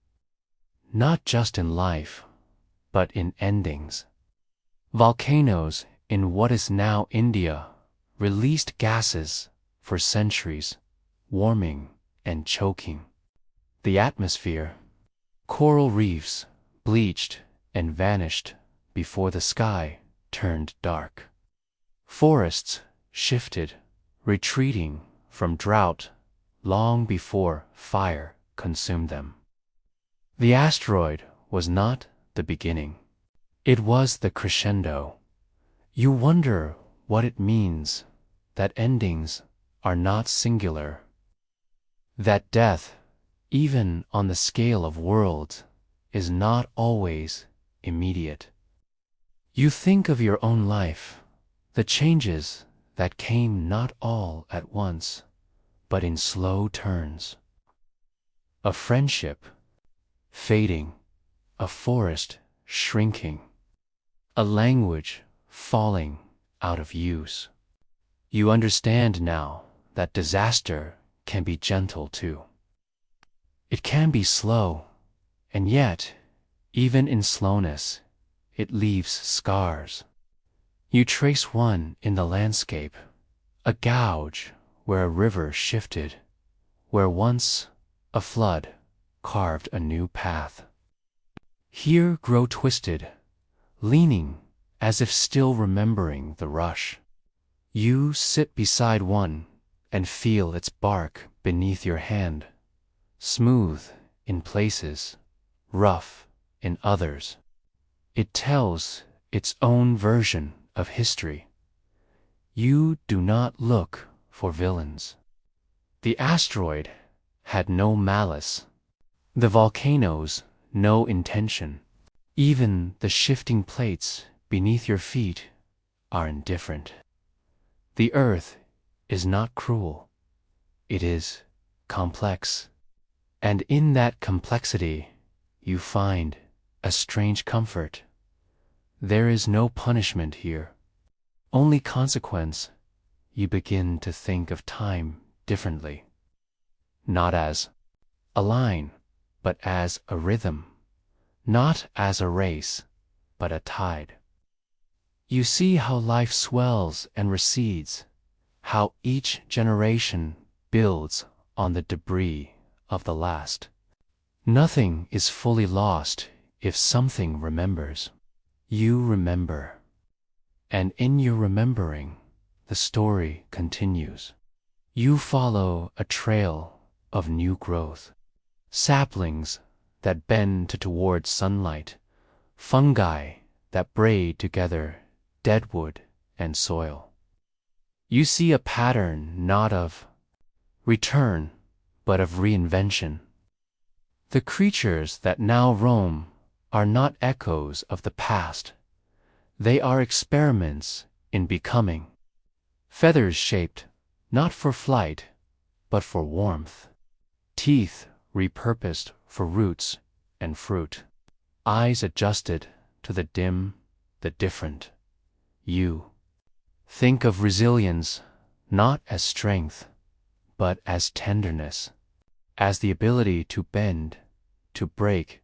not just in life, but in endings. Volcanoes in what is now India released gases for centuries, warming and choking the atmosphere. Coral reefs bleached and vanished before the sky turned dark. Forests shifted, retreating from drought long before fire consumed them. The asteroid was not the beginning. It was the crescendo. You wonder what it means, that endings are not singular, that death, even on the scale of worlds, is not always immediate. You think of your own life, the changes that came not all at once, but in slow turns. A friendship fading, a forest shrinking, a language falling out of use. You understand now that disaster can be gentle too. It can be slow, and yet, even in slowness, it leaves scars. You trace one in the landscape, a gouge where a river shifted, where once a flood carved a new path. Here grow twisted, leaning as if still remembering the rush. You sit beside one and feel its bark beneath your hand, smooth in places, rough in others. It tells its own version of history. You do not look for villains. The asteroid had no malice. The volcanoes no intention. Even the shifting plates beneath your feet are indifferent. The earth is not cruel. It is complex. And in that complexity, you find a strange comfort. There is no punishment here, only consequence. You begin to think of time differently, not as a line, but as a rhythm, not as a race, but a tide. You see how life swells and recedes, how each generation builds on the debris of the last. Nothing is fully lost if something remembers. You remember. And in your remembering, the story continues. You follow a trail of new growth. Saplings that bend towards sunlight, fungi that braid together deadwood and soil. You see a pattern not of return, but of reinvention. The creatures that now roam are not echoes of the past. They are experiments in becoming. Feathers shaped not for flight, but for warmth. Teeth repurposed for roots and fruit. Eyes adjusted to the dim, the different. You think of resilience not as strength, but as tenderness, as the ability to bend, to break,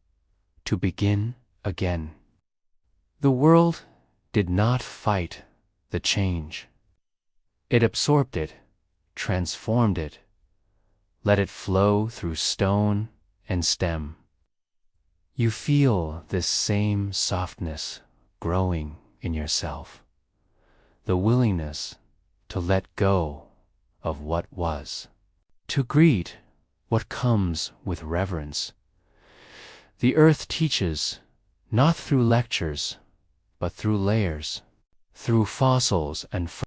to begin again. The world did not fight the change. It absorbed it, transformed it, let it flow through stone and stem. You feel this same softness growing in yourself, the willingness to let go of what was, to greet what comes with reverence. The earth teaches not through lectures, but through layers, through fossils and